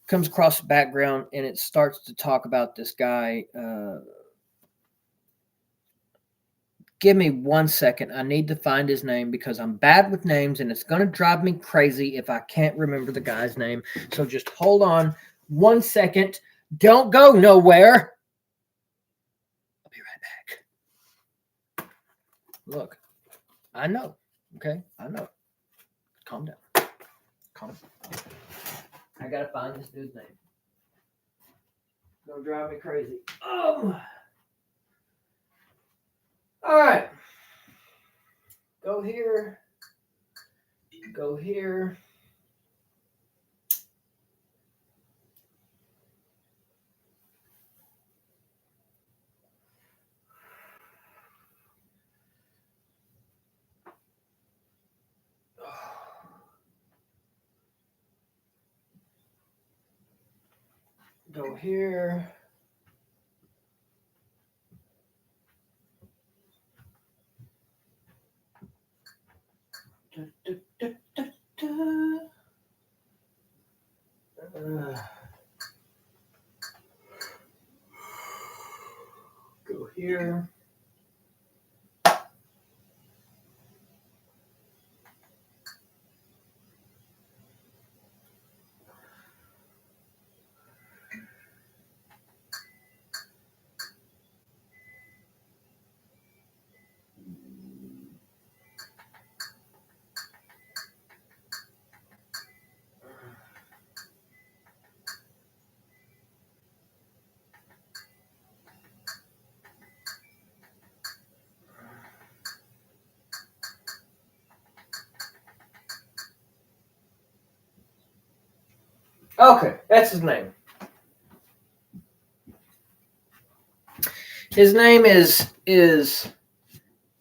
Comes across the background, and it starts to talk about this guy. Give me 1 second. I need to find his name because I'm bad with names, and it's going to drive me crazy if I can't remember the guy's name. So just hold on 1 second. Don't go nowhere. I'll be right back. Look. I know. Okay? I know. Calm down. Calm down. I gotta find this dude's name. Gonna drive me crazy. Oh! Alright. Go here. Go here. Go here. Go here. Okay, that's his name. His name is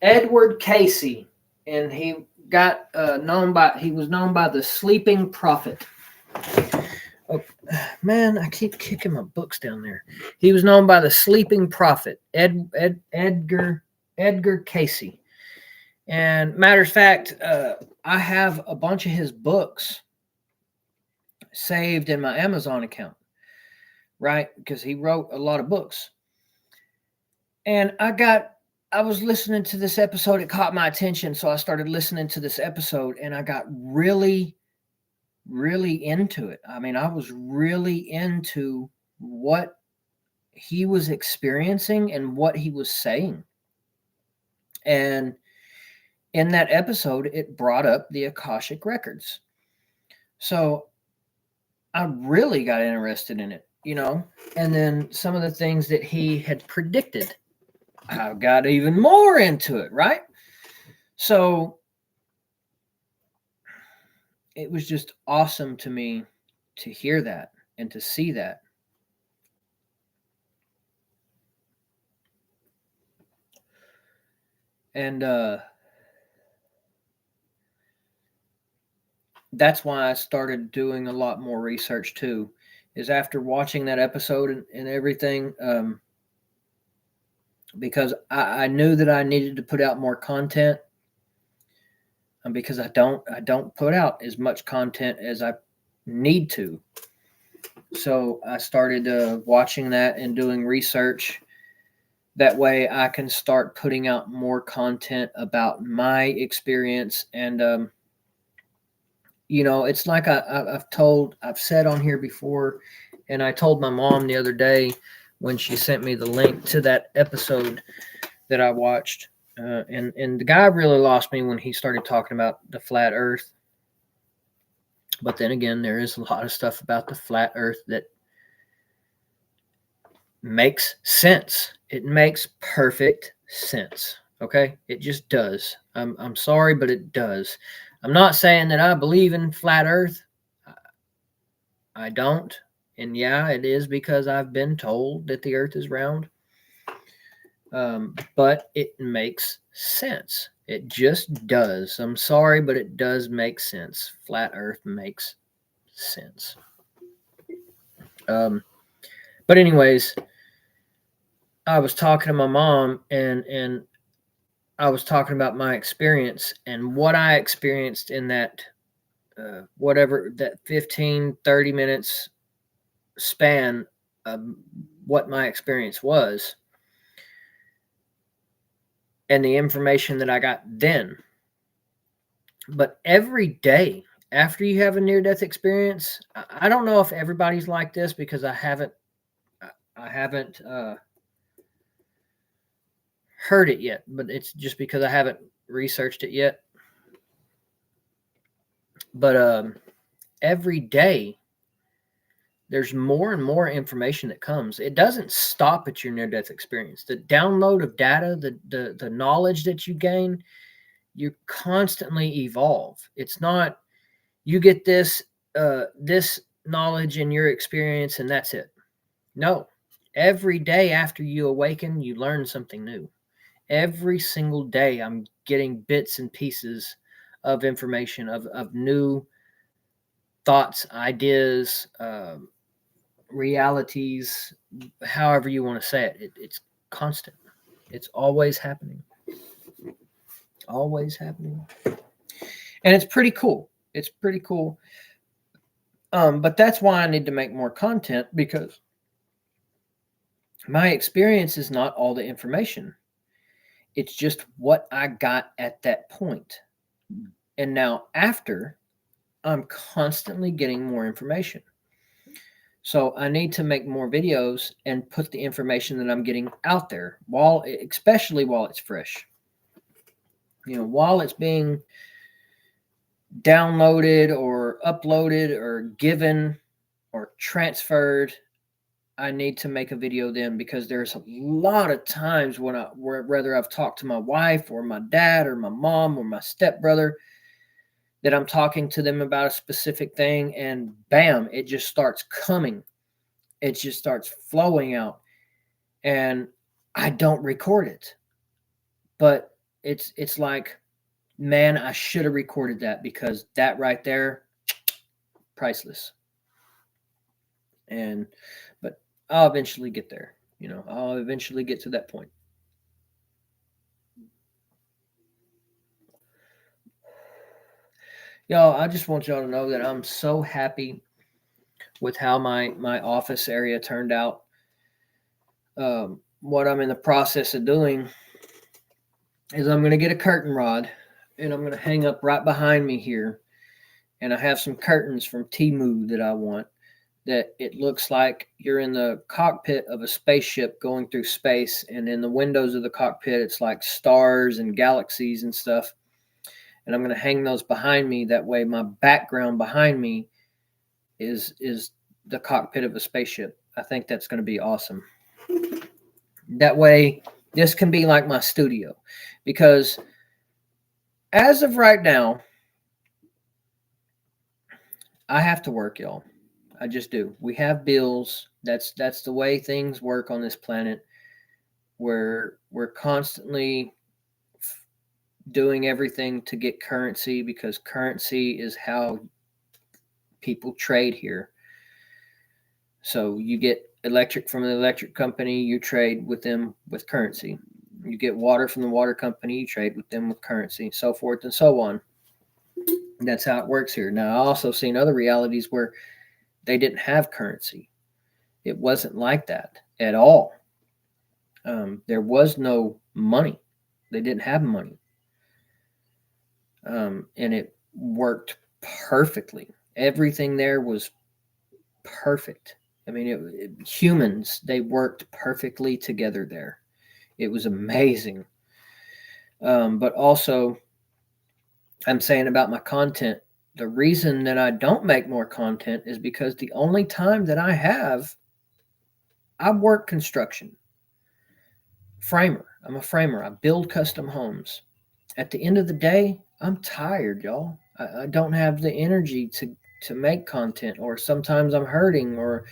Edward Casey, and he was known by the Sleeping Prophet. Oh, man, I keep kicking my books down there. He was known by the Sleeping Prophet, Edgar Casey. And matter of fact, I have a bunch of his books saved in my Amazon account, right? Because he wrote a lot of books. And I was listening to this episode. It caught my attention. So I started listening to this episode and I got really, really into it. I mean, I was really into what he was experiencing and what he was saying. And in that episode, it brought up the Akashic Records. So I really got interested in it, and then some of the things that he had predicted, I got even more into it, right? So it was just awesome to me to hear that and to see that. And that's why I started doing a lot more research too, is after watching that episode and everything, because I knew that I needed to put out more content, because I don't put out as much content as I need to. So I started watching that and doing research. That way I can start putting out more content about my experience. And it's like I've said on here before, and I told my mom the other day when she sent me the link to that episode that I watched. And the guy really lost me when he started talking about the flat earth. But then again, there is a lot of stuff about the flat earth that makes sense. It makes perfect sense. Okay? It just does. I'm sorry, but it does. I'm not saying that I believe in flat earth. I don't. And yeah, it is because I've been told that the earth is round. But it makes sense. It just does. I'm sorry, but it does make sense. Flat earth makes sense. But anyways, I was talking to my mom and I was talking about my experience and what I experienced in that that 15, 30 minutes span of what my experience was and the information that I got then. But every day after you have a near-death experience, I don't know if everybody's like this because I haven't heard it yet, but it's just because I haven't researched it yet. But every day there's more and more information that comes. It doesn't stop at your near-death experience. The download of data, the knowledge that you gain, you constantly evolve. It's not you get this knowledge in your experience and that's it. No. Every day after you awaken, you learn something new. Every single day I'm getting bits and pieces of information, of new thoughts, ideas, realities, however you want to say it. It's constant. It's always happening. Always happening. And it's pretty cool. It's pretty cool. But that's why I need to make more content, because my experience is not all the information. It's just what I got at that point. And now after, I'm constantly getting more information. So I need to make more videos and put the information that I'm getting out there, especially while it's fresh. While it's being downloaded or uploaded or given or transferred, I need to make a video then, because there's a lot of times whether I've talked to my wife or my dad or my mom or my stepbrother, that I'm talking to them about a specific thing, and bam, it just starts coming. It just starts flowing out, and I don't record it. But it's like, man, I should have recorded that, because that right there, priceless. But I'll eventually get there. I'll eventually get to that point. Y'all, I just want y'all to know that I'm so happy with how my office area turned out. What I'm in the process of doing is I'm going to get a curtain rod, and I'm going to hang up right behind me here. And I have some curtains from Temu that I want, that it looks like you're in the cockpit of a spaceship going through space. And in the windows of the cockpit, it's like stars and galaxies and stuff. And I'm going to hang those behind me. That way my background behind me is the cockpit of a spaceship. I think that's going to be awesome. That way this can be like my studio, because as of right now, I have to work, y'all. I just do. We have bills. That's the way things work on this planet, where we're constantly doing everything to get currency, because currency is how people trade here. So you get electric from an electric company, you trade with them with currency. You get water from the water company, you trade with them with currency, so forth and so on. That's how it works here. Now, I also seen other realities where they didn't have currency. It wasn't like that at all. There was no money. They didn't have money. And it worked perfectly. Everything there was perfect. I mean, humans, they worked perfectly together there. It was amazing. But also, I'm saying about my content, the reason that I don't make more content is because the only time that I have, I work construction. Framer. I'm a framer. I build custom homes. At the end of the day, I'm tired, y'all. I don't have the energy to make content, or sometimes I'm hurting, or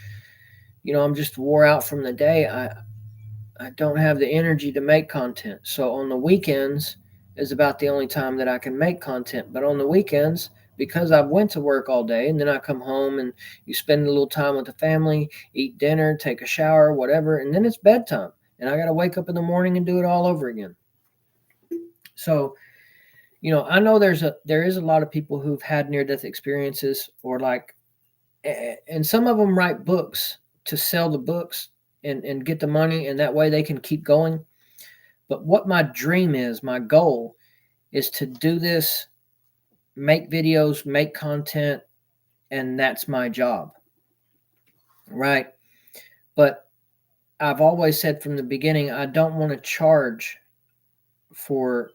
I'm just wore out from the day. I don't have the energy to make content. So on the weekends is about the only time that I can make content. But on the weekends, because I went to work all day, and then I come home and you spend a little time with the family, eat dinner, take a shower, whatever, and then it's bedtime. And I got to wake up in the morning and do it all over again. So, I know there is a lot of people who've had near-death experiences, or and some of them write books to sell the books and get the money, and that way they can keep going. But what my dream is, my goal is to do this, make videos, make content, and that's my job. Right? But I've always said from the beginning, I don't want to charge for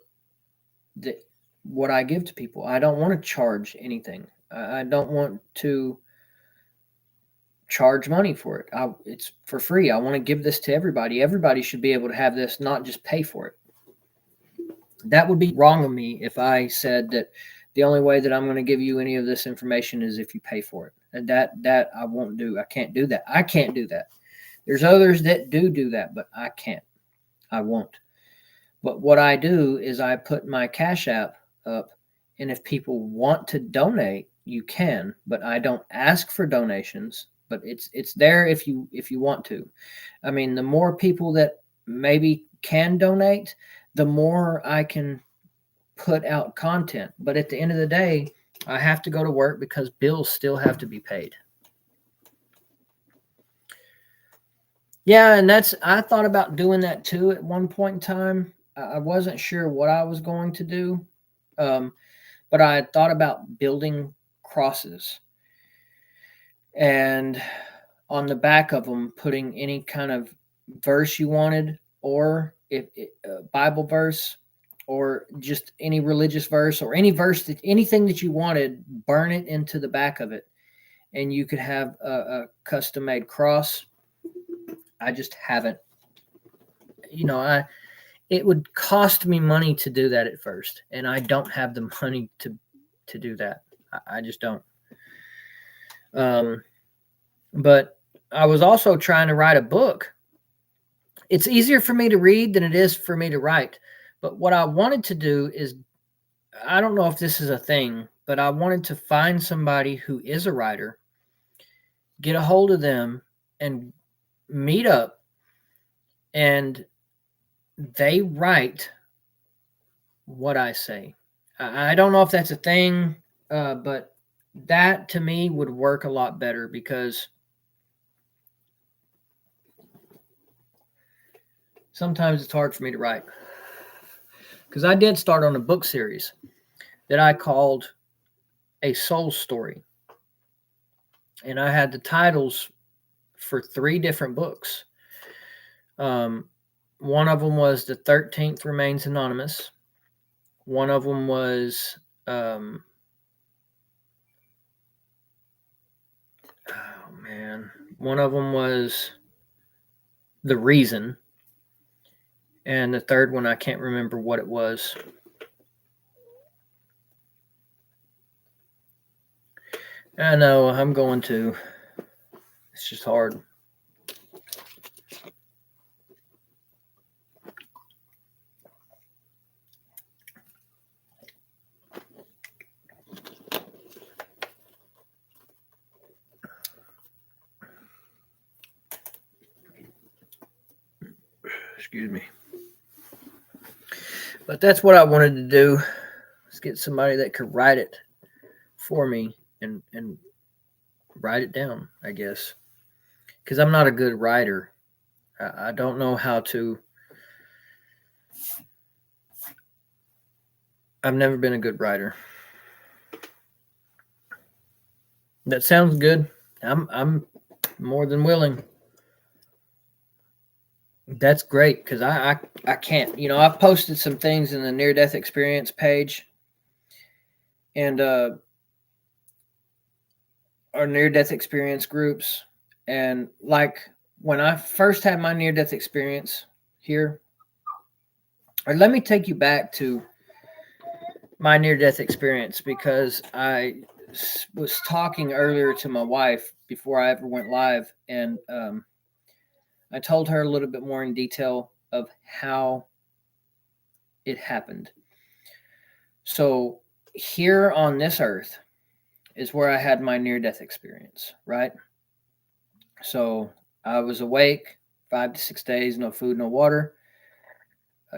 what I give to people. I don't want to charge anything. I don't want to charge money for it. It's for free. I want to give this to everybody. Everybody should be able to have this, not just pay for it. That would be wrong of me if I said that the only way that I'm going to give you any of this information is if you pay for it. And that I won't do. I can't do that. I can't do that. There's others that do that, but I can't. I won't. But what I do is I put my Cash App up, and if people want to donate, you can, but I don't ask for donations. but it's there if you want to. I mean, the more people that maybe can donate, the more I can put out content. But at the end of the day, I have to go to work because bills still have to be paid. Yeah, and I thought about doing that too at one point in time. I wasn't sure what I was going to do, but I had thought about building crosses and on the back of them putting any kind of verse you wanted, or if Bible verse, or just any religious verse, or any verse that anything that you wanted, burn it into the back of it, and you could have a custom made cross. I just haven't, it would cost me money to do that at first, and I don't have the money to do that. I just don't. But I was also trying to write a book. It's easier for me to read than it is for me to write. But what I wanted to do is, I don't know if this is a thing, but I wanted to find somebody who is a writer, get a hold of them, and meet up, and they write what I say. I don't know if that's a thing, but that to me would work a lot better, because sometimes it's hard for me to write. Because I did start on a book series that I called A Soul Story. And I had the titles for 3 different books. One of them was The 13th Remains Anonymous. One of them was one of them was The Reason. And the third one, I can't remember what it was. I know, I'm going to. It's just hard. Excuse me. But that's what I wanted to do. Let's get somebody that could write it for me and write it down, I guess. Because I'm not a good writer. I don't know how to. I've never been a good writer. That sounds good. I'm more than willing. That's great, because I can't. I've posted some things in the near-death experience page, and our near-death experience groups. And like when I first had my near-death experience here, or let me take you back to my near-death experience, because I was talking earlier to my wife before I ever went live, and I told her a little bit more in detail of how it happened. So here on this earth is where I had my near-death experience, right? So I was awake 5 to 6 days, no food, no water,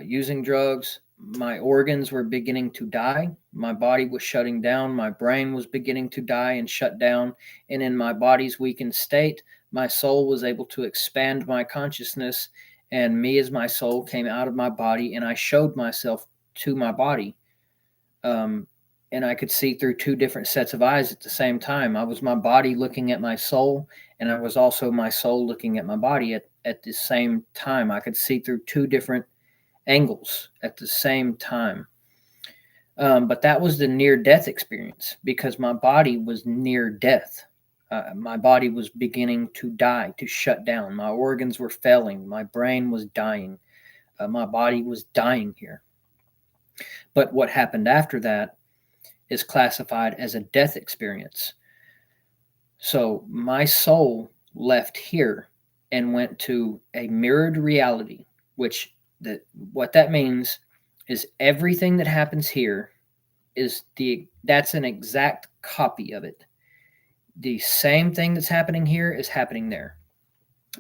using drugs. My organs were beginning to die. My body was shutting down. My brain was beginning to die and shut down. And in my body's weakened state, my soul was able to expand my consciousness, and me as my soul came out of my body, and I showed myself to my body. And I could see through 2 different sets of eyes at the same time. I was my body looking at my soul, and I was also my soul looking at my body at the same time. I could see through 2 different angles at the same time. But that was the near-death experience, because my body was near death. My body was beginning to die, to shut down. My organs were failing. My brain was dying. My body was dying here. But what happened after that is classified as a death experience. So my soul left here and went to a mirrored reality, which what that means is everything that happens here is that's an exact copy of it. The same thing that's happening here is happening there.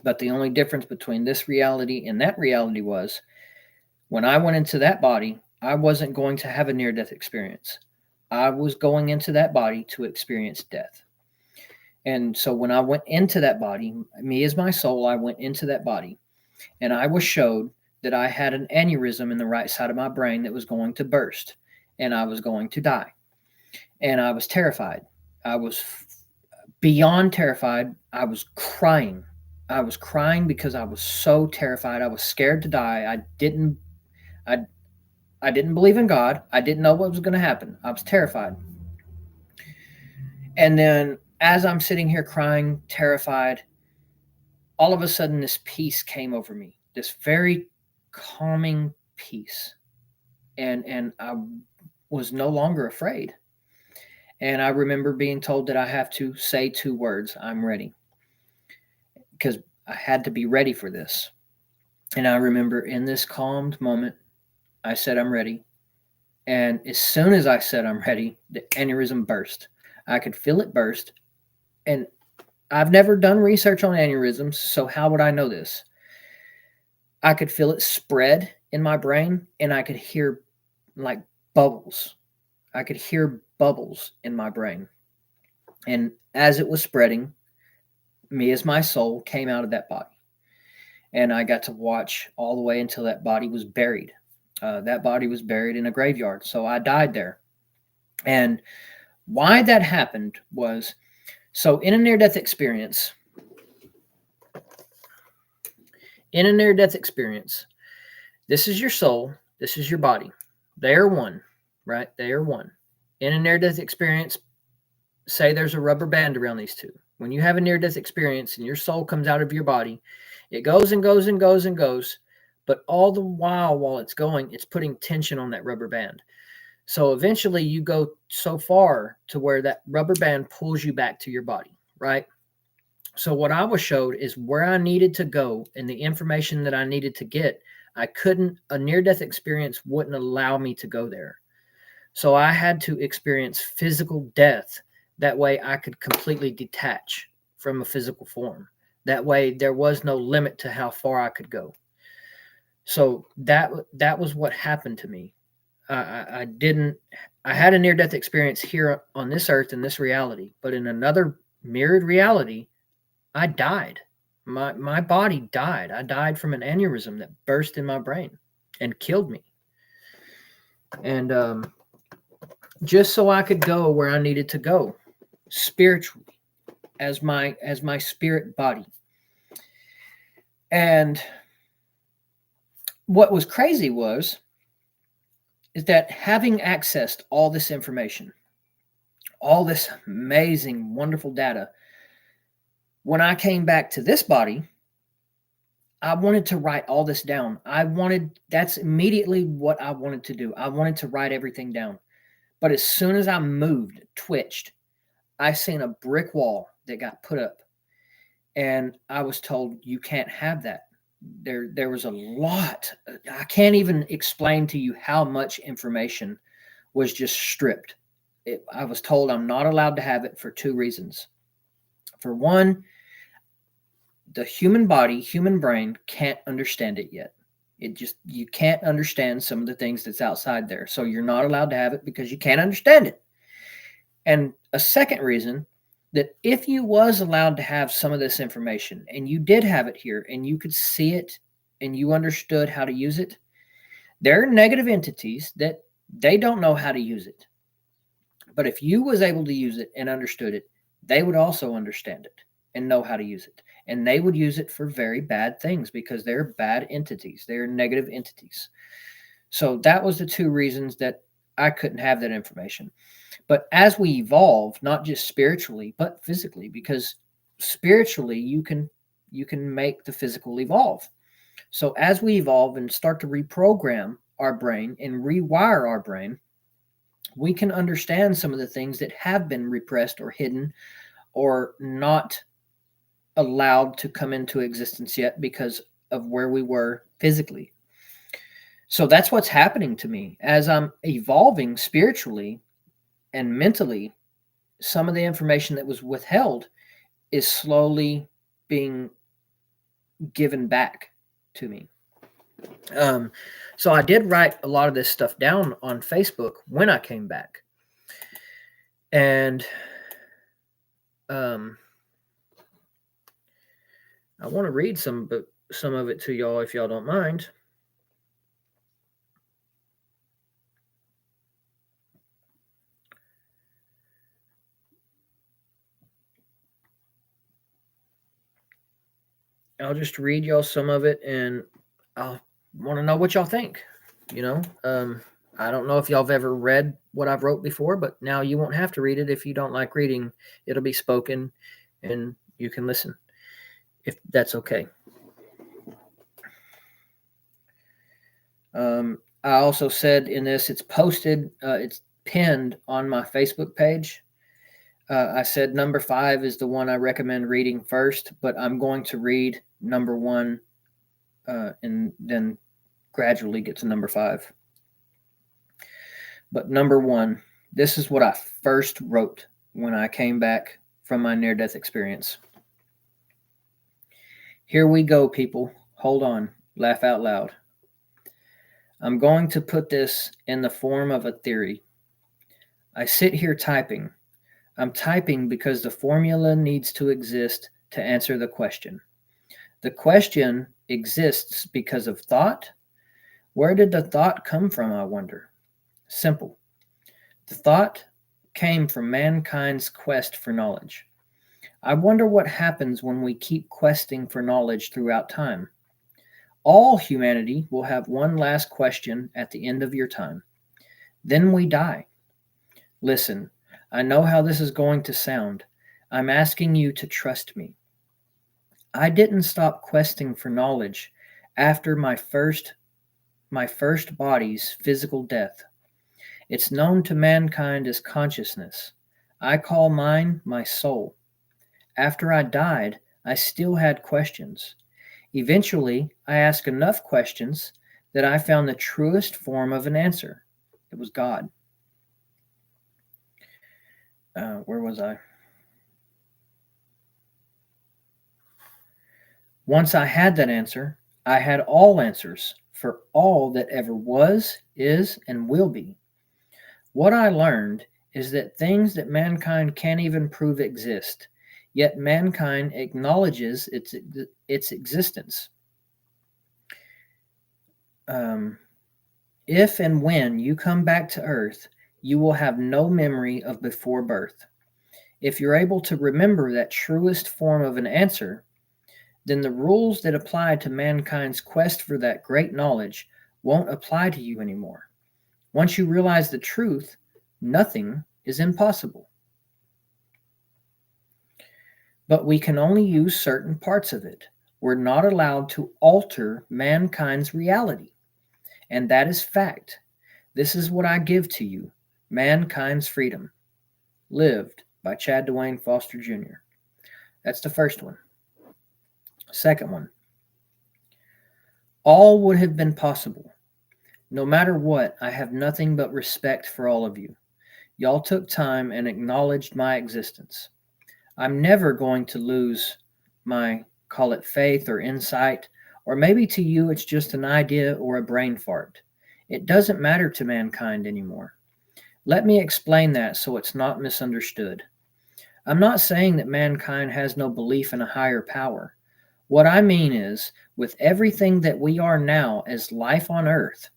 But the only difference between this reality and that reality was when I went into that body, I wasn't going to have a near death experience. I was going into that body to experience death. And so when I went into that body, me as my soul, I went into that body and I was showed that I had an aneurysm in the right side of my brain that was going to burst and I was going to die. And I was terrified. I was beyond terrified. I was crying. I was crying because I was so terrified. I was scared to die. I didn't believe in God. I didn't know what was going to happen. I was terrified. And then as I'm sitting here crying, terrified, all of a sudden this peace came over me, this very calming peace. And I was no longer afraid. And I remember being told that I have to say 2 words, I'm ready. Because I had to be ready for this. And I remember in this calmed moment, I said, I'm ready. And as soon as I said I'm ready, the aneurysm burst. I could feel it burst. And I've never done research on aneurysms, so how would I know this? I could feel it spread in my brain, and I could hear like bubbles. I could hear bubbles in my brain. And as it was spreading, me as my soul came out of that body. And I got to watch all the way until that body was buried. That body was buried in a graveyard. So I died there. And why that happened was, so in a near-death experience, this is your soul, this is your body. They are one, right? They are one. In a near-death experience, say there's a rubber band around these two. When you have a near-death experience and your soul comes out of your body, it goes and goes and goes and goes, but all the while it's going, it's putting tension on that rubber band. So eventually you go so far to where that rubber band pulls you back to your body, right? So what I was showed is where I needed to go and the information that I needed to get. A near-death experience wouldn't allow me to go there. So I had to experience physical death. That way I could completely detach from a physical form. That way there was no limit to how far I could go. So that was what happened to me. I had a near-death experience here on this earth in this reality, but in another mirrored reality, I died. My body died. I died from an aneurysm that burst in my brain and killed me. And just so I could go where I needed to go spiritually as my spirit body. And what was crazy is that having accessed all this information, all this amazing, wonderful data, when I came back to this body, I wanted to write all this down. That's immediately what I wanted to do. I wanted to write everything down. But as soon as I moved, twitched, I seen a brick wall that got put up. And I was told, you can't have that. There was a lot. I can't even explain to you how much information was just stripped. I was told I'm not allowed to have it for 2 reasons. For one, the human body, human brain can't understand it yet. You can't understand some of the things that's outside there. So you're not allowed to have it because you can't understand it. And a second reason, that if you was allowed to have some of this information and you did have it here and you could see it and you understood how to use it, there are negative entities that they don't know how to use it. But if you was able to use it and understood it, they would also understand it and know how to use it. And they would use it for very bad things because they're bad entities. They're negative entities. So that was the 2 reasons that I couldn't have that information. But as we evolve, not just spiritually, but physically, because spiritually you can make the physical evolve. So as we evolve and start to reprogram our brain and rewire our brain, we can understand some of the things that have been repressed or hidden or not allowed to come into existence yet because of where we were physically. So that's what's happening to me as I'm evolving spiritually and mentally. some of the information that was withheld is slowly being given back to me. So I did write a lot of this stuff down on Facebook when I came back. And I want to read some of it to y'all if y'all don't mind. I'll just read y'all some of it, and I'll want to know what y'all think. You know, I don't know if y'all have ever read what I've wrote before, but now you won't have to read it if you don't like reading. It'll be spoken, and you can listen if that's okay. I also said in this, it's posted, it's pinned on my Facebook page. I said number 5 is the one I recommend reading first, but I'm going to read number 1 and then gradually get to number 5. But number 1, this is what I first wrote when I came back from my near-death experience. Here we go, people. Hold on. Laugh out loud. I'm going to put this in the form of a theory. I sit here typing. I'm typing because the formula needs to exist to answer the question. The question exists because of thought. Where did the thought come from, I wonder? Simple. The thought came from mankind's quest for knowledge. I wonder what happens when we keep questing for knowledge throughout time. All humanity will have one last question at the end of your time. Then we die. Listen, I know how this is going to sound. I'm asking you to trust me. I didn't stop questing for knowledge after my first body's physical death. It's known to mankind as consciousness. I call mine my soul. After I died, I still had questions. Eventually, I asked enough questions that I found the truest form of an answer. It was God. Where was I? Once I had that answer, I had all answers for all that ever was, is, and will be. What I learned is that things that mankind can't even prove exist, yet mankind acknowledges its existence. If and when you come back to Earth, you will have no memory of before birth. If you're able to remember that truest form of an answer, then the rules that apply to mankind's quest for that great knowledge won't apply to you anymore. Once you realize the truth, nothing is impossible. But we can only use certain parts of it. We're not allowed to alter mankind's reality. And that is fact. This is what I give to you, Mankind's Freedom. Lived by Chad Dwayne Foster Jr. That's the first one. Second one. All would have been possible. No matter what, I have nothing but respect for all of you. Y'all took time and acknowledged my existence. I'm never going to lose my, call it faith or insight, or maybe to you it's just an idea or a brain fart. It doesn't matter to mankind anymore. Let me explain that so it's not misunderstood. I'm not saying that mankind has no belief in a higher power. What I mean is, with everything that we are now as life on Earth,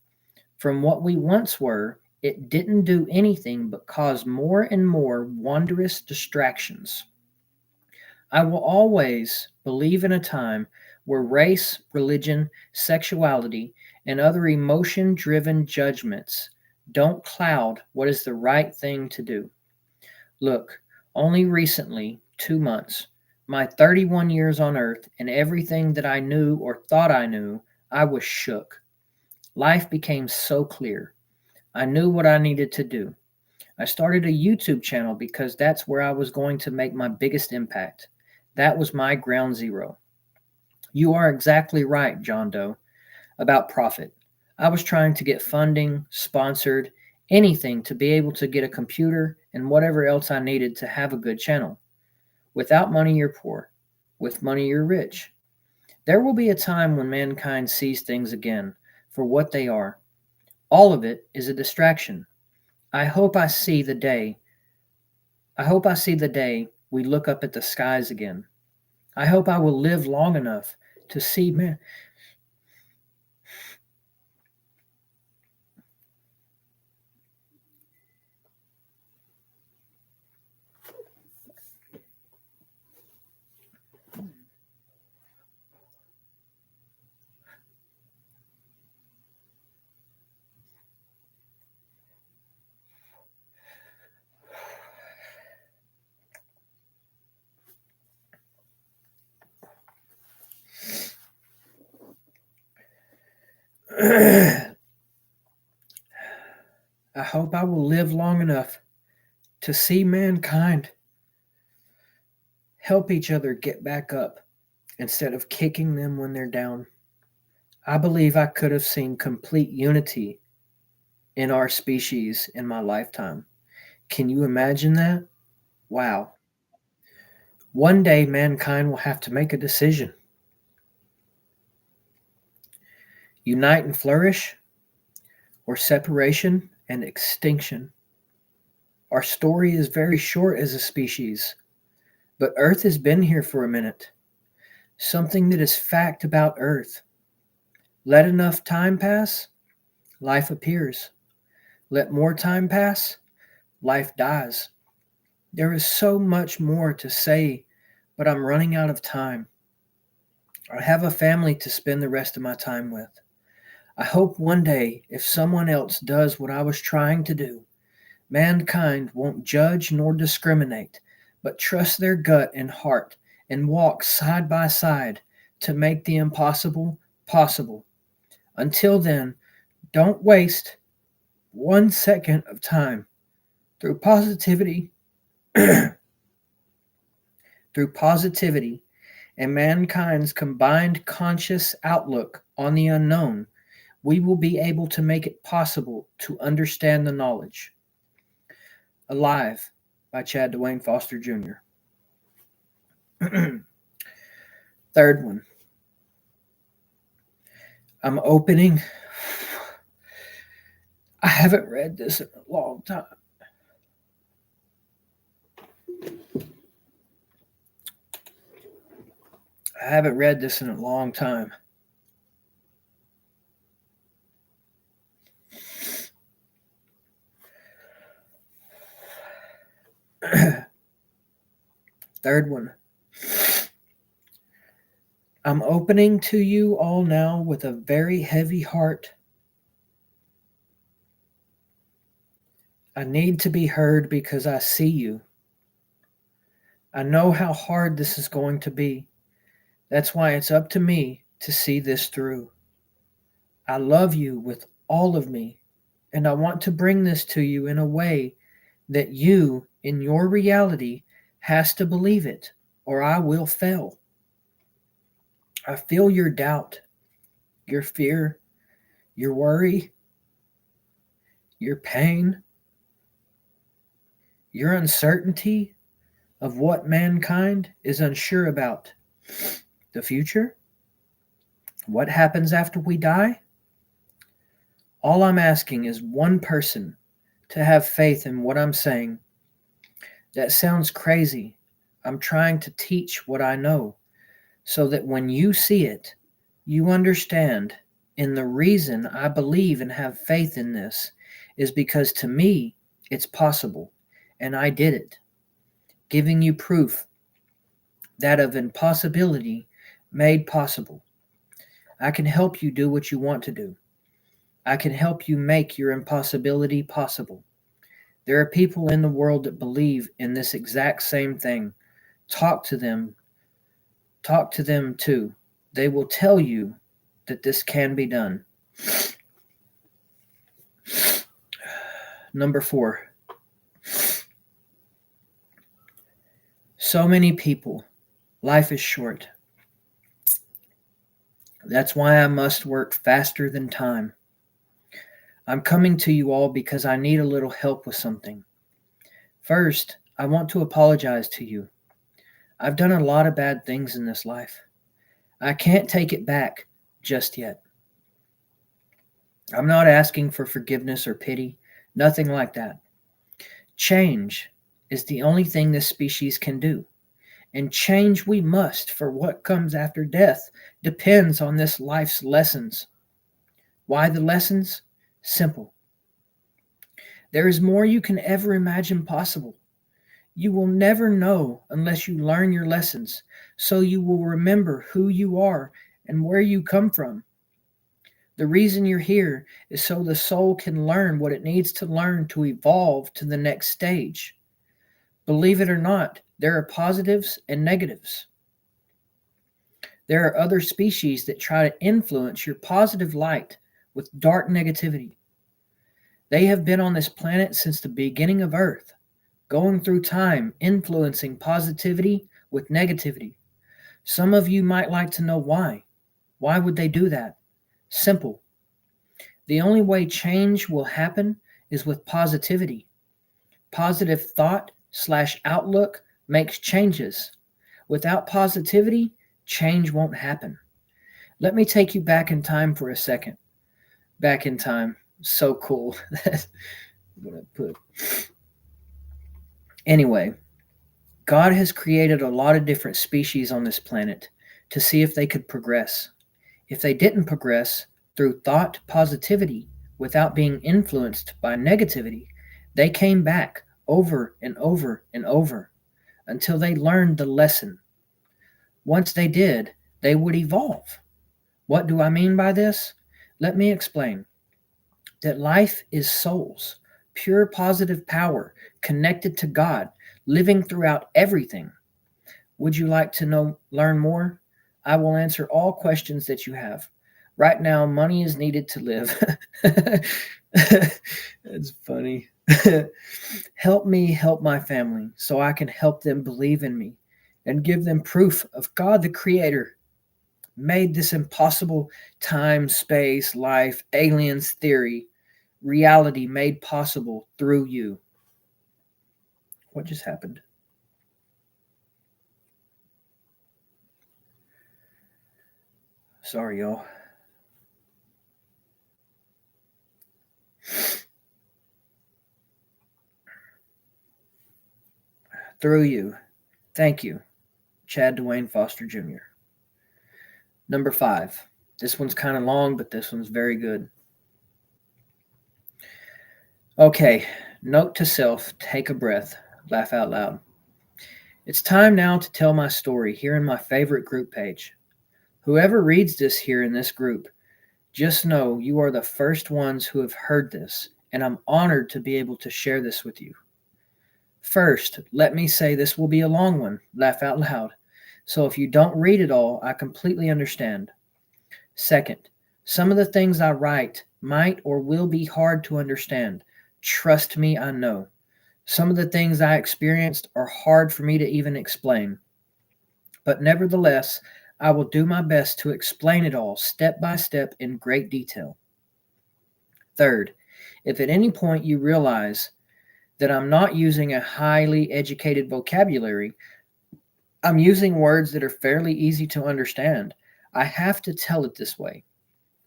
from what we once were, it didn't do anything but cause more and more wondrous distractions. I will always believe in a time where race, religion, sexuality, and other emotion-driven judgments don't cloud what is the right thing to do. Look, only recently, 2 months, my 31 years on Earth, and everything that I knew or thought I knew, I was shook. Life became so clear. I knew what I needed to do. I started a YouTube channel because that's where I was going to make my biggest impact. That was my ground zero. You are exactly right, John Doe, about profit. I was trying to get funding, sponsored, anything to be able to get a computer and whatever else I needed to have a good channel. Without money, you're poor. With money, you're rich. There will be a time when mankind sees things again for what they are. All of it is a distraction. I hope I see the day. I hope I see the day we look up at the skies again. I hope I will live long enough to see man. I hope I will live long enough to see mankind help each other get back up instead of kicking them when they're down. I believe I could have seen complete unity in our species in my lifetime. Can you imagine that? Wow. One day mankind will have to make a decision. Unite and flourish, or separation and extinction. Our story is very short as a species, but Earth has been here for a minute. Something that is fact about Earth. Let enough time pass, life appears. Let more time pass, life dies. There is so much more to say, but I'm running out of time. I have a family to spend the rest of my time with. I hope one day, if someone else does what I was trying to do, mankind won't judge nor discriminate, but trust their gut and heart and walk side by side to make the impossible possible. Until then, don't waste 1 second of time. Through positivity, through positivity and mankind's combined conscious outlook on the unknown, we will be able to make it possible to understand the knowledge. Alive by Chad Dwayne Foster Jr. Third one. I'm opening. I haven't read this in a long time. I haven't read this in a long time. Third one. I'm opening to you all now with a very heavy heart. I need to be heard because I see you. I know how hard this is going to be. That's why it's up to me to see this through. I love you with all of me, and I want to bring this to you in a way that you, in your reality, has to believe it, or I will fail. I feel your doubt, your fear, your worry, your pain, your uncertainty of what mankind is unsure about. The future? What happens after we die? All I'm asking is one person to have faith in what I'm saying. That sounds crazy. I'm trying to teach what I know so that when you see it, you understand. And the reason I believe and have faith in this is because to me, it's possible. And I did it. Giving you proof that of impossibility made possible. I can help you do what you want to do. I can help you make your impossibility possible. There are people in the world that believe in this exact same thing. Talk to them. Talk to them too. They will tell you that this can be done. Number 4. So many people. Life is short. That's why I must work faster than time. I'm coming to you all because I need a little help with something. First, I want to apologize to you. I've done a lot of bad things in this life. I can't take it back just yet. I'm not asking for forgiveness or pity, nothing like that. Change is the only thing this species can do. And change we must, for what comes after death depends on this life's lessons. Why the lessons? Simple. There is more you can ever imagine possible. You will never know unless you learn your lessons, so you will remember who you are and where you come from. The reason you're here is so the soul can learn what it needs to learn to evolve to the next stage. Believe it or not, there are positives and negatives. There are other species that try to influence your positive light with dark negativity. They have been on this planet since the beginning of Earth, going through time, influencing positivity with negativity. Some of you might like to know why. Why would they do that? Simple. The only way change will happen is with positivity. Positive thought/outlook makes changes. Without positivity, change won't happen. Let me take you back in time for a second. Back in time. So cool. Anyway, God has created a lot of different species on this planet to see if they could progress. If they didn't progress through thought positivity without being influenced by negativity, they came back over and over and over until they learned the lesson. Once they did, they would evolve. What do I mean by this? Let me explain. That life is souls, pure positive power, connected to God, living throughout everything. Would you like to learn more? I will answer all questions that you have. Right now, money is needed to live. That's funny. Help me help my family so I can help them believe in me and give them proof of God the Creator made this impossible time, space, life, aliens theory, reality made possible through you. What just happened? Sorry, y'all. Through you. Thank you, Chad Dwayne Foster Jr. Number 5. This one's kind of long, but this one's very good. Okay, note to self, take a breath, laugh out loud. It's time now to tell my story here in my favorite group page. Whoever reads this here in this group, just know you are the first ones who have heard this, and I'm honored to be able to share this with you. First, let me say this will be a long one, laugh out loud. So if you don't read it all, I completely understand. Second, some of the things I write might or will be hard to understand. Trust me, I know. Some of the things I experienced are hard for me to even explain. But nevertheless, I will do my best to explain it all step by step in great detail. Third, if at any point you realize that I'm not using a highly educated vocabulary, I'm using words that are fairly easy to understand, I have to tell it this way.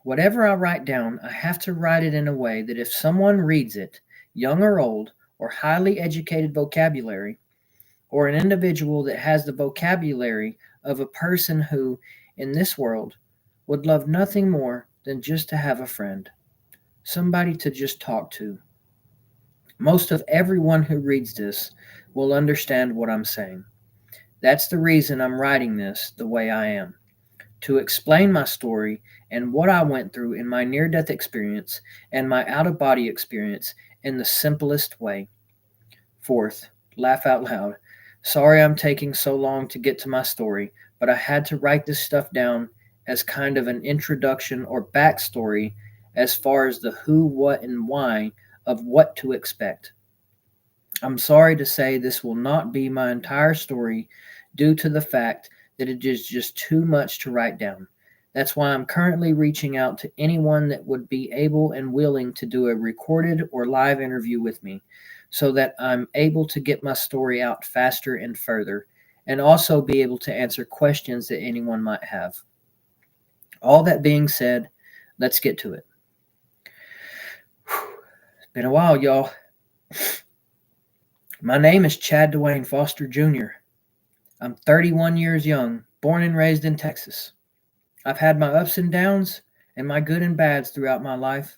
Whatever I write down, I have to write it in a way that if someone reads it, young or old, or highly educated vocabulary, or an individual that has the vocabulary of a person who, in this world, would love nothing more than just to have a friend, somebody to just talk to. Most of everyone who reads this will understand what I'm saying. That's the reason I'm writing this the way I am, to explain my story and what I went through in my near-death experience and my out-of-body experience in the simplest way. Fourth, laugh out loud. Sorry I'm taking so long to get to my story, but I had to write this stuff down as kind of an introduction or backstory as far as the who, what, and why of what to expect. I'm sorry to say this will not be my entire story due to the fact that it is just too much to write down. That's why I'm currently reaching out to anyone that would be able and willing to do a recorded or live interview with me. so that I'm able to get my story out faster and further, and also be able to answer questions that anyone might have. All that being said, let's get to it. It's been a while, y'all. My name is Chad Dwayne Foster Jr. I'm 31 years young, born and raised in Texas. I've had my ups and downs and my good and bads throughout my life.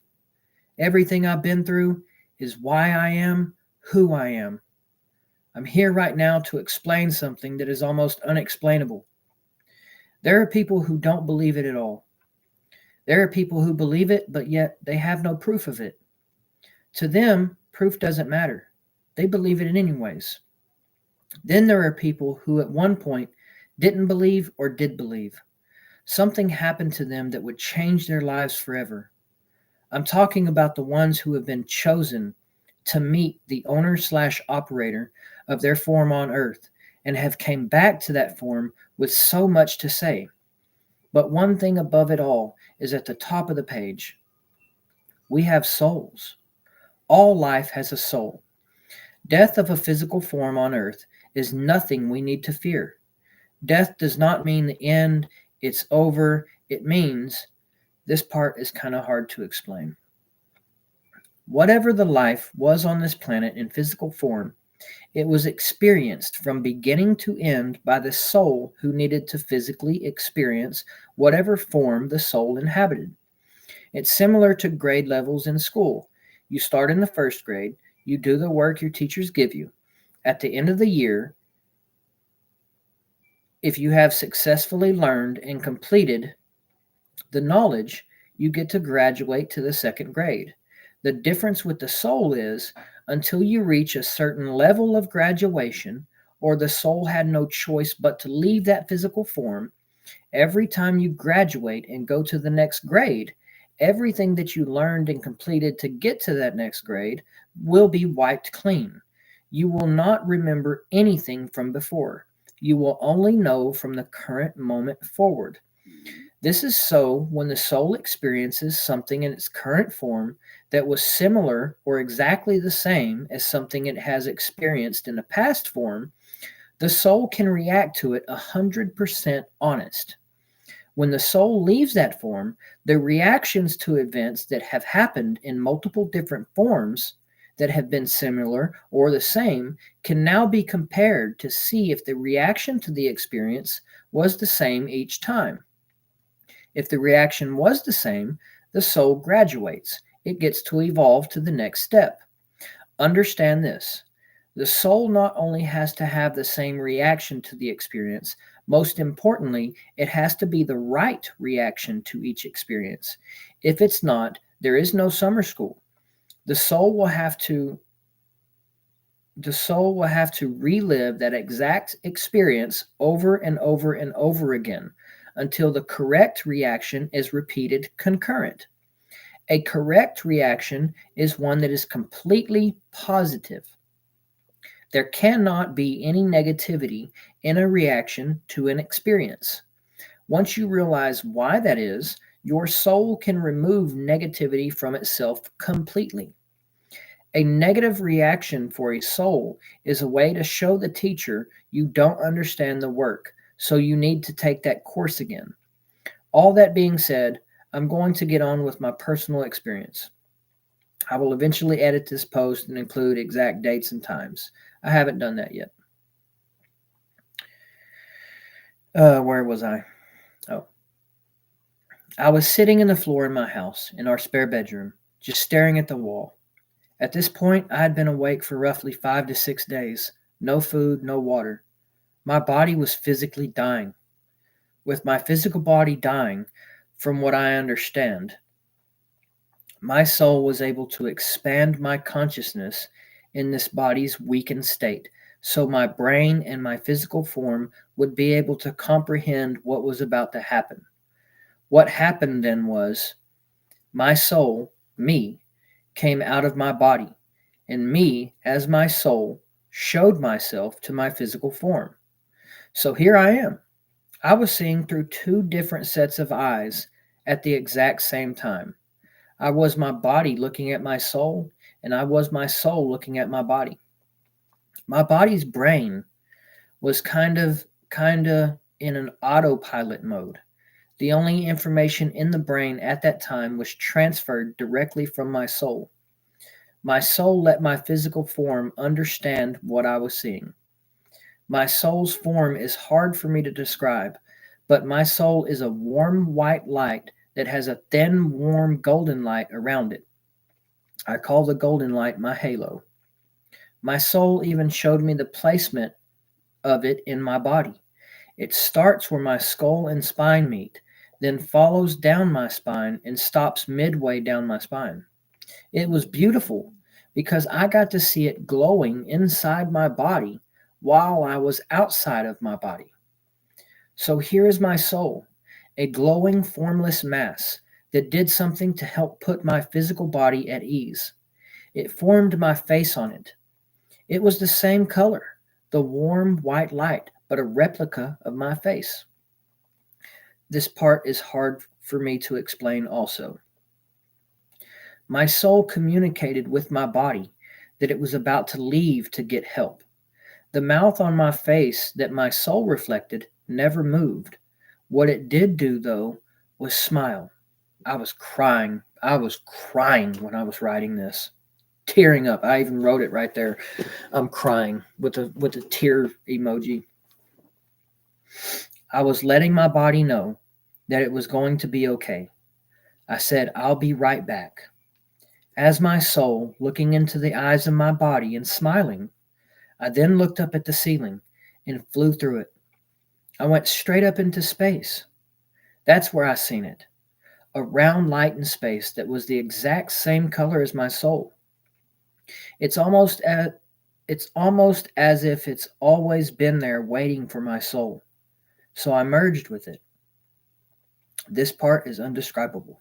Everything I've been through is why I am who I am. I'm here right now to explain something that is almost unexplainable. There are people who don't believe it at all. There are people who believe it, but yet they have no proof of it. To them, proof doesn't matter. They believe it anyways. Then there are people who at one point didn't believe or did believe. Something happened to them that would change their lives forever. I'm talking about the ones who have been chosen to meet the owner/operator of their form on earth and have came back to that form with so much to say. But one thing above it all is at the top of the page. We have souls. All life has a soul. Death of a physical form on earth is nothing we need to fear. Death does not mean the end, it's over. It means, this part is kind of hard to explain. Whatever the life was on this planet in physical form, it was experienced from beginning to end by the soul who needed to physically experience whatever form the soul inhabited. It's similar to grade levels in school. You start in the first grade, you do the work your teachers give you. At the end of the year, if you have successfully learned and completed the knowledge, you get to graduate to the second grade. The difference with the soul is until you reach a certain level of graduation, or the soul had no choice but to leave that physical form, every time you graduate and go to the next grade, everything that you learned and completed to get to that next grade will be wiped clean. You will not remember anything from before. You will only know from the current moment forward. This is so when the soul experiences something in its current form that was similar or exactly the same as something it has experienced in a past form, the soul can react to it 100% honest. When the soul leaves that form, the reactions to events that have happened in multiple different forms that have been similar or the same can now be compared to see if the reaction to the experience was the same each time. If the reaction was the same, the soul graduates. It gets to evolve to the next step. Understand this. The soul not only has to have the same reaction to the experience, most importantly, it has to be the right reaction to each experience. If it's not, there is no summer school. The soul will have to relive that exact experience over and over and over again until the correct reaction is repeated concurrent. A correct reaction is one that is completely positive. There cannot be any negativity in a reaction to an experience. Once you realize why that is, your soul can remove negativity from itself completely. A negative reaction for a soul is a way to show the teacher you don't understand the work, so you need to take that course again. All that being said, I'm going to get on with my personal experience. I will eventually edit this post and include exact dates and times. I haven't done that yet. Where was I? Oh. I was sitting on the floor in my house, in our spare bedroom, just staring at the wall. At this point, I had been awake for roughly 5 to 6 days. No food, no water. My body was physically dying. With my physical body dying, from what I understand, my soul was able to expand my consciousness in this body's weakened state, so my brain and my physical form would be able to comprehend what was about to happen. What happened then was, my soul, me, came out of my body, and me, as my soul, showed myself to my physical form. So here I am. I was seeing through 2 different sets of eyes at the exact same time. I was my body looking at my soul, and I was my soul looking at my body. My body's brain was kind of in an autopilot mode. The only information in the brain at that time was transferred directly from my soul. My soul let my physical form understand what I was seeing. My soul's form is hard for me to describe, but my soul is a warm white light that has a thin, warm golden light around it. I call the golden light my halo. My soul even showed me the placement of it in my body. It starts where my skull and spine meet, then follows down my spine and stops midway down my spine. It was beautiful because I got to see it glowing inside my body while I was outside of my body. So here is my soul, a glowing, formless mass that did something to help put my physical body at ease. It formed my face on it. It was the same color, the warm white light, but a replica of my face. This part is hard for me to explain also. My soul communicated with my body that it was about to leave to get help. The mouth on my face that my soul reflected never moved. What it did do, though, was smile. I was crying. I was crying when I was writing this, tearing up. I even wrote it right there. I'm crying with a tear emoji. I was letting my body know that it was going to be okay. I said, I'll be right back. As my soul, looking into the eyes of my body and smiling, I then looked up at the ceiling and flew through it. I went straight up into space. That's where I seen it. A round light in space that was the exact same color as my soul. It's almost as if it's always been there waiting for my soul. So I merged with it. This part is undescribable.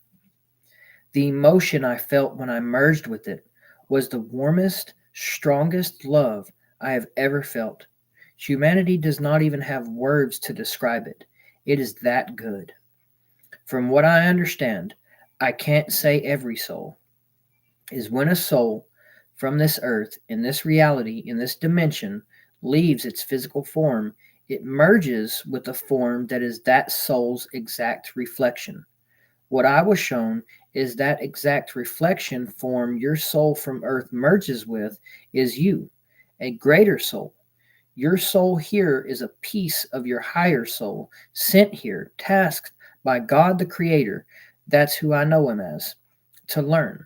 The emotion I felt when I merged with it was the warmest, strongest love I have ever felt. Humanity does not even have words to describe it. It is that good. From what I understand, I can't say every soul, is when a soul from this earth, in this reality, in this dimension, leaves its physical form, it merges with a form that is that soul's exact reflection. What I was shown is that exact reflection form your soul from earth merges with is you, a greater soul. Your soul here is a piece of your higher soul, sent here, tasked by God the Creator, that's who I know him as, to learn.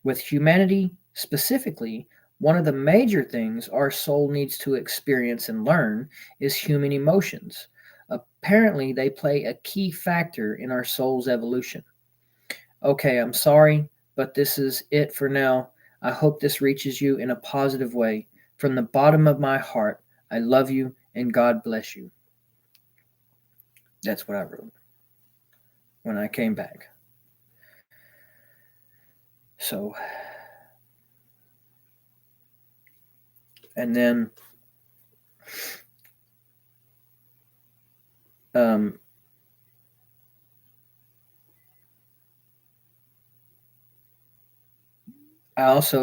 With humanity specifically, one of the major things our soul needs to experience and learn is human emotions. Apparently, they play a key factor in our soul's evolution. Okay, I'm sorry, but this is it for now. I hope this reaches you in a positive way. From the bottom of my heart, I love you and God bless you. That's what I wrote when I came back. So, and then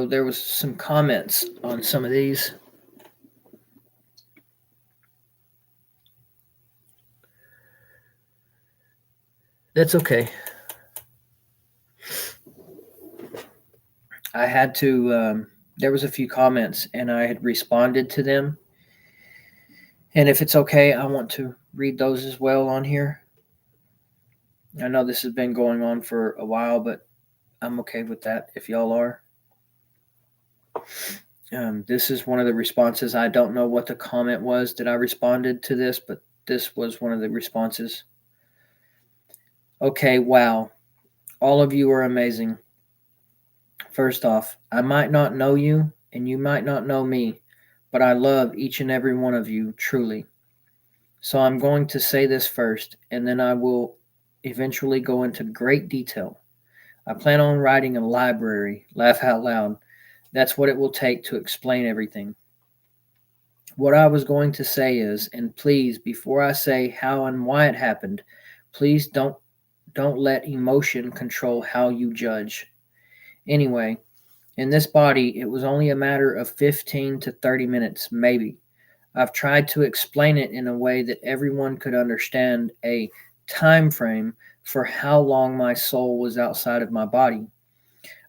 there was some comments on some of these. That's okay. I had to, there was a few comments and I had responded to them. And if it's okay, I want to read those as well on here. I know this has been going on for a while, but I'm okay with that if y'all are. This is one of the responses. I don't know what the comment was that I responded to this, but this was one of the responses. Okay, wow. All of you are amazing. First off, I might not know you and you might not know me, but I love each and every one of you truly. So I'm going to say this first, and then I will eventually go into great detail. I plan on writing a library, laugh out loud. That's what it will take to explain everything. What I was going to say is, and please, before I say how and why it happened, please don't let emotion control how you judge. Anyway, In this body, it was only a matter of 15 to 30 minutes, maybe. I've tried to explain it in a way that everyone could understand a time frame for how long my soul was outside of my body.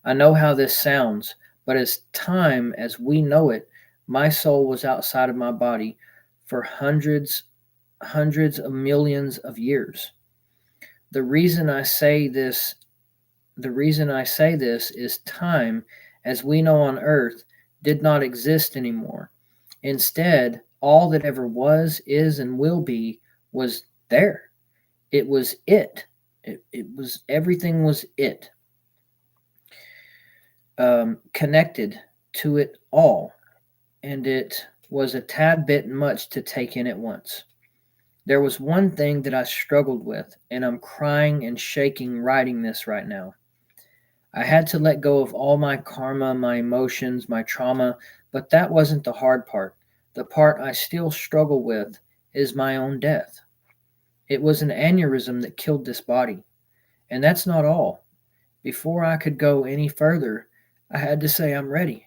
I know how this sounds, but as time as we know it, my soul was outside of my body for hundreds of millions of years. The reason I say this is time as we know on earth did not exist anymore. Instead, all that ever was, is, and will be was there. It was it. It was everything was it. Connected to it all. And it was a tad bit much to take in at once. There was one thing that I struggled with, and I'm crying and shaking writing this right now. I had to let go of all my karma, my emotions, my trauma, but that wasn't the hard part. The part I still struggle with is my own death. It was an aneurysm that killed this body. And that's not all. Before I could go any further, I had to say I'm ready,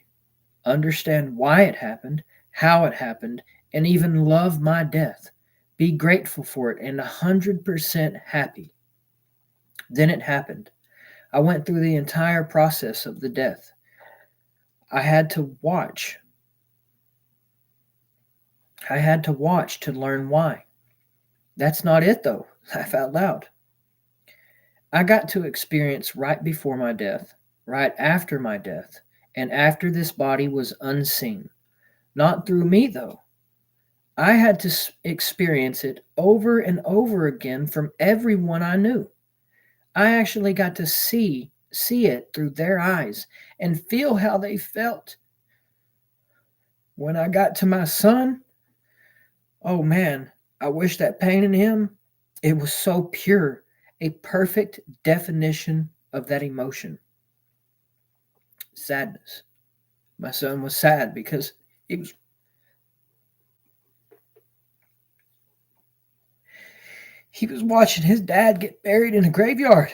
understand why it happened, how it happened, and even love my death. Be grateful for it and 100% happy. Then it happened. I went through the entire process of the death. I had to watch. I had to watch to learn why. That's not it, though. Laugh out loud. I got to experience right before my death, right after my death, and after this body was unseen. Not through me, though. I had to experience it over and over again from everyone I knew. I actually got to see it through their eyes and feel how they felt. When I got to my son, oh man, I wish that pain in him, it was so pure, a perfect definition of that emotion. Sadness. My son was sad because he was watching his dad get buried in a graveyard.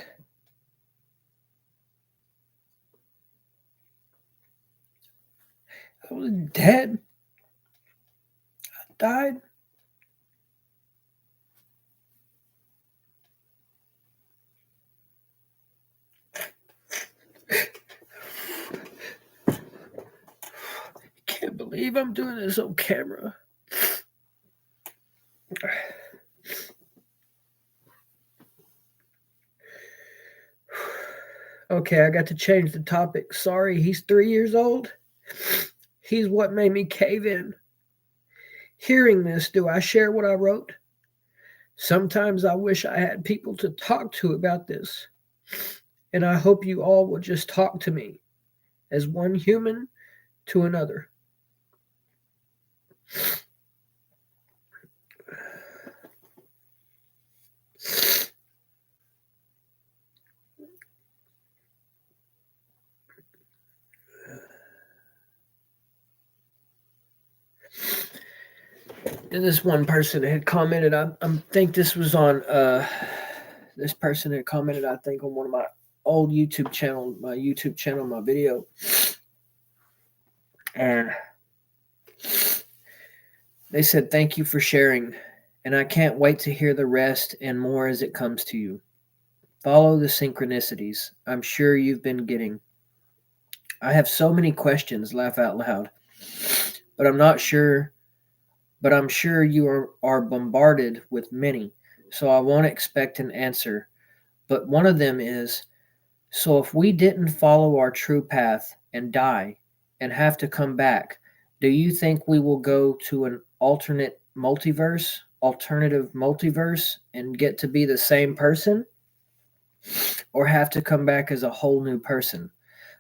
I was dead. I died. I can't believe I'm doing this on camera. Okay, I got to change the topic. Sorry, he's 3 years old. He's what made me cave in. Hearing this, do I share what I wrote? Sometimes I wish I had people to talk to about this. And I hope you all will just talk to me as one human to another. And this one person had commented, I think this was on, this person had commented, I think, on one of my old YouTube channel, my video. And they said, thank you for sharing. And I can't wait to hear the rest and more as it comes to you. Follow the synchronicities I'm sure you've been getting. I have so many questions, laugh out loud. But I'm sure you are bombarded with many, so I won't expect an answer. But one of them is, so if we didn't follow our true path and die and have to come back, do you think we will go to an alternative multiverse, and get to be the same person? Or have to come back as a whole new person?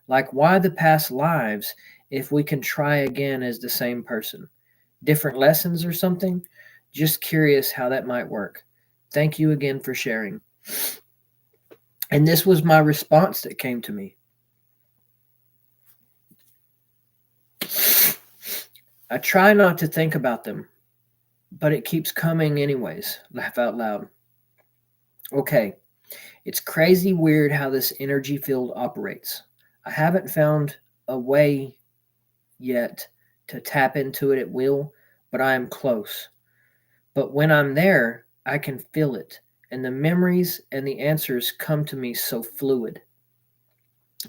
Like, why the past lives if we can try again as the same person? Different lessons or something? Just curious how that might work. Thank you again for sharing. And this was my response that came to me. I try not to think about them, but it keeps coming anyways. Laugh out loud. Okay, it's crazy weird how this energy field operates. I haven't found a way yet to tap into it at will, but I am close. But when I'm there, I can feel it, and the memories and the answers come to me so fluid.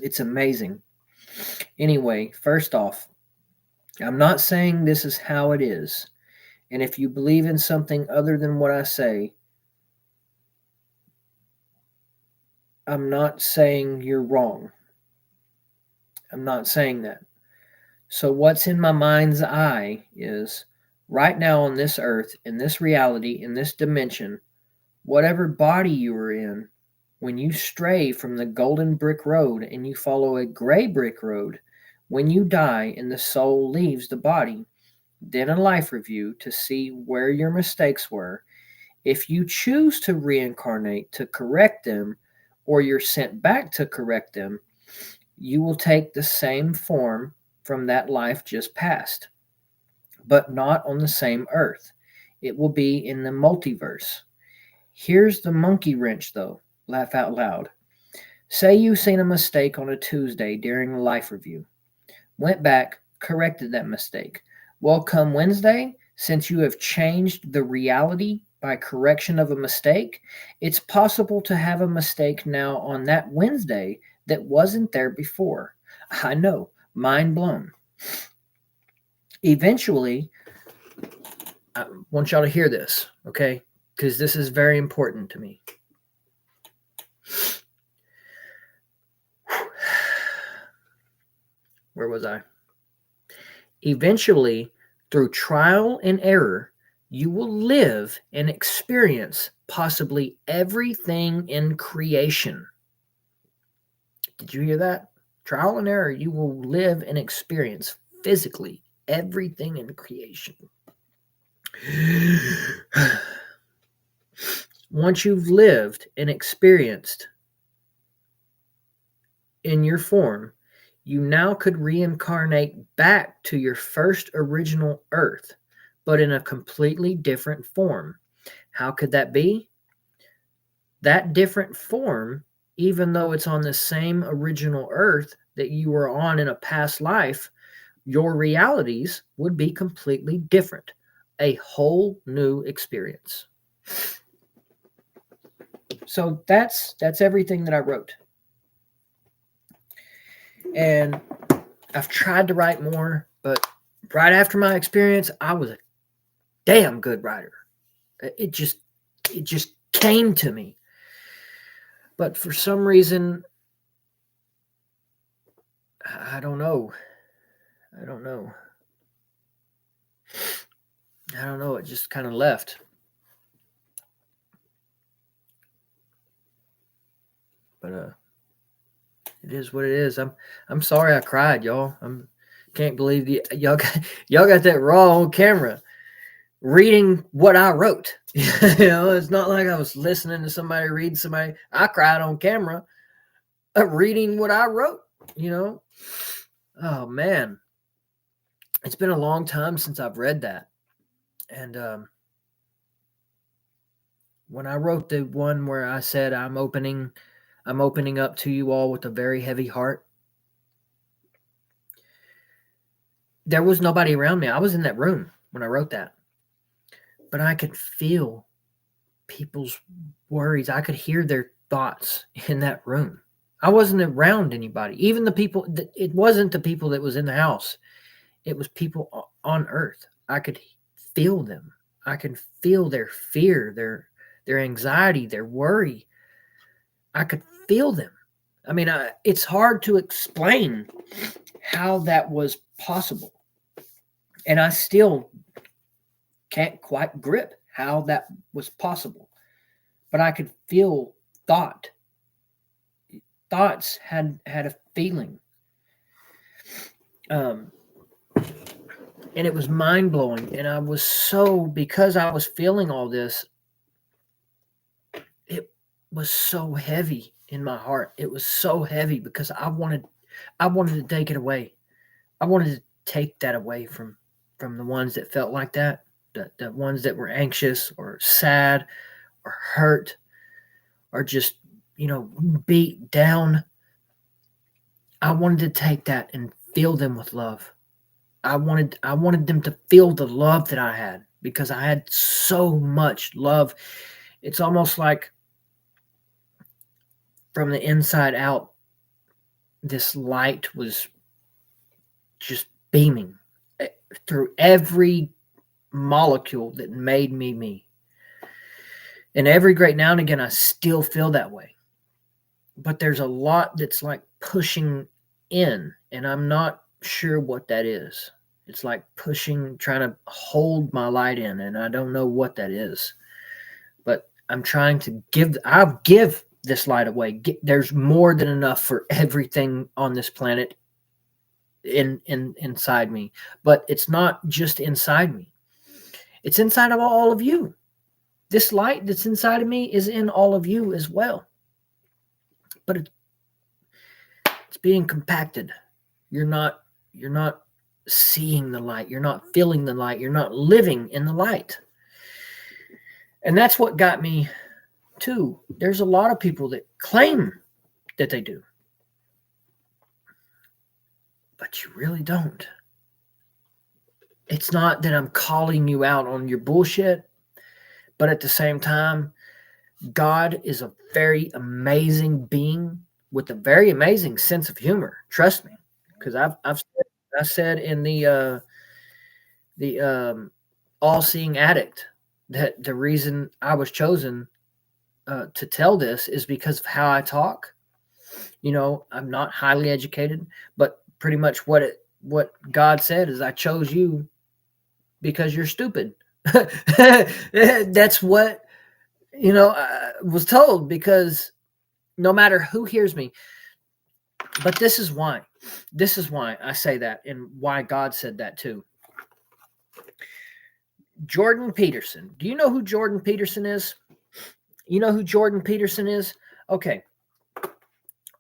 It's amazing. Anyway, first off, I'm not saying this is how it is. And if you believe in something other than what I say, I'm not saying you're wrong. I'm not saying that. So, what's in my mind's eye is right now on this earth, in this reality, in this dimension, whatever body you are in, when you stray from the golden brick road and you follow a gray brick road, when you die and the soul leaves the body, then a life review to see where your mistakes were. If you choose to reincarnate to correct them, or you're sent back to correct them, you will take the same form from that life just past, but not on the same earth. It will be in the multiverse. Here's the monkey wrench, though. Laugh out loud. Say you seen a mistake on a Tuesday during a life review. Went back, corrected that mistake. Well, come Wednesday, since you have changed the reality by correction of a mistake, it's possible to have a mistake now on that Wednesday that wasn't there before. I know, mind blown. Eventually, I want y'all to hear this, okay? Because this is very important to me. Where was I? Eventually, through trial and error, you will live and experience possibly everything in creation. Did you hear that? Trial and error, you will live and experience physically everything in creation. Once you've lived and experienced in your form, you now could reincarnate back to your first original Earth, but in a completely different form. How could that be? That different form, even though it's on the same original Earth that you were on in a past life, your realities would be completely different. A whole new experience. So that's everything that I wrote. And I've tried to write more, but right after my experience, I was a damn good writer. It just came to me. But for some reason, I don't know. It just kind of left. But it is what it is. I'm sorry I cried, y'all. Can't believe y'all got that raw on camera. Reading what I wrote. It's not like I was listening to somebody read somebody. I cried on camera reading what I wrote, Oh man. It's been a long time since I've read that. And when I wrote the one where I said I'm opening up to you all with a very heavy heart, there was nobody around me. I was in that room when I wrote that. But I could feel people's worries. I could hear their thoughts in that room. I wasn't around anybody. Even the people, it wasn't the people that was in the house. It was people on earth. I could feel them. I could feel their fear, their anxiety, their worry. I could feel them. I mean, it's hard to explain how that was possible. And I still can't quite grip how that was possible. But I could feel thought. Thoughts had a feeling. And it was mind-blowing. And I was because I was feeling all this, it was so heavy in my heart. It was so heavy because I wanted to take it away. I wanted to take that away from the ones that felt like that, the ones that were anxious or sad or hurt or just, beat down. I wanted to take that and fill them with love. I wanted them to feel the love that I had, because I had so much love. It's almost like from the inside out, this light was just beaming through every molecule that made me me. And every great now and again, I still feel that way. But there's a lot that's like pushing in, and I'm not sure what that is. It's like pushing, trying to hold my light in, and I don't know what that is. But I'm trying to I'll give this light away. There's more than enough for everything on this planet inside me. But it's not just inside me. It's inside of all of you. This light that's inside of me is in all of you as well. But it's being compacted. You're not seeing the light. You're not feeling the light. You're not living in the light. And that's what got me too. There's a lot of people that claim that they do, but you really don't. It's not that I'm calling you out on your bullshit, but at the same time, God is a very amazing being with a very amazing sense of humor. Trust me, because I said in the all-seeing addict that the reason I was chosen to tell this is because of how I talk. You know, I'm not highly educated, but pretty much what God said is, I chose you because you're stupid. That's what, I was told, because no matter who hears me. But this is why I say that, and why God said that too. Jordan Peterson. Do you know who Jordan Peterson is? You know who Jordan Peterson is? Okay.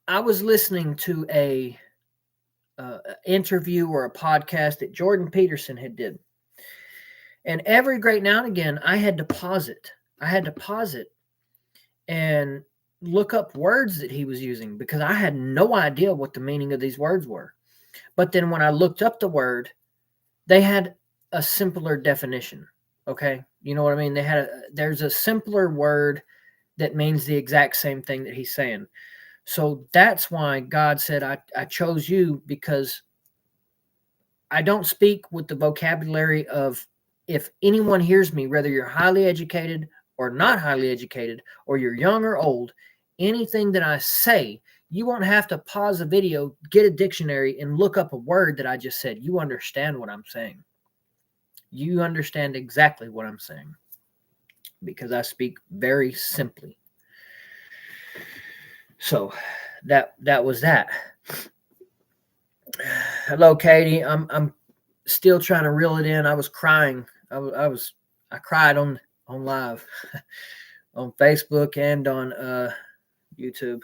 I was listening to a interview or a podcast that Jordan Peterson had did. And every great now and again, I had to pause it. And look up words that he was using, because I had no idea what the meaning of these words were. But then when I looked up the word, they had a simpler definition. Okay. You know what I mean? There's a simpler word that means the exact same thing that he's saying. So that's why God said, I chose you, because I don't speak with the vocabulary of, if anyone hears me, whether you're highly educated or not highly educated, or you're young or old, anything that I say, you won't have to pause the video, get a dictionary, and look up a word that I just said. You understand what I'm saying. You understand exactly what I'm saying, because I speak very simply. So that was that. Hello, Katie. I'm still trying to reel it in. I was crying. I cried on live on Facebook and on YouTube.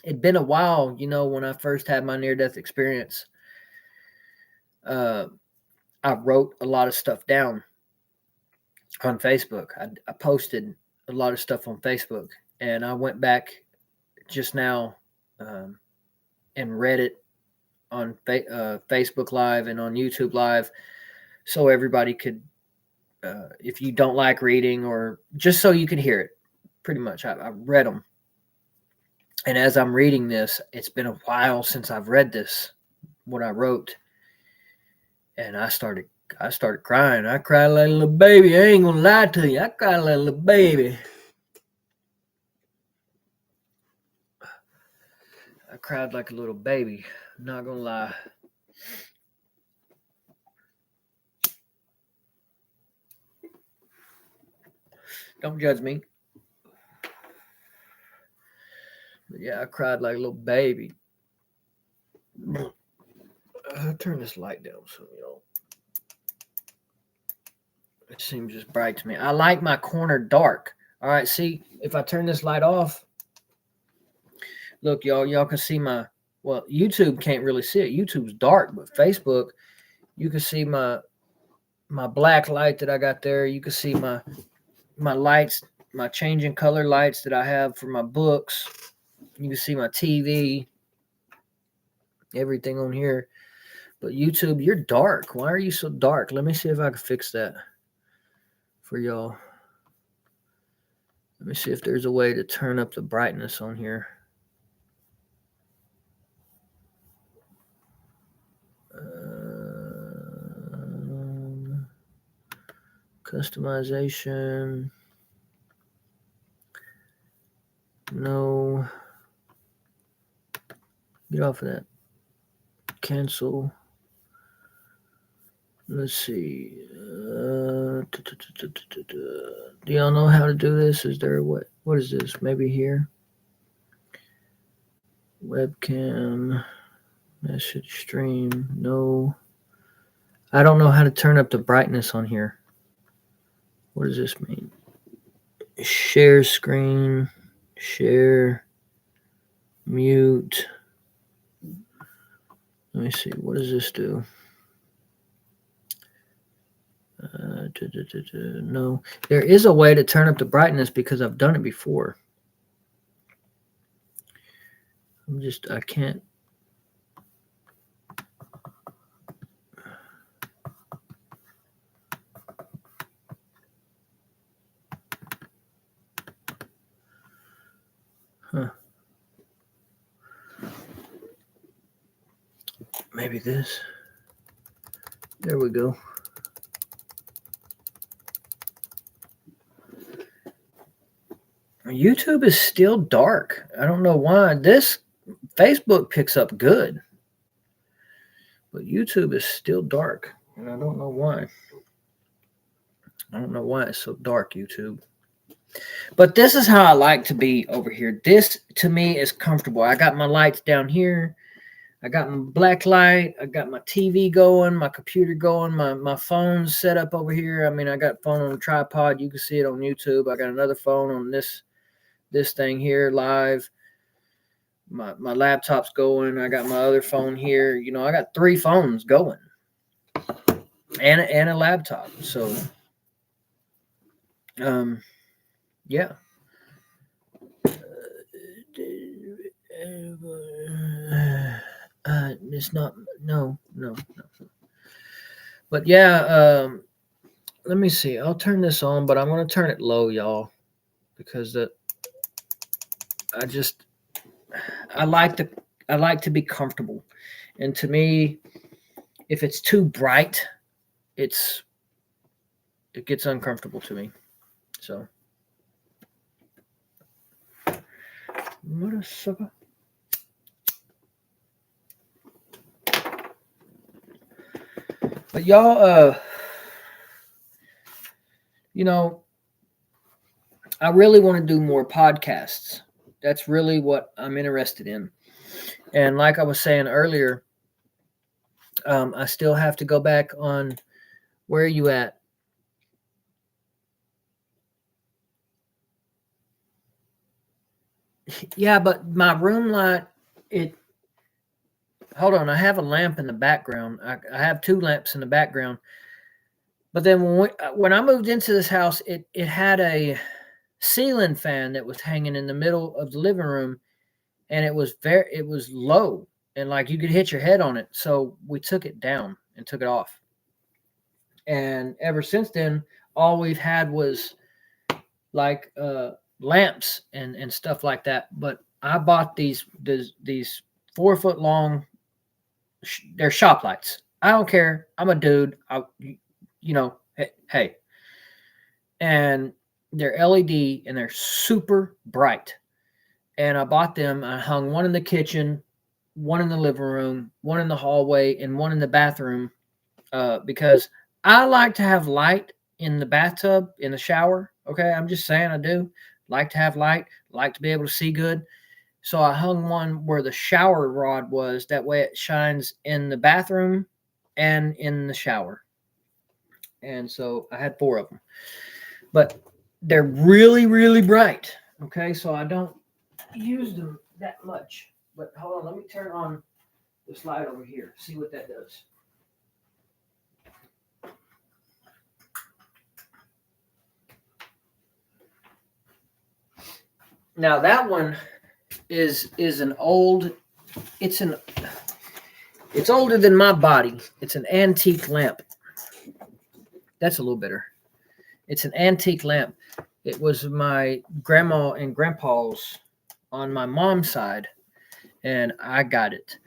It'd been a while, when I first had my near-death experience. I wrote a lot of stuff down on Facebook. I posted a lot of stuff on Facebook, and I went back just now and read it on Facebook Live and on YouTube Live, so everybody could, if you don't like reading, or just so you can hear it, pretty much. I read them. And as I'm reading this, it's been a while since I've read this, what I wrote. And I started crying. I cried like a little baby. I ain't gonna lie to you. I cried like a little baby. I cried like a little baby. I'm not gonna lie. Don't judge me. But yeah, I cried like a little baby. I'll turn this light down so it seems just bright to me. I like my corner dark. All right, see, if I turn this light off, look, y'all can see YouTube can't really see it. YouTube's dark, but Facebook, you can see my black light that I got there. You can see my lights, my changing color lights that I have for my books. You can see my TV. everything on here. But YouTube, you're dark. Why are you so dark? Let me see if I can fix that for y'all. Let me see if there's a way to turn up the brightness on here. Customization. No. Get off of that. Cancel. Let's see. Do y'all know how to do this? Is there what is this? Maybe here. Webcam. Message stream. No. I don't know how to turn up the brightness on here. What does this mean? Share screen. Share. Mute. Let me see. What does this do? No. There is a way to turn up the brightness because I've done it before. I can't. Huh. Maybe this. There we go. YouTube is still dark. I don't know why. This Facebook picks up good, but YouTube is still dark, and I don't know why. I don't know why it's so dark, YouTube. But this is how I like to be over here. This, to me, is comfortable. I got my lights down here. I got my black light. I got my TV going, my computer going, my phone's set up over here. I mean, I got phone on a tripod. You can see it on YouTube. I got another phone on this thing here live. My laptop's going. I got my other phone here. You know, I got 3 phones going and a laptop. So, yeah. It's not. No. But yeah. Let me see. I'll turn this on, but I'm going to turn it low, y'all, because I like to be comfortable, and to me, if it's too bright, it gets uncomfortable to me. So, what a sucker. But y'all, you know, I really want to do more podcasts. That's really what I'm interested in. And like I was saying earlier, I still have to go back on, where are you at? Yeah, but my room light, hold on, I have a lamp in the background. I have 2 lamps in the background. But then when I moved into this house, it had a ceiling fan that was hanging in the middle of the living room, and it was low, and like you could hit your head on it. So we took it down and took it off. And ever since then, all we've had was like lamps and stuff like that. But I bought these 4 foot long. They're shop lights. I don't care. I'm a dude. Hey. And they're LED and they're super bright. And I bought them. I hung one in the kitchen, one in the living room, one in the hallway, and one in the bathroom, because I like to have light in the bathtub, in the shower. Okay, I'm just saying, I do like to have light, like to be able to see good. So I hung one where the shower rod was. That way it shines in the bathroom and in the shower. And so I had 4 of them. But they're really, really bright. Okay, so I don't use them that much. But hold on, let me turn on this light over here. See what that does. Now that one is an old. It's It's older than my body. It's an antique lamp. That's a little better. It's an antique lamp. It was my grandma and grandpa's on my mom's side, and I got it.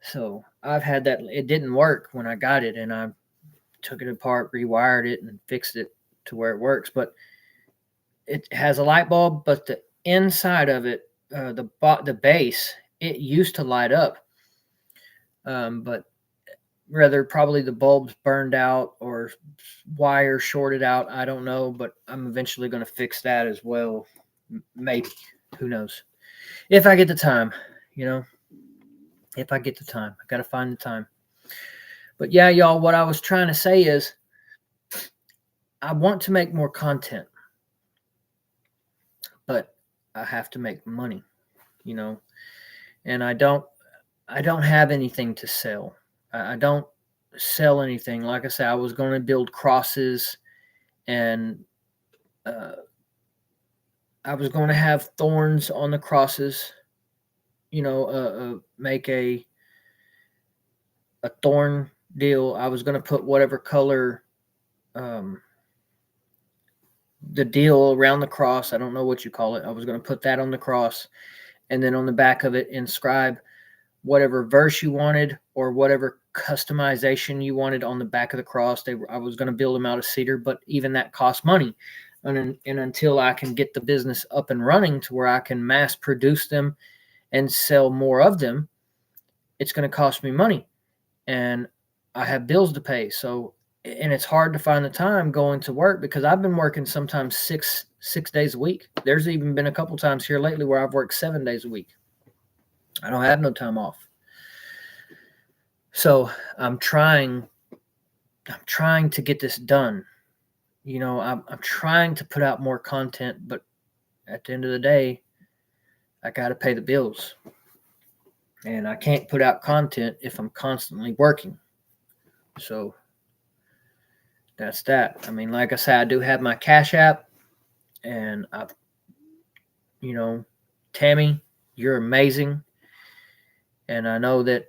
So I've had that. It didn't work when I got it, and I took it apart, rewired it, and fixed it to where it works. But it has a light bulb, but the inside of it, the base, it used to light up. But rather probably the bulbs burned out or wire shorted out. I don't know, but I'm eventually going to fix that as well. Maybe. Who knows? If I get the time, if I get the time, I got to find the time. But yeah, y'all, what I was trying to say is I want to make more content, but I have to make money, and I don't have anything to sell. I don't sell anything. Like I said, I was going to build crosses, and I was going to have thorns on the crosses, make a thorn deal. I was going to put whatever color the deal around the cross, I don't know what you call it. I was going to put that on the cross, and then on the back of it inscribe whatever verse you wanted or whatever customization you wanted on the back of the cross. I was going to build them out of cedar, but even that costs money. And until I can get the business up and running to where I can mass produce them and sell more of them, it's going to cost me money, and I have bills to pay. So, and it's hard to find the time going to work because I've been working sometimes six days a week. There's even been a couple times here lately where I've worked 7 days a week. I don't have no time off. So I'm trying to get this done. I'm trying to put out more content, but at the end of the day, I got to pay the bills. And I can't put out content if I'm constantly working. So that's that. I mean, like I said, I do have my Cash App, and Tammy, you're amazing. And I know that,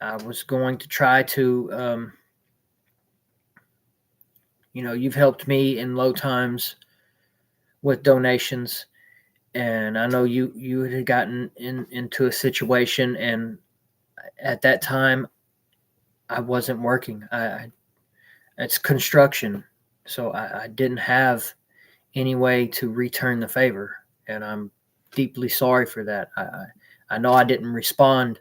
I was going to try to, you've helped me in low times with donations. And I know you had gotten into a situation, and at that time I wasn't working. It's construction. So I didn't have any way to return the favor. And I'm deeply sorry for that. I know I didn't respond,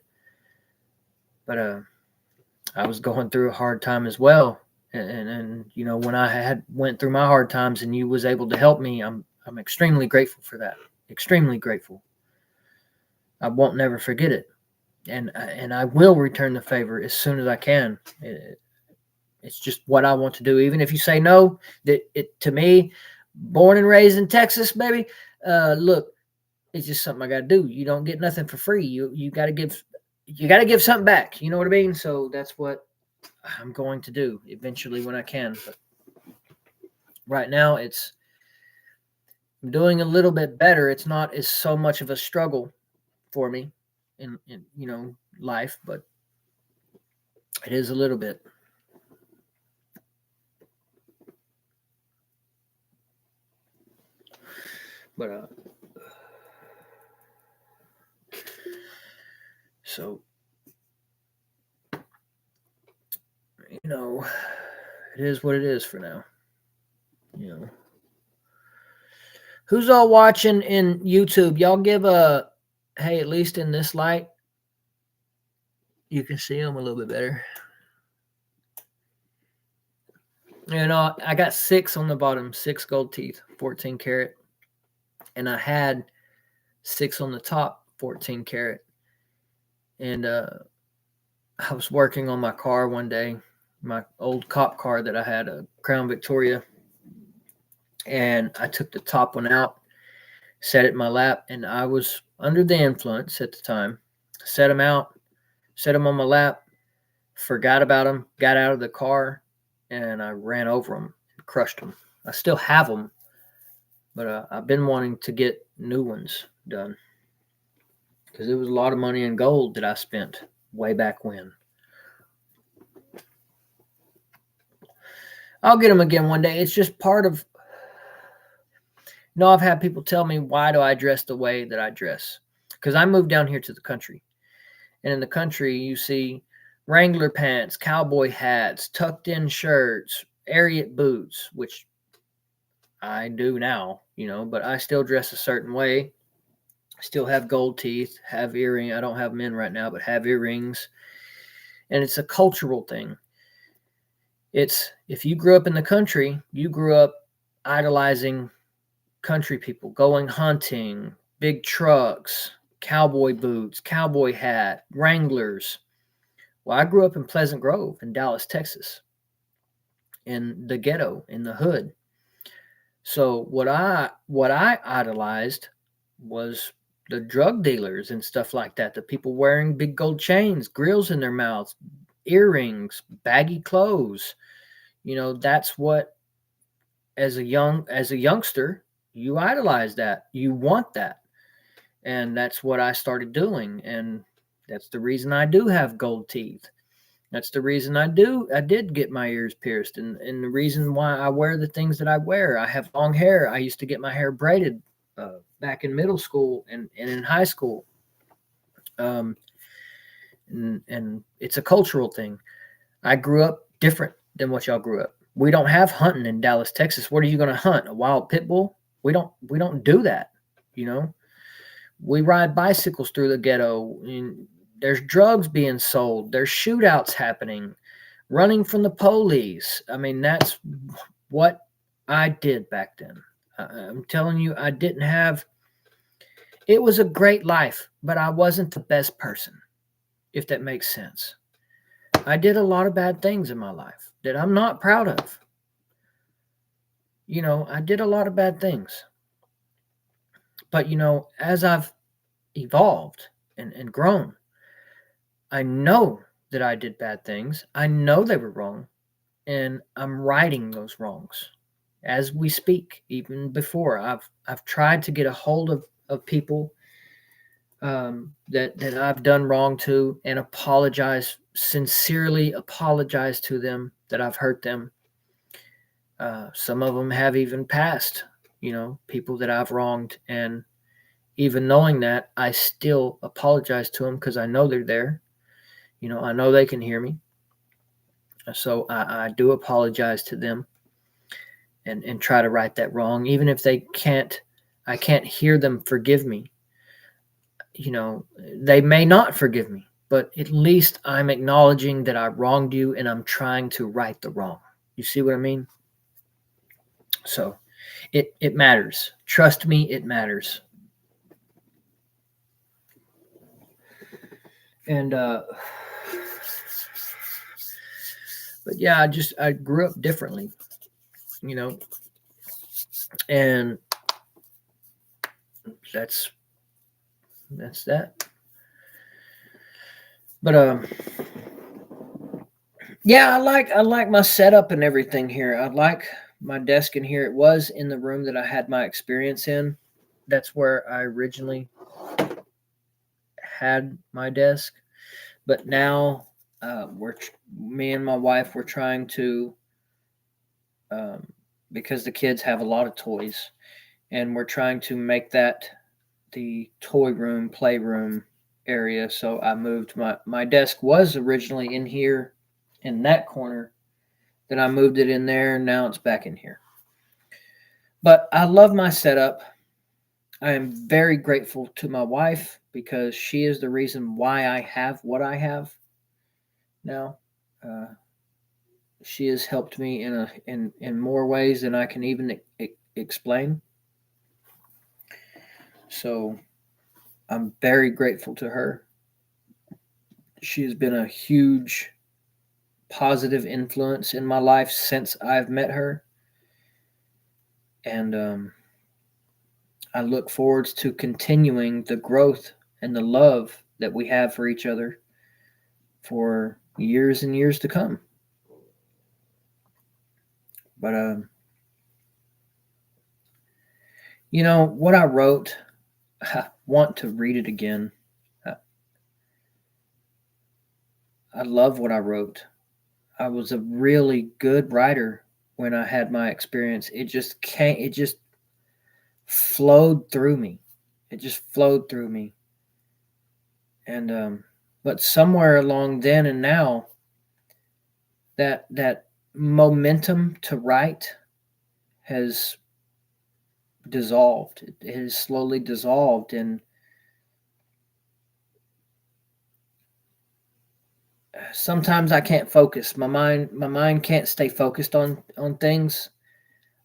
but I was going through a hard time as well. And when I went through my hard times and you was able to help me, I'm extremely grateful for that. Extremely grateful. I won't never forget it. And I will return the favor as soon as I can. It's just what I want to do. Even if you say no, to me, born and raised in Texas, baby, look, it's just something I got to do. You don't get nothing for free. You got to give something back. You know what I mean? So that's what I'm going to do eventually when I can. But right now I'm doing a little bit better. It's not as so much of a struggle for me in life, but it is a little bit. But so it is what it is for now. Who's all watching in YouTube? Y'all give hey, at least in this light, you can see them a little bit better. I got 6 on the bottom, 6 gold teeth, 14 karat. And I had 6 on the top, 14 karat. And I was working on my car one day, my old cop car that I had, a Crown Victoria. And I took the top one out, set it in my lap, and I was under the influence at the time. Set them out, set them on my lap, forgot about them, got out of the car, and I ran over them and crushed them. I still have them, but I've been wanting to get new ones done. because it was a lot of money in gold that I spent way back when. I'll get them again one day. It's just part of, I've had people tell me, why do I dress the way that I dress? Because I moved down here to the country. And in the country, you see Wrangler pants, cowboy hats, tucked in shirts, Ariat boots, which I do now, but I still dress a certain way. Still have gold teeth, have earring. I don't have them in right now, but have earrings. And it's a cultural thing. It's, if you grew up in the country, you grew up idolizing country people, going hunting, big trucks, cowboy boots, cowboy hat, Wranglers. Well, I grew up in Pleasant Grove in Dallas, Texas, in the ghetto, in the hood. So what I idolized was the drug dealers and stuff like that, the people wearing big gold chains, grills in their mouths, earrings, baggy clothes. That's what, as a youngster, you idolize that. You want that. And that's what I started doing. And that's the reason I do have gold teeth. That's the reason I did get my ears pierced. And the reason why I wear the things that I wear. I have long hair. I used to get my hair braided back in middle school and in high school. And it's a cultural thing. I grew up different than what y'all grew up. We don't have hunting in Dallas, Texas. What are you going to hunt? A wild pit bull? We don't do that. We ride bicycles through the ghetto. There's drugs being sold. There's shootouts happening, running from the police. I mean, that's what I did back then. I'm telling you, it was a great life, but I wasn't the best person, if that makes sense. I did a lot of bad things in my life that I'm not proud of. I did a lot of bad things. But, as I've evolved and grown, I know that I did bad things. I know they were wrong. And I'm righting those wrongs as we speak. Even before, I've tried to get a hold of people that I've done wrong to and sincerely apologize to them that I've hurt them. Some of them have even passed, people that I've wronged. And even knowing that, I still apologize to them because I know they're there. I know they can hear me. So I do apologize to them and try to right that wrong. Even if I can't hear them forgive me. They may not forgive me, but at least I'm acknowledging that I wronged you and I'm trying to right the wrong. You see what I mean? So it matters. Trust me, it matters. And but yeah, I grew up differently, and that's that. But yeah, I like my setup and everything here. I like my desk in here. It was in the room that I had my experience in. That's where I originally had my desk. But now me and my wife, we're trying to, because the kids have a lot of toys, and we're trying to make that the toy room, playroom area. So I moved my desk was originally in here in that corner. Then I moved it in there, and now it's back in here. But I love my setup. I am very grateful to my wife because she is the reason why I have what I have now. She has helped me in more ways than I can even explain. So I'm very grateful to her. She has been a huge positive influence in my life since I've met her. And I look forward to continuing the growth and the love that we have for each other for years and years to come. But what I wrote, I want to read it again. I love what I wrote. I was a really good writer when I had my experience. It just can't. It just flowed through me. It just flowed through me. And but somewhere along then and now, that momentum to write has dissolved. It has slowly dissolved, and sometimes I can't focus. My mind can't stay focused on things.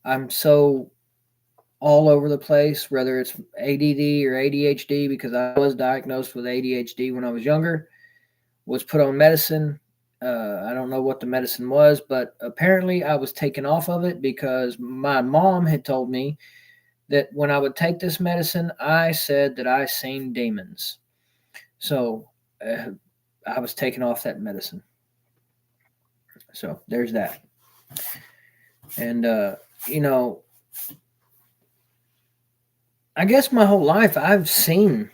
I'm so all over the place, whether it's ADD or ADHD, because I was diagnosed with ADHD when I was younger, was put on medicine. I don't know what the medicine was, but apparently I was taken off of it because my mom had told me that when I would take this medicine, I said that I seen demons. So uh, I was taken off that medicine. So there's that. And, you know, I guess my whole life I've seen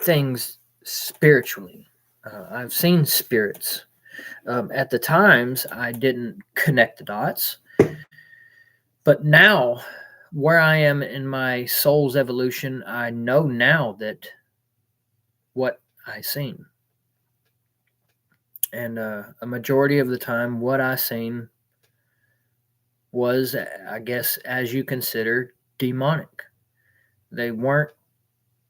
things spiritually. I've seen spirits. At the times, I didn't connect the dots. But now, where I am in my soul's evolution, I know now that what I seen. And a majority of the time, what I seen was, I guess, as you consider, demonic. They weren't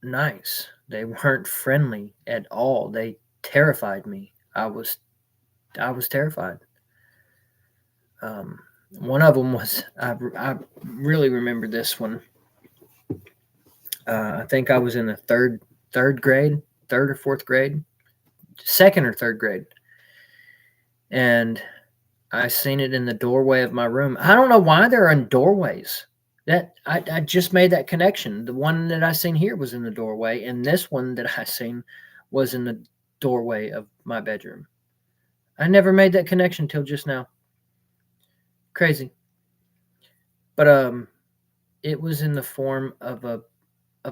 nice. They weren't friendly at all. They terrified me. I was terrified. One of them was I really remember this one. I think I was in the third grade, third or fourth grade, second or third grade, and I seen it in the doorway of my room. I don't know why they're in doorways. That I just made that connection. The one that I seen here was in the doorway, and this one that I seen was in the doorway of my bedroom. I never made that connection till just now. Crazy. But it was in the form of a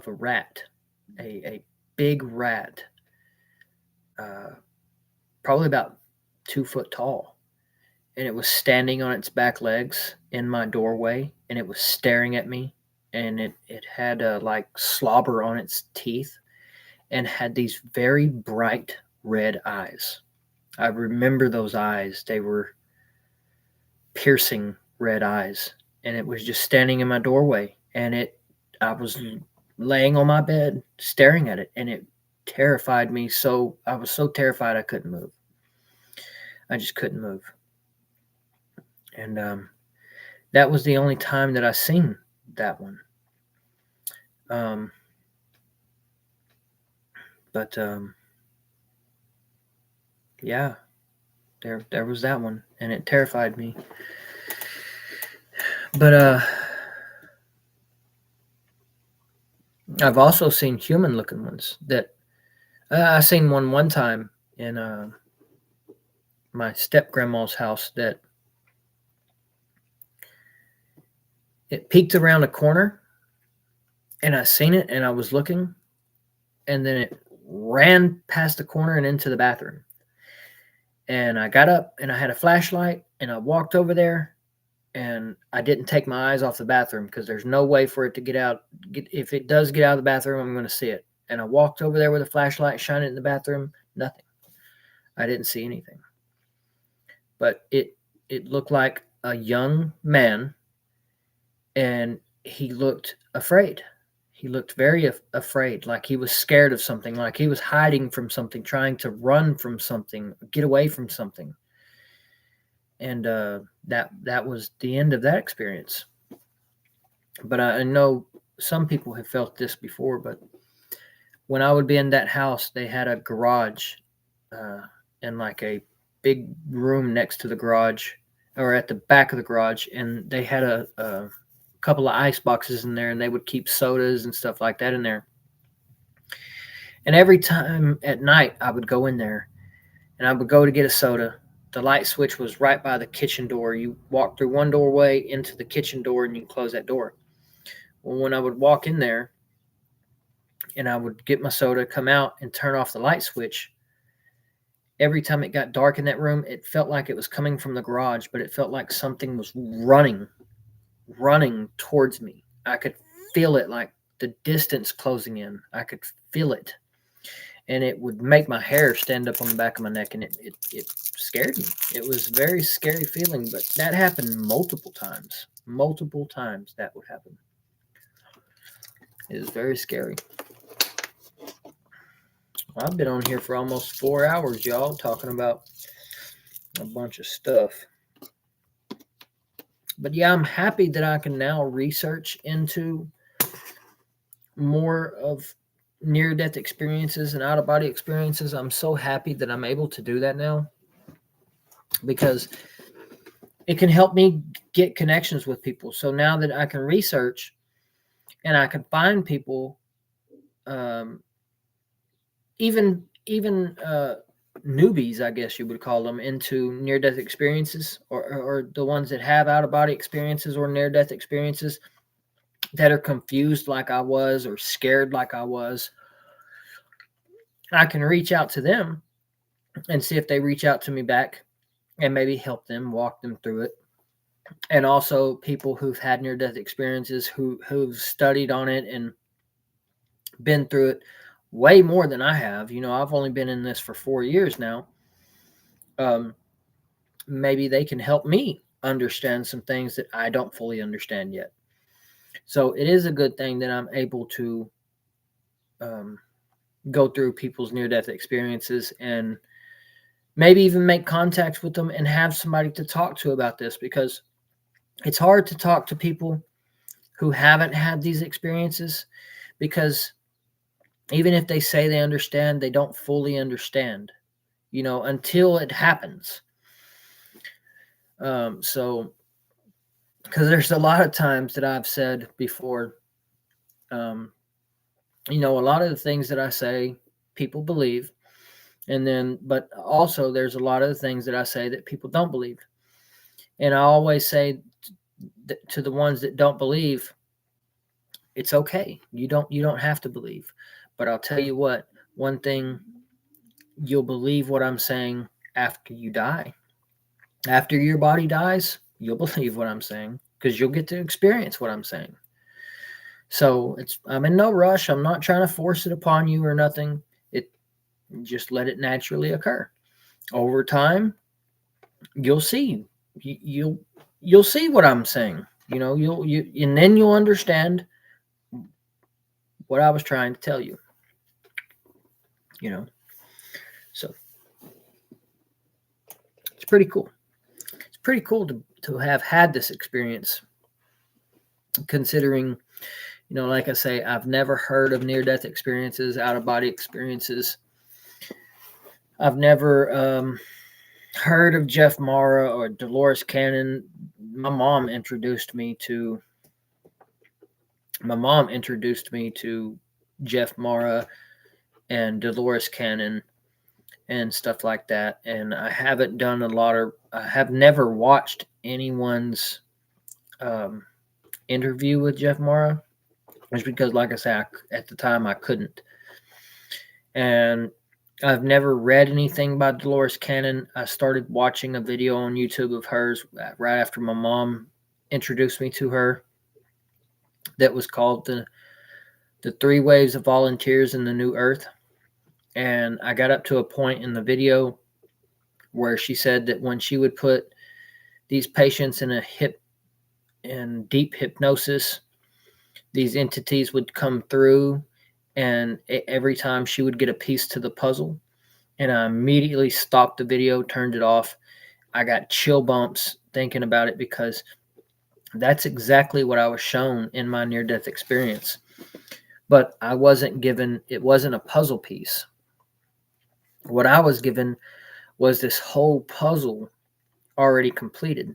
rat, a big rat, uh, probably about 2 foot tall, and it was standing on its back legs in my doorway, and it was staring at me, and it had like slobber on its teeth, and had these very bright red eyes. I remember those eyes; they were piercing red eyes, and it was just standing in my doorway, and I was laying on my bed staring at it, and it terrified me. So I was so terrified I couldn't move. I just couldn't move. And that was the only time that I seen that one. um but yeah, there was that one, and it terrified me. But I've also seen human looking ones. That I seen one time in my step grandma's house, that it peeked around a corner, and I seen it, and I was looking, and then it ran past the corner and into the bathroom. And I got up, and I had a flashlight, and I walked over there, and I didn't take my eyes off the bathroom because there's no way for it to get out. If it does get out of the bathroom, I'm going to see it. And I walked over there with a flashlight, shined it in the bathroom. Nothing. I didn't see anything. But it looked like a young man, and he looked afraid. He looked very afraid, like he was scared of something, like he was hiding from something, trying to run from something, get away from something. And that was the end of that experience. But I know some people have felt this before. But when I would be in that house, they had a garage, and like a big room next to the garage, or at the back of the garage, and they had a couple of ice boxes in there, and they would keep sodas and stuff like that in there. And every time at night, I would go in there, and I would go to get a soda. The light switch was right by the kitchen door. You walk through one doorway into the kitchen door, and you close that door. Well, when I would walk in there and I would get my soda, come out and turn off the light switch, every time it got dark in that room, it felt like it was coming from the garage, but it felt like something was running towards me. I could feel it, like the distance closing in. I could feel it. And it would make my hair stand up on the back of my neck, and it scared me. It was a very scary feeling, but that happened multiple times. Multiple times that would happen. It was very scary. I've been on here for almost 4 hours, y'all, talking about a bunch of stuff. But yeah, I'm happy that I can now research into more of near-death experiences and out-of-body experiences. I'm so happy that I'm able to do that now, because it can help me get connections with people. So now that I can research and I can find people, even newbies, I guess you would call them, into near-death experiences, or the ones that have out-of-body experiences or near-death experiences, that are confused like I was or scared like I was. I can reach out to them and see if they reach out to me back, and maybe help them, walk them through it. And also people who've had near-death experiences, who've studied on it and been through it way more than I have. You know, I've only been in this for 4 years now. Maybe they can help me understand some things that I don't fully understand yet. So it is a good thing that I'm able to go through people's near-death experiences and maybe even make contact with them and have somebody to talk to about this, because it's hard to talk to people who haven't had these experiences, because even if they say they understand, they don't fully understand, you know, until it happens. So, because there's a lot of times that I've said before, you know, a lot of the things that I say, people believe. And then, but also there's a lot of the things that I say that people don't believe. And I always say to the ones that don't believe, it's okay. You don't have to believe. But I'll tell you what, one thing, you'll believe what I'm saying after you die. After your body dies, you'll believe what I'm saying, because you'll get to experience what I'm saying. So I'm in no rush. I'm not trying to force it upon you or nothing. Just let it naturally occur. Over time, you'll see. You'll see what I'm saying. You know, and then you'll understand what I was trying to tell you. You know, so it's pretty cool. It's pretty cool to have had this experience, considering, you know, like I say, I've never heard of near-death experiences, out-of-body experiences. I've never heard of Jeff Mara or Dolores Cannon. My mom introduced me to Jeff Mara and Dolores Cannon and stuff like that. And I haven't done I have never watched anyone's interview with Jeff Mara. It's because, like I said, at the time I couldn't. And I've never read anything by Dolores Cannon. I started watching a video on YouTube of hers right after my mom introduced me to her, that was called the 3 Waves of Volunteers in the New Earth. And I got up to a point in the video where she said that when she would put these patients in deep hypnosis, these entities would come through, and every time she would get a piece to the puzzle. And I immediately stopped the video, turned it off. I got chill bumps thinking about it, because that's exactly what I was shown in my near-death experience. But I wasn't given, it wasn't a puzzle piece. What I was given was this whole puzzle already completed.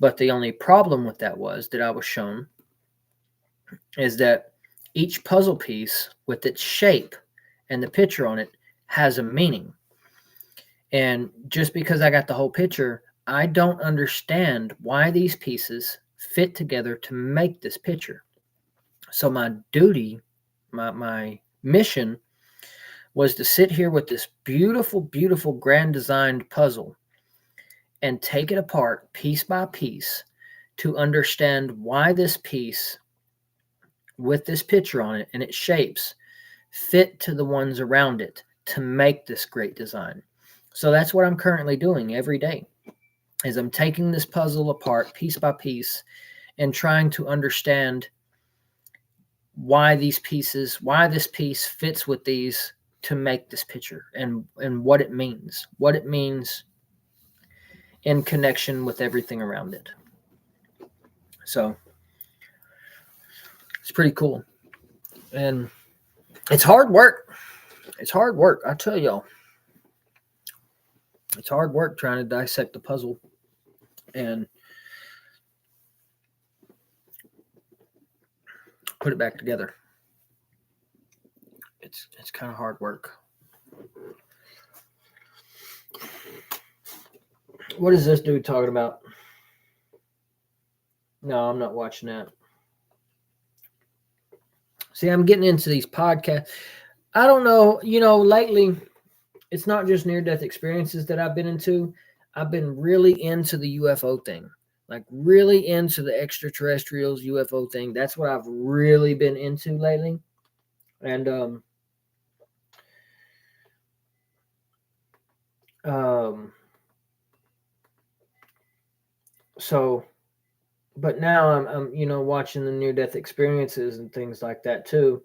But the only problem with that was that I was shown is that each puzzle piece with its shape and the picture on it has a meaning. And just because I got the whole picture, I don't understand why these pieces fit together to make this picture. So my duty, my mission was to sit here with this beautiful, beautiful grand designed puzzle and take it apart piece by piece to understand why this piece with this picture on it and its shapes fit to the ones around it to make this great design. So that's what I'm currently doing every day, is I'm taking this puzzle apart piece by piece and trying to understand why this piece fits with these to make this picture, and what it means in connection with everything around it. So it's pretty cool. And it's hard work. It's hard work. I tell y'all. It's hard work trying to dissect the puzzle and put it back together. It's kind of hard work. What is this dude talking about? No, I'm not watching that. See, I'm getting into these podcasts. I don't know, lately, it's not just near-death experiences that I've been into. I've been really into the UFO thing, like really into the extraterrestrials UFO thing. That's what I've really been into lately. And so, but now I'm watching the near-death experiences and things like that too.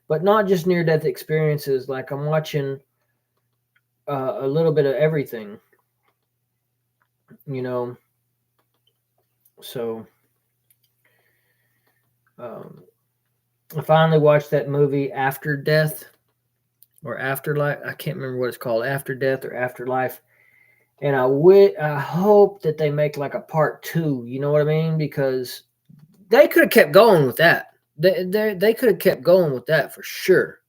But not just near-death experiences. Like I'm watching a little bit of everything, So I finally watched that movie After Death or Afterlife. I can't remember what it's called, After Death or Afterlife. And I hope that they make like a part 2. You know what I mean? Because they could have kept going with that. They could have kept going with that for sure.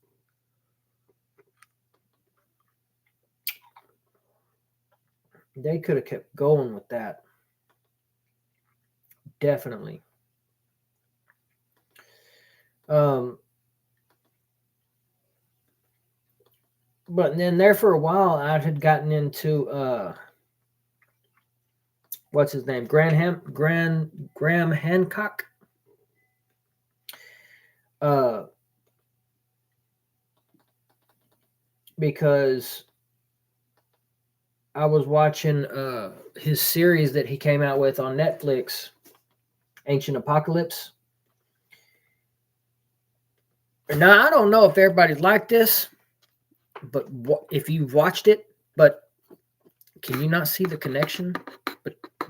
They could have kept going with that. Definitely. But then there for a while, I had gotten into what's his name, Graham Hancock. Because I was watching his series that he came out with on Netflix, Ancient Apocalypse. Now, I don't know if everybody's like this, but if you've watched it, but can you not see the connection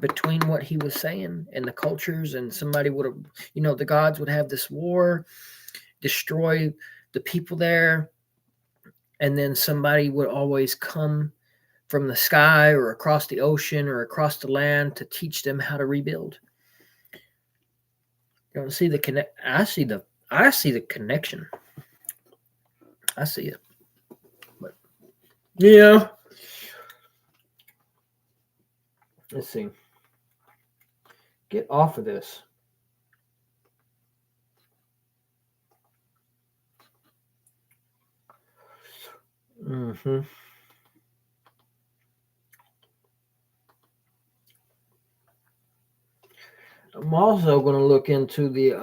between what he was saying and the cultures? And somebody would have, the gods would have this war, destroy the people there, and then somebody would always come from the sky or across the ocean or across the land to teach them how to rebuild. You don't see the connect. I see the connection. I see it. But yeah. Let's see. Get off of this. Mm-hmm. I'm also going to look into the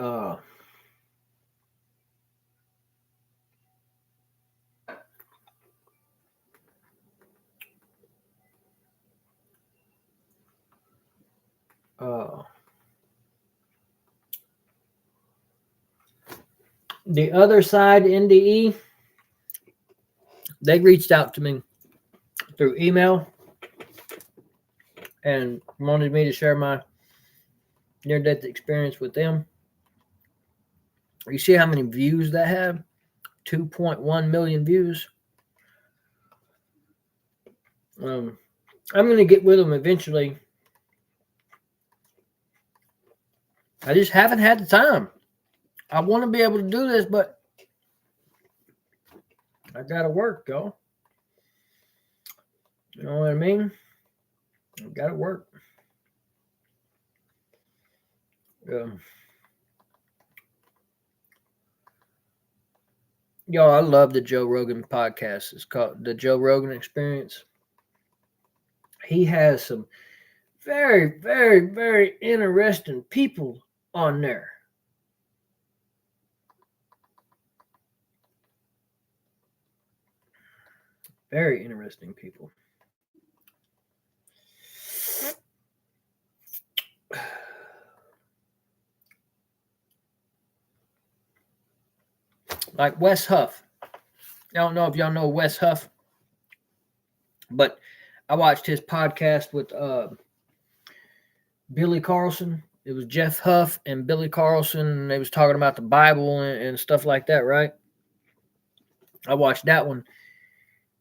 other side, NDE. They reached out to me through email and wanted me to share my near-death experience with them. You see how many views that had? 2.1 million views. I'm going to get with them eventually. I just haven't had the time. I want to be able to do this, but I got to work, y'all. You know what I mean? I got to work. Yo, I love the Joe Rogan podcast. It's called The Joe Rogan Experience. He has some very, very, very interesting people on there. Very interesting people. Like Wes Huff. I don't know if y'all know Wes Huff, but I watched his podcast with Billy Carlson. It was Jeff Huff and Billy Carlson, and they was talking about the Bible and stuff like that, right? I watched that one.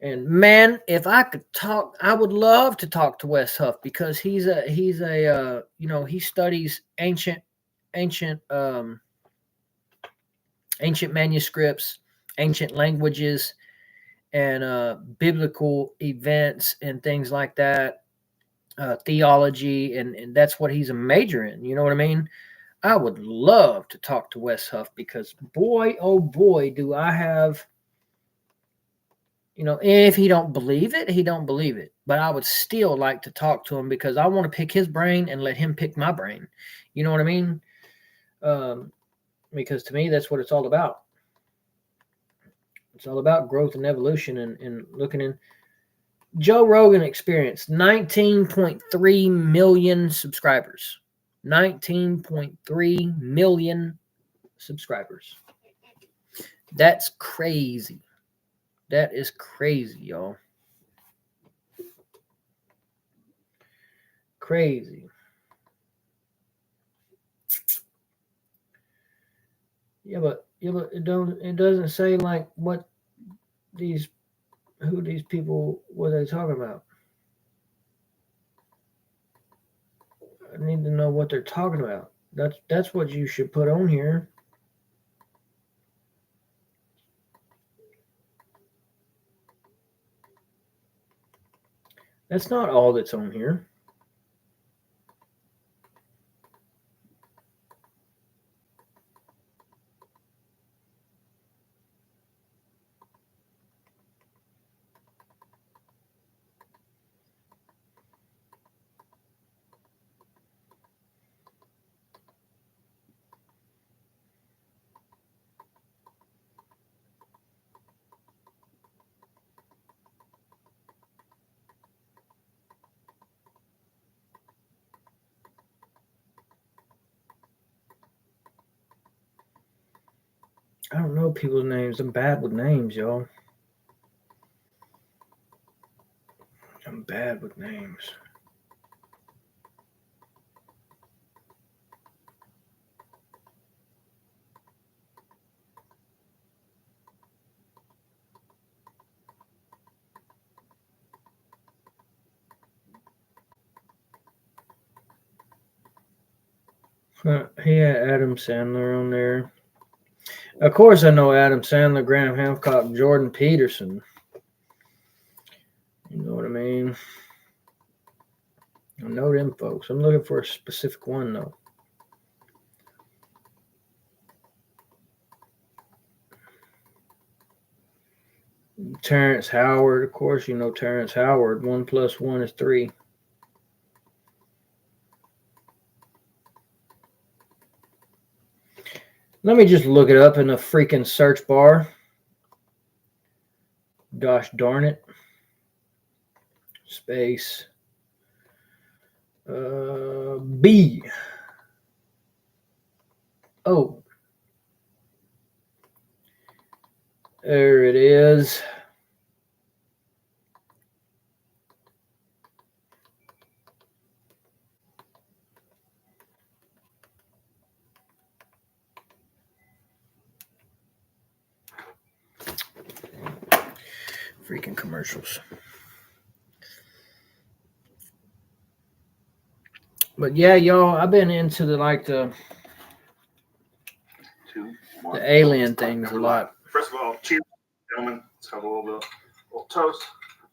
And man, if I could talk, I would love to talk to Wes Huff because he's a he studies ancient manuscripts, ancient languages, and biblical events and things like that, theology, and that's what he's a major in. You know what I mean? I would love to talk to Wes Huff because boy, oh boy, do I have. If he don't believe it, he don't believe it. But I would still like to talk to him because I want to pick his brain and let him pick my brain. You know what I mean? Because to me, that's what it's all about. It's all about growth and evolution and looking in. Joe Rogan Experience, 19.3 million subscribers. 19.3 million subscribers. That's crazy. That is crazy, y'all. Crazy. Yeah, but it doesn't say like who these people, what they talking about. I need to know what they're talking about. That's what you should put on here. That's not all that's on here. I don't know people's names. I'm bad with names, y'all. I'm bad with names. He had Adam Sandler on there. Of course, I know Adam Sandler, Graham Hancock, Jordan Peterson. You know what I mean? I know them folks. I'm looking for a specific one, though. Terrence Howard, of course, you know Terrence Howard. 1 + 1 is 3. Let me just look it up in the freaking search bar. Gosh darn it. Space. B. Oh. There it is. Freaking commercials. But yeah, y'all, I've been into the alien things a lot. First of all, cheers, gentlemen. Let's have a little toast,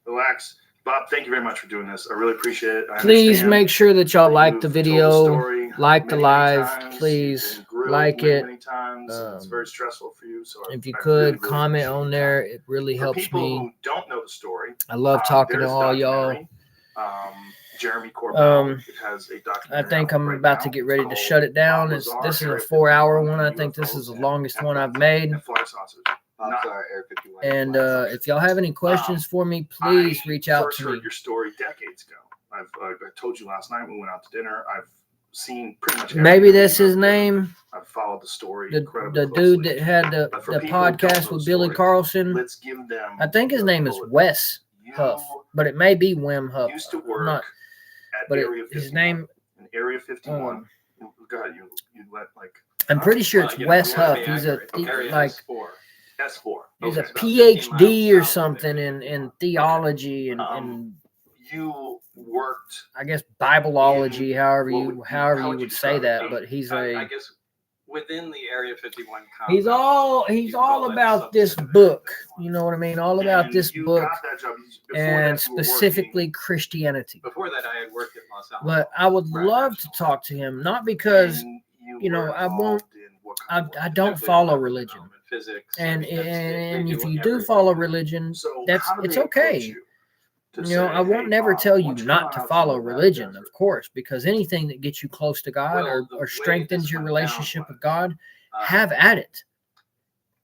relax. Bob, thank you very much for doing this. I really appreciate it. Please make sure that y'all like the video, like the live. Please like it. weekends. And it's very stressful for you. So If you I could really, really comment appreciate on that. there, it really For helps people me. who don't know the story, I love talking to there's a all y'all. documentary. Jeremy Corbell it has a I documentary. think out I'm right about now. to get It's ready to called shut it down. Bob Lazar, This is a Area 4-hour 51, one. I think this UFOs is the and longest one I've F-150 made. and fly sausage. I'm Not- sorry, Air 51. And if y'all have any questions for me, please reach out first to heard me. your story decades ago. I told you last night we went out to dinner. I've seen pretty much. Maybe everything that's his you've done. name. I've followed the story The incredibly dude closely. that had the But for people who don't podcast know with the Billy story, Carlson. Let's give them. I think his the name is bullet. Wes You Huff, but it may be Wim Huff. used to I'm work not, at but Area 51. his name. In Area 51. God, you let like. I'm pretty sure it's Wes Huff. He's a like S4. he's Okay. a PhD or something in theology and You worked. I guess Bibleology, however what you would- however how you would you would say describe that. it? But he's I a guess within the Area 51 he's compound, all about this book. You know what I mean? All about and this you book got that job before and that you were specifically Christianity. Before that, I had worked at Los Alamos. But I would Right, love to national. talk to him, not working, because and you know, were I won't- involved in what kind of work? I don't Simply follow electrical religion. development, Physics. And I mean, they if do you do everything. follow religion, So that's how do it's they approach okay. you to You know, say, I won't "Hey, never Bob, tell why you don't not come to out follow the religion, desert?" of course, because anything that gets you close to God Well, the or way strengthens this your went down relationship with was, God, uh, have at it.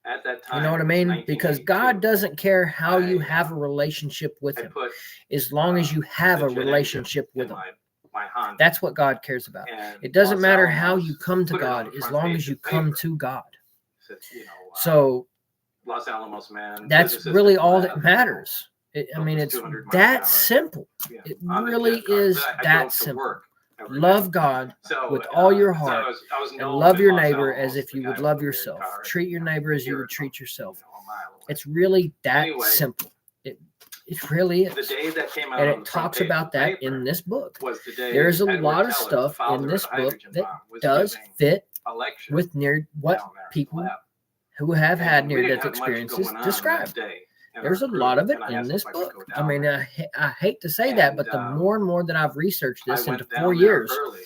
At that time, You know what I it was mean? Because 1982. God doesn't care how you I, have a relationship with I Him, put as long as you have the a jet engine relationship with in Him. my Honda. That's what God cares about. And It doesn't Los matter how Alamos you come to put it on God, the as front long page as you of the come paper. to God. Said, So Los Alamos man. that's physicist really at all lab, that matters. I built mean, this it's 200 miles that an hour. simple. Yeah, It on the really jet car. is I that drove to simple. work every Love day. God So, with all your so heart I was and known love in your Los neighbor Alamos, as if the you guy would with love the big yourself. car, Treat your neighbor as you here would treat yourself. a mile away. It's really that Anyway, simple. It really the is. day that came out And on it the front talks page about of the that paper in this book. was the day There's a Edward lot of Teller, stuff the father in of this the book hydrogen that bomb, was does giving fit a lecture with what down there in the people lab. who have And had we didn't near-death have much experiences going on describe. that day in There's our a crew, lot of it and I in asked this if I could book. go I down mean, there. I hate to say that, And, but the more and more that I've researched I this went into down 4 there years, early,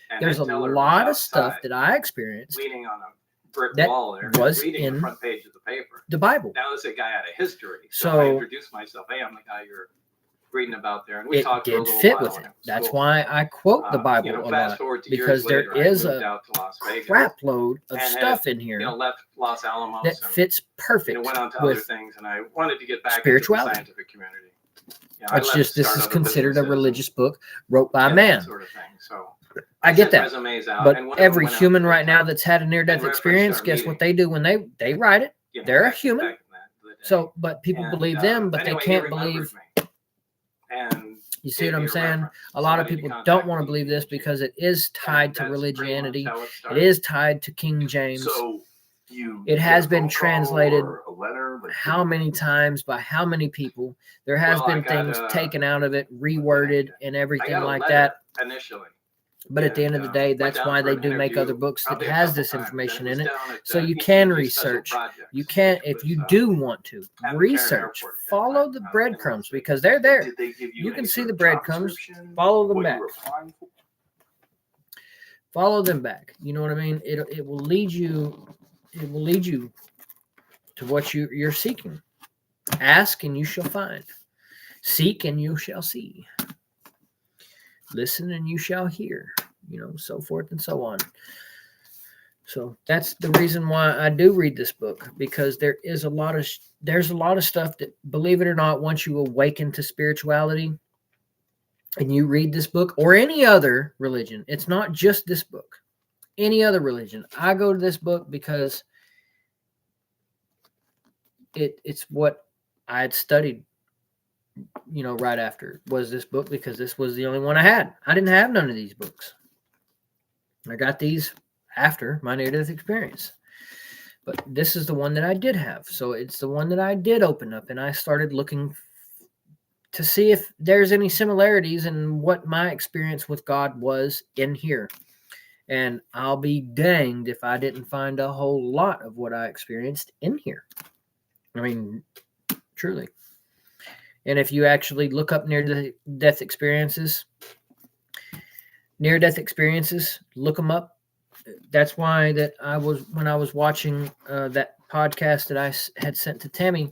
and there's Ed a Teller was lot of stuff outside, that I experienced leaning on a brick that wall there, was reading in the front page of the paper. the Bible. Now this is a guy out of history, so So I introduced myself. Hey, I'm the guy you're reading about there, and we it talked for a did little fit while, with and it. was That's cool. why I quote the Bible You know, a fast lot, forward to because years there later, is I moved a out to Las Vegas, crap load of and stuff had, in here left Los Alamos that and fits perfect went on to other with things, and I wanted to get back into the spirituality. scientific community. I It's left just this is startup considered a businesses religious book wrote by a and man. that sort of thing. So I get sent that. resumes out, But and one of them every went out human to right now Tech that's had a near-death and referenced experience, our guess meeting. what they do when they write it? You know, They're a back human. in the day. So, but people And, believe them, but anyway, they he can't remembers believe. me. And You see gave what me I'm a saying? reference. A lot of Somebody people to don't contact want to me, believe this and because it is tied to that's pretty much Christianity. how it It started. is tied to King James. So you. It get has a been phone call translated or a letter. Like, how many times by how many people. There has Well, I been got, things taken out of it, reworded, and I everything got a like letter that. initially. But at the end of the day, went that's down why for they an do make interview other books that probably a has couple this times, information and in it it. was down at, So you PCG can Special research. Projects, You can, which if was, you do want to, at McCarran research, Airport at that follow time, the in Las breadcrumbs Vegas. because they're there. Did they give You any can see sort the of job breadcrumbs. description, Follow them what back. you were applying for? Follow them back. You know what I mean? It will lead you. It will lead you to what you're seeking. Ask and you shall find. Seek and you shall see. Listen and you shall hear. You know, so forth and so on. So that's the reason why I do read this book, because there's a lot of stuff that, believe it or not, once you awaken to spirituality and you read this book or any other religion, it's not just this book. Any other religion, I go to this book because it's what I had studied, you know, right after was this book, because this was the only one I had. I didn't have none of these books. I got these after my near-death experience. But this is the one that I did have. So it's the one that I did open up, and I started looking to see if there's any similarities in what my experience with God was in here. And I'll be danged if I didn't find a whole lot of what I experienced in here. I mean, truly. And if you actually look up near-death experiences, look them up. that's why that when I was watching that podcast that I had sent to Tammy,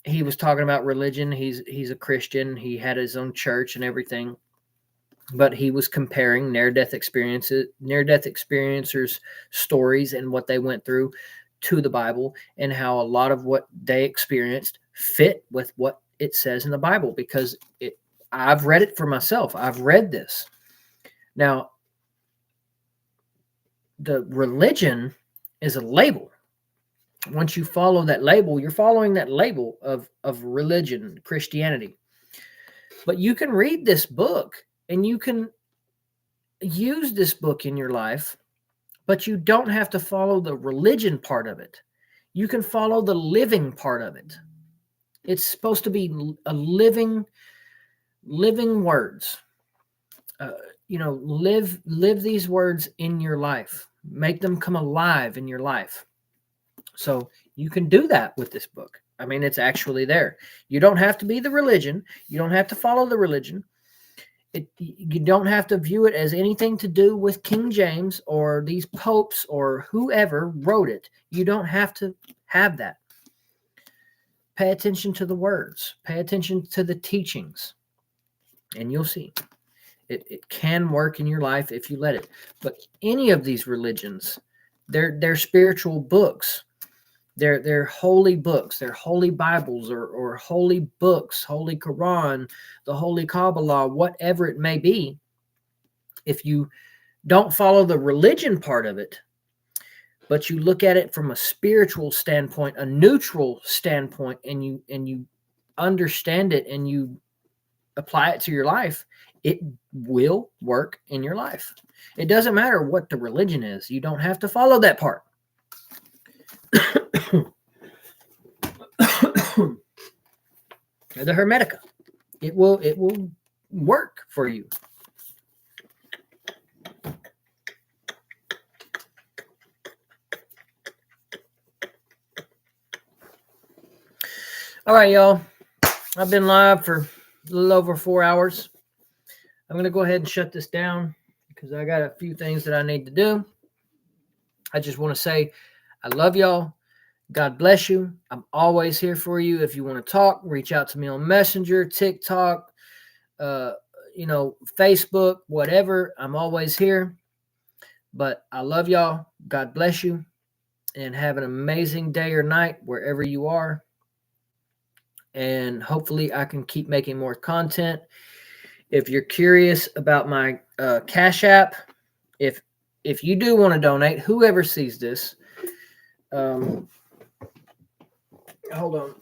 he was talking about religion. He's a Christian. He had his own church and everything, but he was comparing near-death experiencers' stories and what they went through to the Bible, and how a lot of what they experienced fit with what it says in the Bible, because I've read it for myself. I've read this. Now, the religion is a label. Once you follow that label, you're following that label of religion, Christianity. But you can read this book and you can use this book in your life, but you don't have to follow the religion part of it. You can follow the living part of it. It's supposed to be a living words. Live these words in your life. Make them come alive in your life. So you can do that with this book. I mean, it's actually there. You don't have to be the religion. You don't have to follow the religion. You don't have to view it as anything to do with King James or these popes or whoever wrote it. You don't have to have that. Pay attention to the words. Pay attention to the teachings. And you'll see. It can work in your life if you let it. But any of these religions, they're spiritual books. They're holy books. They're holy Bibles or holy books, Holy Quran, the Holy Kabbalah, whatever it may be. If you don't follow the religion part of it, but you look at it from a spiritual standpoint, a neutral standpoint, and you understand it and you apply it to your life, it will work in your life. It doesn't matter what the religion is. You don't have to follow that part. The Hermetica. It will work for you. All right, y'all. I've been live for a little over 4 hours. I'm going to go ahead and shut this down because I got a few things that I need to do. I just want to say I love y'all. God bless you. I'm always here for you. If you want to talk, reach out to me on Messenger, TikTok, Facebook, whatever. I'm always here. But I love y'all. God bless you. And have an amazing day or night wherever you are. And hopefully I can keep making more content. If you're curious about my Cash App, if you do want to donate, whoever sees this, hold on.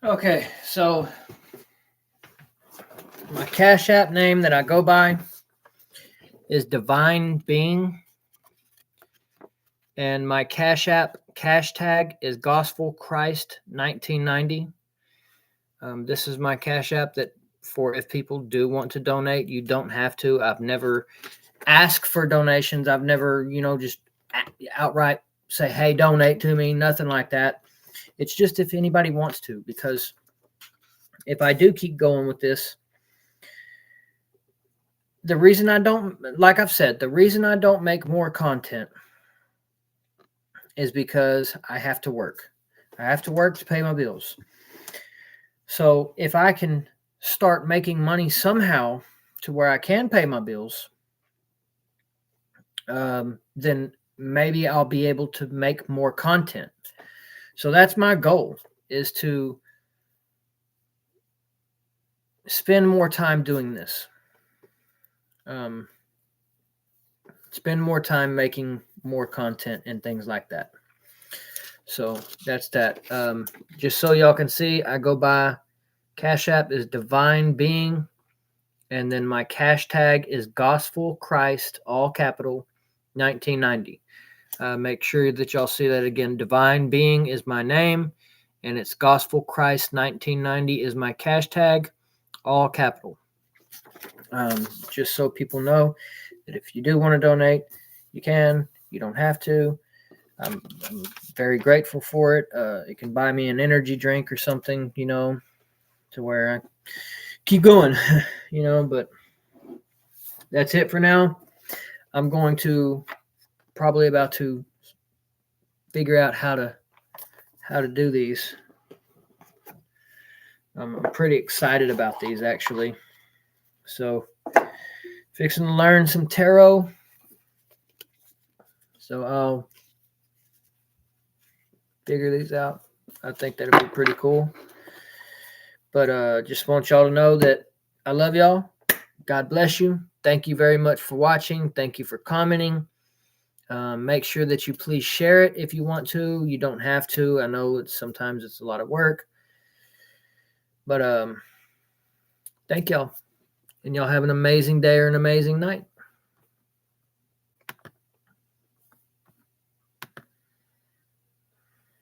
Okay, so my Cash App name that I go by is Divine Being. And my Cash App cash tag is Gospel Christ 1990. This is my Cash App that for if people do want to donate, you don't have to. I've never asked for donations. I've never, just outright say, hey, donate to me. Nothing like that. It's just if anybody wants to, because if I do keep going with this, the reason I don't, like I've said, the reason I don't make more content is because I have to work. I have to work to pay my bills. So if I can start making money somehow to where I can pay my bills, then maybe I'll be able to make more content. So that's my goal, is to spend more time doing this. Spend more time making more content and things like that. So that's that. Just so y'all can see, I go by Cash App is Divine Being, and then my cash tag is Gospel Christ, all capital, 1990. Make sure that y'all see that again. Divine Being is my name, and it's Gospel Christ 1990 is my cash tag, all capital. Just so people know that if you do want to donate, you can. You don't have to. I'm very grateful for it. It can buy me an energy drink or something, to where I keep going, but that's it for now. I'm going to probably about to figure out how to do these. I'm pretty excited about these, actually. So fixing to learn some tarot. So I'll figure these out. I think that'll be pretty cool. But just want y'all to know that I love y'all. God bless you. Thank you very much for watching. Thank you for commenting. Make sure that you please share it if you want to. You don't have to. I know sometimes it's a lot of work. But thank y'all. And y'all have an amazing day or an amazing night.